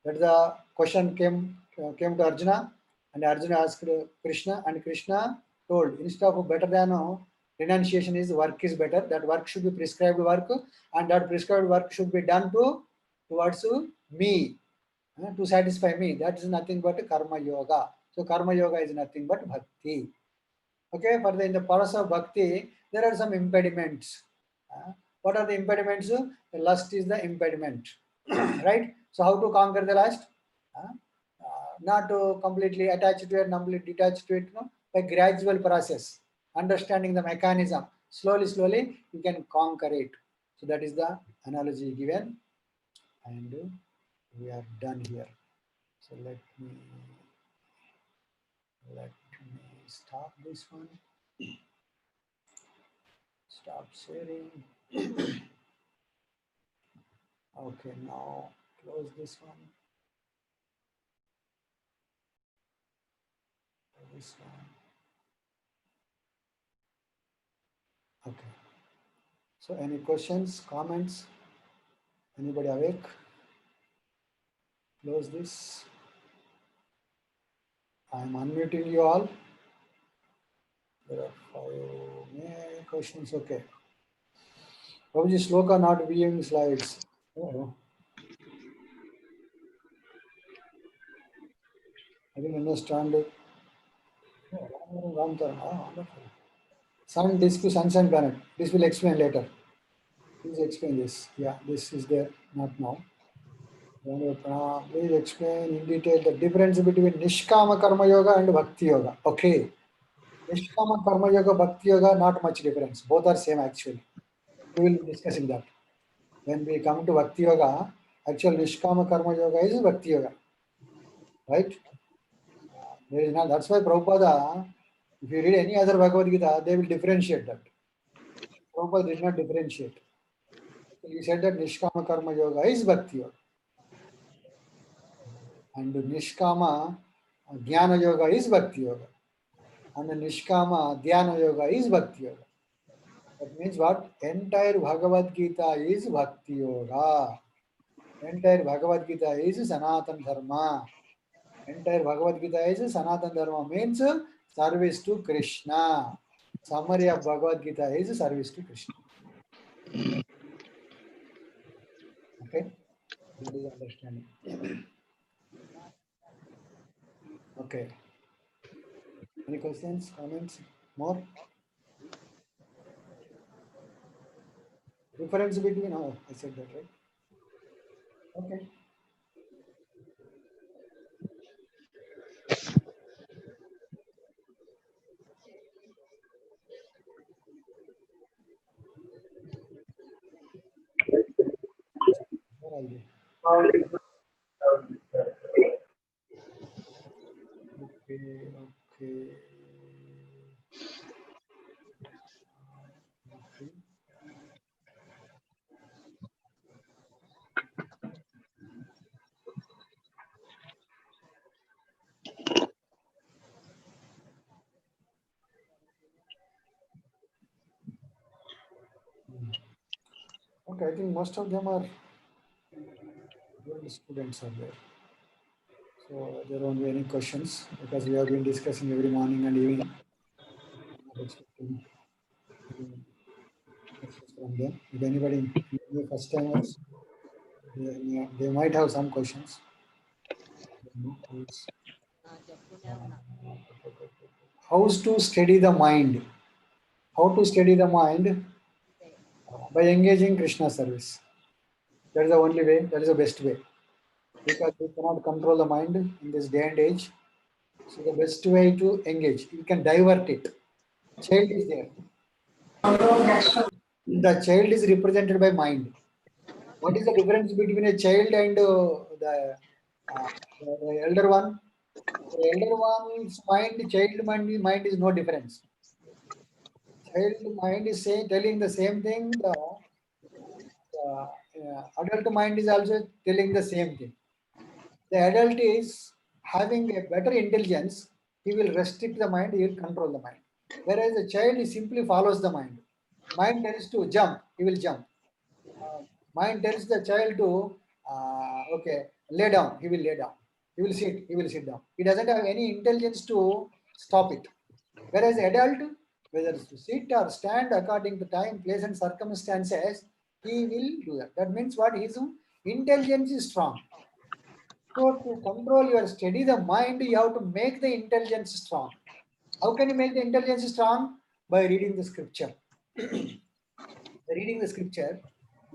That the question came to Arjuna, and Arjuna asked Krishna, and Krishna told, instead of better than renunciation is work is better. That work should be prescribed work, and that prescribed work should be done towards me, to satisfy me. That is nothing but karma yoga. So karma yoga is nothing but bhakti. Okay, further in the paras of bhakti, there are some impediments. What are the impediments? The lust is the impediment, right? So how to conquer the lust? Not to completely attach to it, completely detach to it, by gradual process, understanding the mechanism, slowly, slowly you can conquer it. So that is the analogy given, and we are done here. So let me stop this one. Stop sharing. Okay, now close this one. This one. Okay. So any questions, comments? Anybody awake? Close this. I am unmuting you all. There are 5 questions. Okay. Prabhuji, Shloka not viewing slides. Oh, I didn't understand it. Oh, wonderful. Sun, disk, sunshine planet. This will explain later. Please explain this. Yeah, this is there, not now. Please explain in detail the difference between Nishkama Karma Yoga and Bhakti Yoga. Okay. Nishkama Karma Yoga, Bhakti Yoga, not much difference. Both are same actually. We will be discussing that. When we come to Bhakti Yoga, actual Nishkama Karma Yoga is Bhakti Yoga. Right? There is not, that's why Prabhupada, if you read any other Bhagavad Gita, they will differentiate that. Prabhupada did not differentiate. He said that Nishkama Karma Yoga is Bhakti Yoga. And Nishkama Jnana Yoga is Bhakti Yoga. And the Nishkama Dhyana Yoga is Bhakti Yoga. That means what? Entire Bhagavad Gita is Bhakti Yoga. Entire Bhagavad Gita is Sanatan Dharma. Entire Bhagavad Gita is Sanatan Dharma means service to Krishna. Summary of Bhagavad Gita is service to Krishna. Okay? That is understanding. Okay. Any questions, comments, more? Difference between, oh, I said that, right? Okay. Where are you? Okay, okay. Okay. Okay, I think most of them are good students are there. So there won't be any questions because we have been discussing every morning and evening. I'm not expecting any questions from them. If anybody first timers, they might have some questions. How to study the mind? How to study the mind? By engaging Krishna service. That is the only way. That is the best way. Because we cannot control the mind in this day and age. So the best way to engage, you can divert it. Child is there. The child is represented by mind. What is the difference between a child and the elder one? The elder one's mind, child mind is no difference. Child mind is telling the same thing. The adult mind is also telling the same thing. The adult is having a better intelligence. He will restrict the mind. He will control the mind. Whereas the child is simply follows the mind. Mind tells to jump. He will jump. Mind tells the child to okay, lay down. He will lay down. He will sit. He will sit down. He doesn't have any intelligence to stop it. Whereas adult, whether to sit or stand according to time, place, and circumstances, he will do that. That means what? His intelligence is strong. So to control your study, the mind, you have to make the intelligence strong. How can you make the intelligence strong? By reading the scripture. By reading the scripture,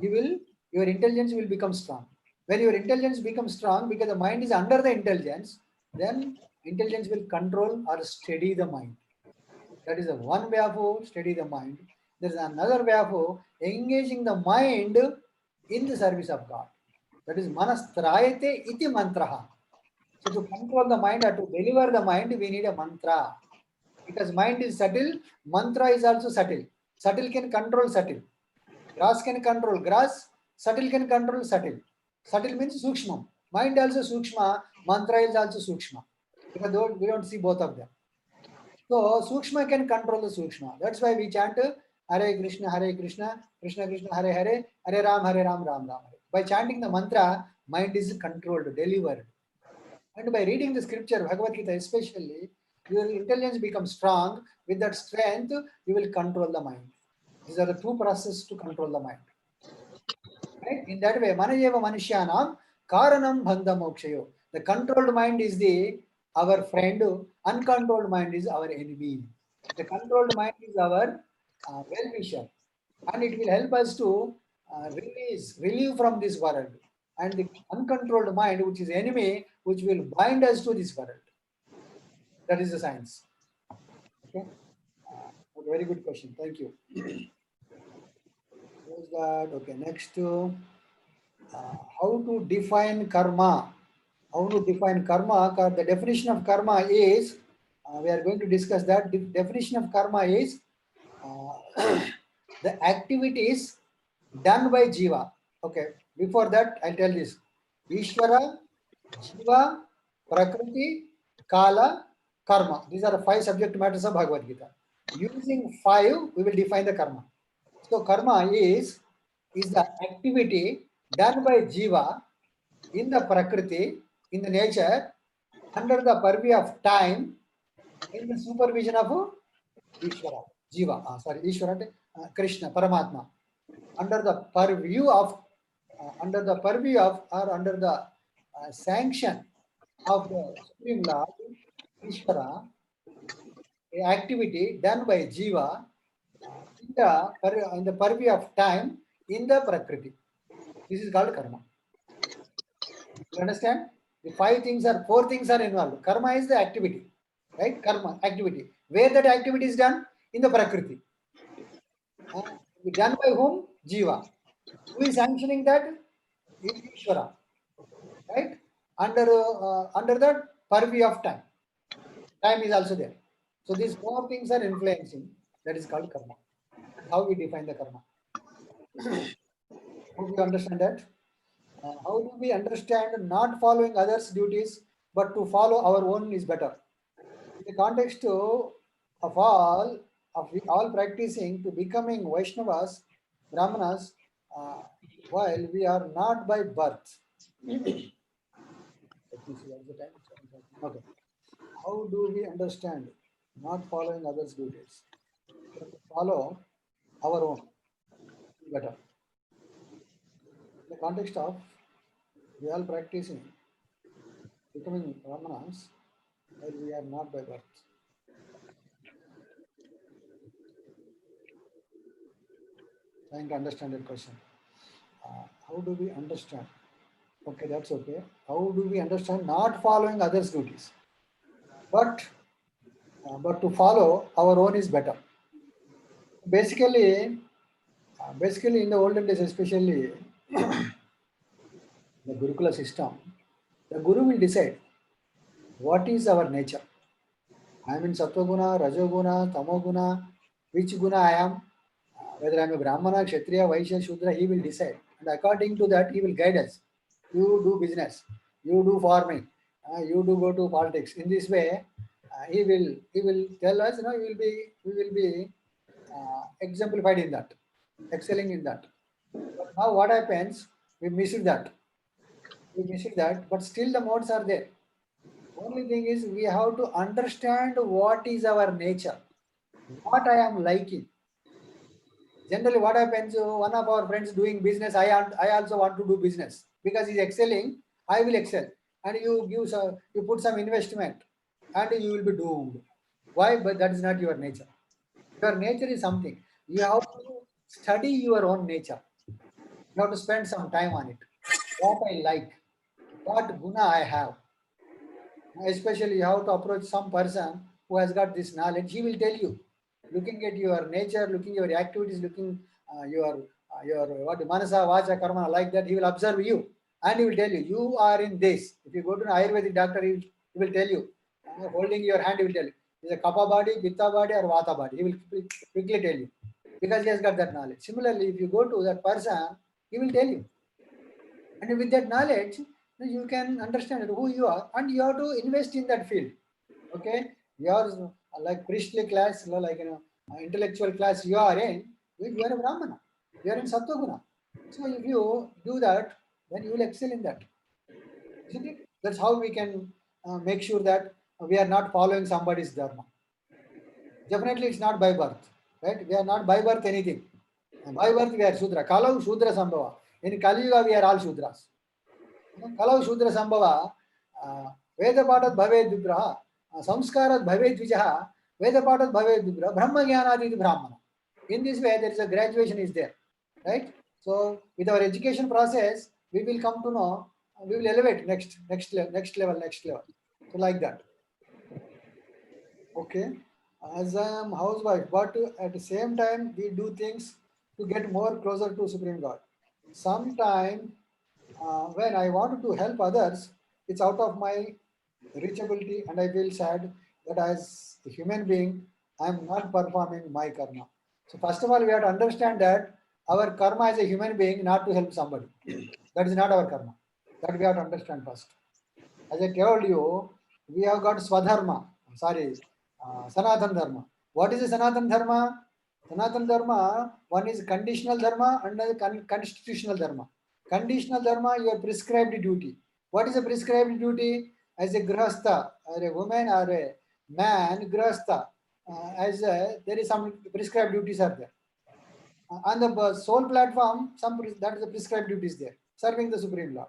your intelligence will become strong. When your intelligence becomes strong, because the mind is under the intelligence, then intelligence will control or steady the mind. That is the one way of study the mind. There is another way of engaging the mind in the service of God. That is manastrayate iti mantraha. So to control the mind or to deliver the mind, we need a mantra. Because mind is subtle, mantra is also subtle. Subtle can control subtle. Grass can control grass, subtle can control subtle. Subtle means sukshma. Mind also sukshma, mantra is also sukshma. Because we don't see both of them. So sukshma can control the sukshma. That's why we chant Hare Krishna, Krishna Krishna, Hare Hare, Hare Ram, Ram Ram. By chanting the mantra, mind is controlled, delivered. And by reading the scripture, Bhagavadgita especially, your intelligence becomes strong. With that strength, you will control the mind. These are the two processes to control the mind. Right? In that way, manayeva manishyanam karanam bandha mokshayo. The controlled mind is our friend, uncontrolled mind is our enemy. The controlled mind is our well-wisher, and it will help us to relieve from this world. And the uncontrolled mind, which is enemy, which will bind us to this world. That is the science. Okay, very good question. Thank you. Who's that? Okay, next to how to define karma. How to define karma? The definition of karma is we are going to discuss that. The definition of karma is the activities done by jiva. Okay, before that, I'll tell this. Ishvara, Jiva, Prakriti, Kala, Karma. These are the 5 subject matters of Bhagavad Gita. Using 5, we will define the karma. So karma is the activity done by Jiva in the Prakriti, in the nature, under the purview of time, in the supervision of Ishvara, Jiva, Ishvara, Krishna, Paramatma. Under the purview of or under the sanction of the Supreme Lord, Ishvara, a activity done by Jiva in the purview of time in the Prakriti. This is called karma. You understand? The 4 things are involved. Karma is the activity, right? Karma, activity. Where that activity is done? In the Prakriti. Done by whom? Jiva. Who is sanctioning that? Ishvara. Right? Under the purview of time. Time is also there. So these 4 things are influencing. That is called karma. How we define the karma. Hope you understand that. How do we understand not following others' duties, but to follow our own is better? In the context of we all practicing to becoming Vaishnavas, Brahmanas, while we are not by birth. Let me see what's the time. Okay. How do we understand not following others' duties, but to follow our own better? In the context of we all practicing becoming Brahmanas while we are not by birth. Trying to understand that question. How do we understand? Okay, that's okay. How do we understand not following others' duties, but to follow our own is better? Basically, in the olden days, especially the Gurukula system, the Guru will decide what is our nature. I am in Sattva-guna, Rajo-guna, Tamo-guna, which guna I am, whether I am a Brahmana, Kshatriya, Vaishya, Shudra, he will decide. And according to that, he will guide us. You do business, you do farming, you do go to politics. In this way, he will tell us, we will be exemplified in that, excelling in that. But now what happens? We miss that. But still the modes are there. Only thing is we have to understand what is our nature, what I am liking. Generally, what happens? One of our friends doing business, I also want to do business because he's excelling. I will excel, and you put some investment, and you will be doomed. Why? But that is not your nature. Your nature is something you have to study your own nature. You have to spend some time on it. What I like, what guna I have. Especially, you have to approach some person who has got this knowledge. He will tell you looking at your nature, looking at your activities, looking your what manasa, vacha, karma, like that. He will observe you and he will tell you, you are in this. If you go to an Ayurvedic doctor, he will tell you, holding your hand, he will tell you, is a kapha body, pitta body, or vata body. He will quickly tell you because he has got that knowledge. Similarly, if you go to that person, he will tell you. And with that knowledge, you can understand who you are and you have to invest in that field. Okay, your like priestly class, like intellectual class you are in, you are a Brahmana, you are in Sattva. So if you do that, then you will excel in that. Isn't it? That's how we can make sure that we are not following somebody's dharma. Definitely, it's not by birth, right? We are not by birth anything. By birth we are Shudra. Kalau Shudra Sambhava. In Kali Yuga we are all Shudras. Kalau Shudra Sambhava. Vedapatat Bhaved Vigraha. Samskarat Bhaved Vijaha. Vedapatat Bhaved Vigraha. Brahma Jnanadi Brahmana. In this way, there is a graduation is there, right? So with our education process, we will come to know, we will elevate next level. So like that. Okay. As I am housewife, but at the same time, we do things to get more closer to Supreme God. Sometime when I want to help others, it's out of my reachability, and I feel sad that as a human being, I am not performing my karma. So first of all, we have to understand that our karma as a human being not to help somebody. That is not our karma. That we have to understand first. As I told you, we have got Swadharma. Sorry, Sanatan Dharma. What is the Sanatan Dharma? Sanatan Dharma, one is conditional Dharma and another constitutional Dharma. Conditional Dharma, your prescribed duty. What is a prescribed duty? As a grahastha, or a woman or a man, grahastha, there is some prescribed duties are there. On the soul platform, that is the prescribed duties there, serving the Supreme Lord.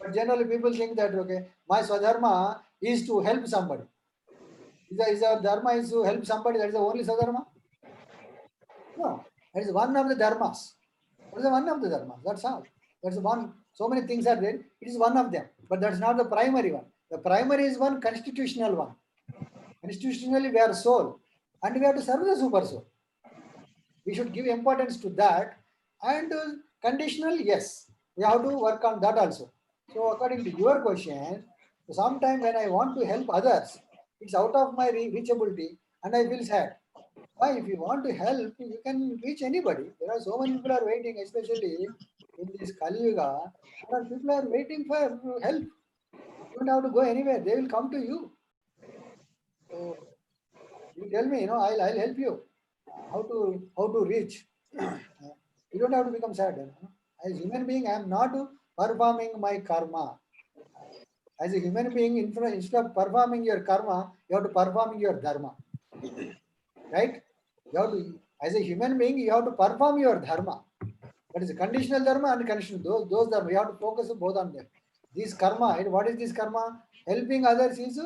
But generally, people think that okay, my swadharma is to help somebody. Is our dharma is to help somebody? That is the only swadharma? No, that is one of the dharmas. That is one of the dharmas. That's all. That's one. So many things are there. It is one of them, but that's not the primary one. The primary is one constitutional one. Constitutionally, we are soul, and we have to serve the super soul. We should give importance to that. And conditional, yes, we have to work on that also. So according to your question, sometimes when I want to help others, it's out of my reachability and I feel sad. Why? If you want to help, you can reach anybody. There are so many people are waiting, especially in this Kali Yuga. People are waiting for help. You don't have to go anywhere. They will come to you. So you tell me, I'll help you. How to reach. You don't have to become sad. As a human being, I am not performing my karma. As a human being, instead of performing your karma, you have to perform your dharma. Right? You have to, as a human being, you have to perform your dharma. That is a conditional dharma and conditional. Those dharma, you have to focus both on them. This karma, what is this karma? Helping others is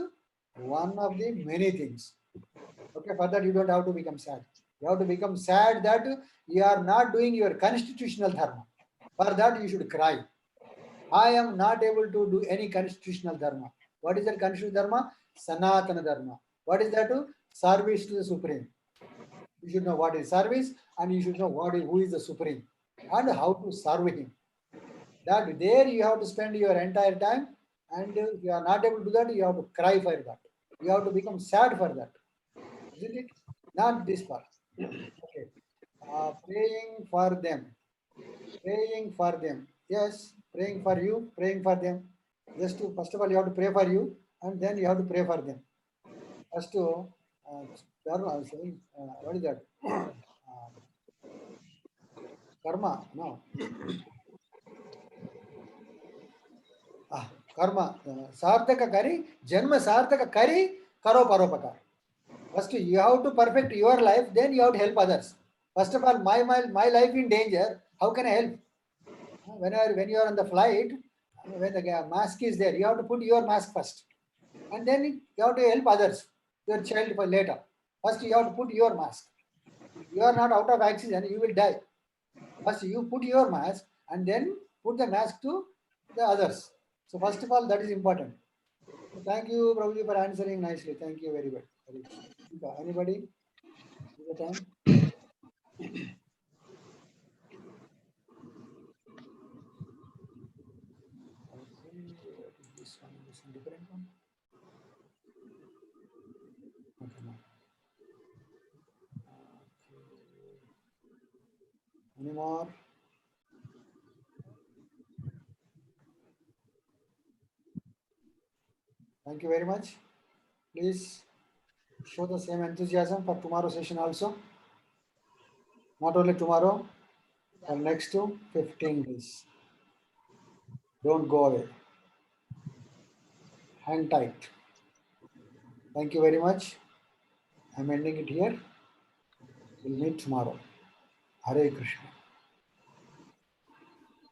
one of the many things. Okay, for that you don't have to become sad. You have to become sad that you are not doing your constitutional dharma. For that you should cry. I am not able to do any constitutional dharma. What is that constitutional dharma? Sanatana dharma. What is that? Service to the Supreme. You should know what is service and you should know who is the Supreme and how to serve him. That there you have to spend your entire time, and if you are not able to do that, you have to cry for that. You have to become sad for that. Isn't it? Not this part. Okay. Praying for them. Praying for them. Yes, praying for you, praying for them. Just to, first of all, you have to pray for you, and then you have to pray for them. First to, what is that? Karma, no. Karma. Sarthaka kari, janma sarthaka kari, karo paropakar. First, you have to perfect your life, then you have to help others. First of all, my life in danger, how can I help? When you are on the flight, when the mask is there, you have to put your mask first. And then you have to help others, your child for later. First, you have to put your mask. If you are not out of oxygen, you will die. First, you put your mask and then put the mask to the others. So, first of all, that is important. So thank you, Prabhuji, for answering nicely. Thank you very much. Anybody? the time? Okay, what is this one? This is a different one. Okay, no. Okay. Any more? Thank you very much. Please show the same enthusiasm for tomorrow session also. Not only tomorrow, for next 15 days. Don't go away. Hang tight. Thank you very much. I'm ending it here. We'll meet tomorrow. Hare Krishna.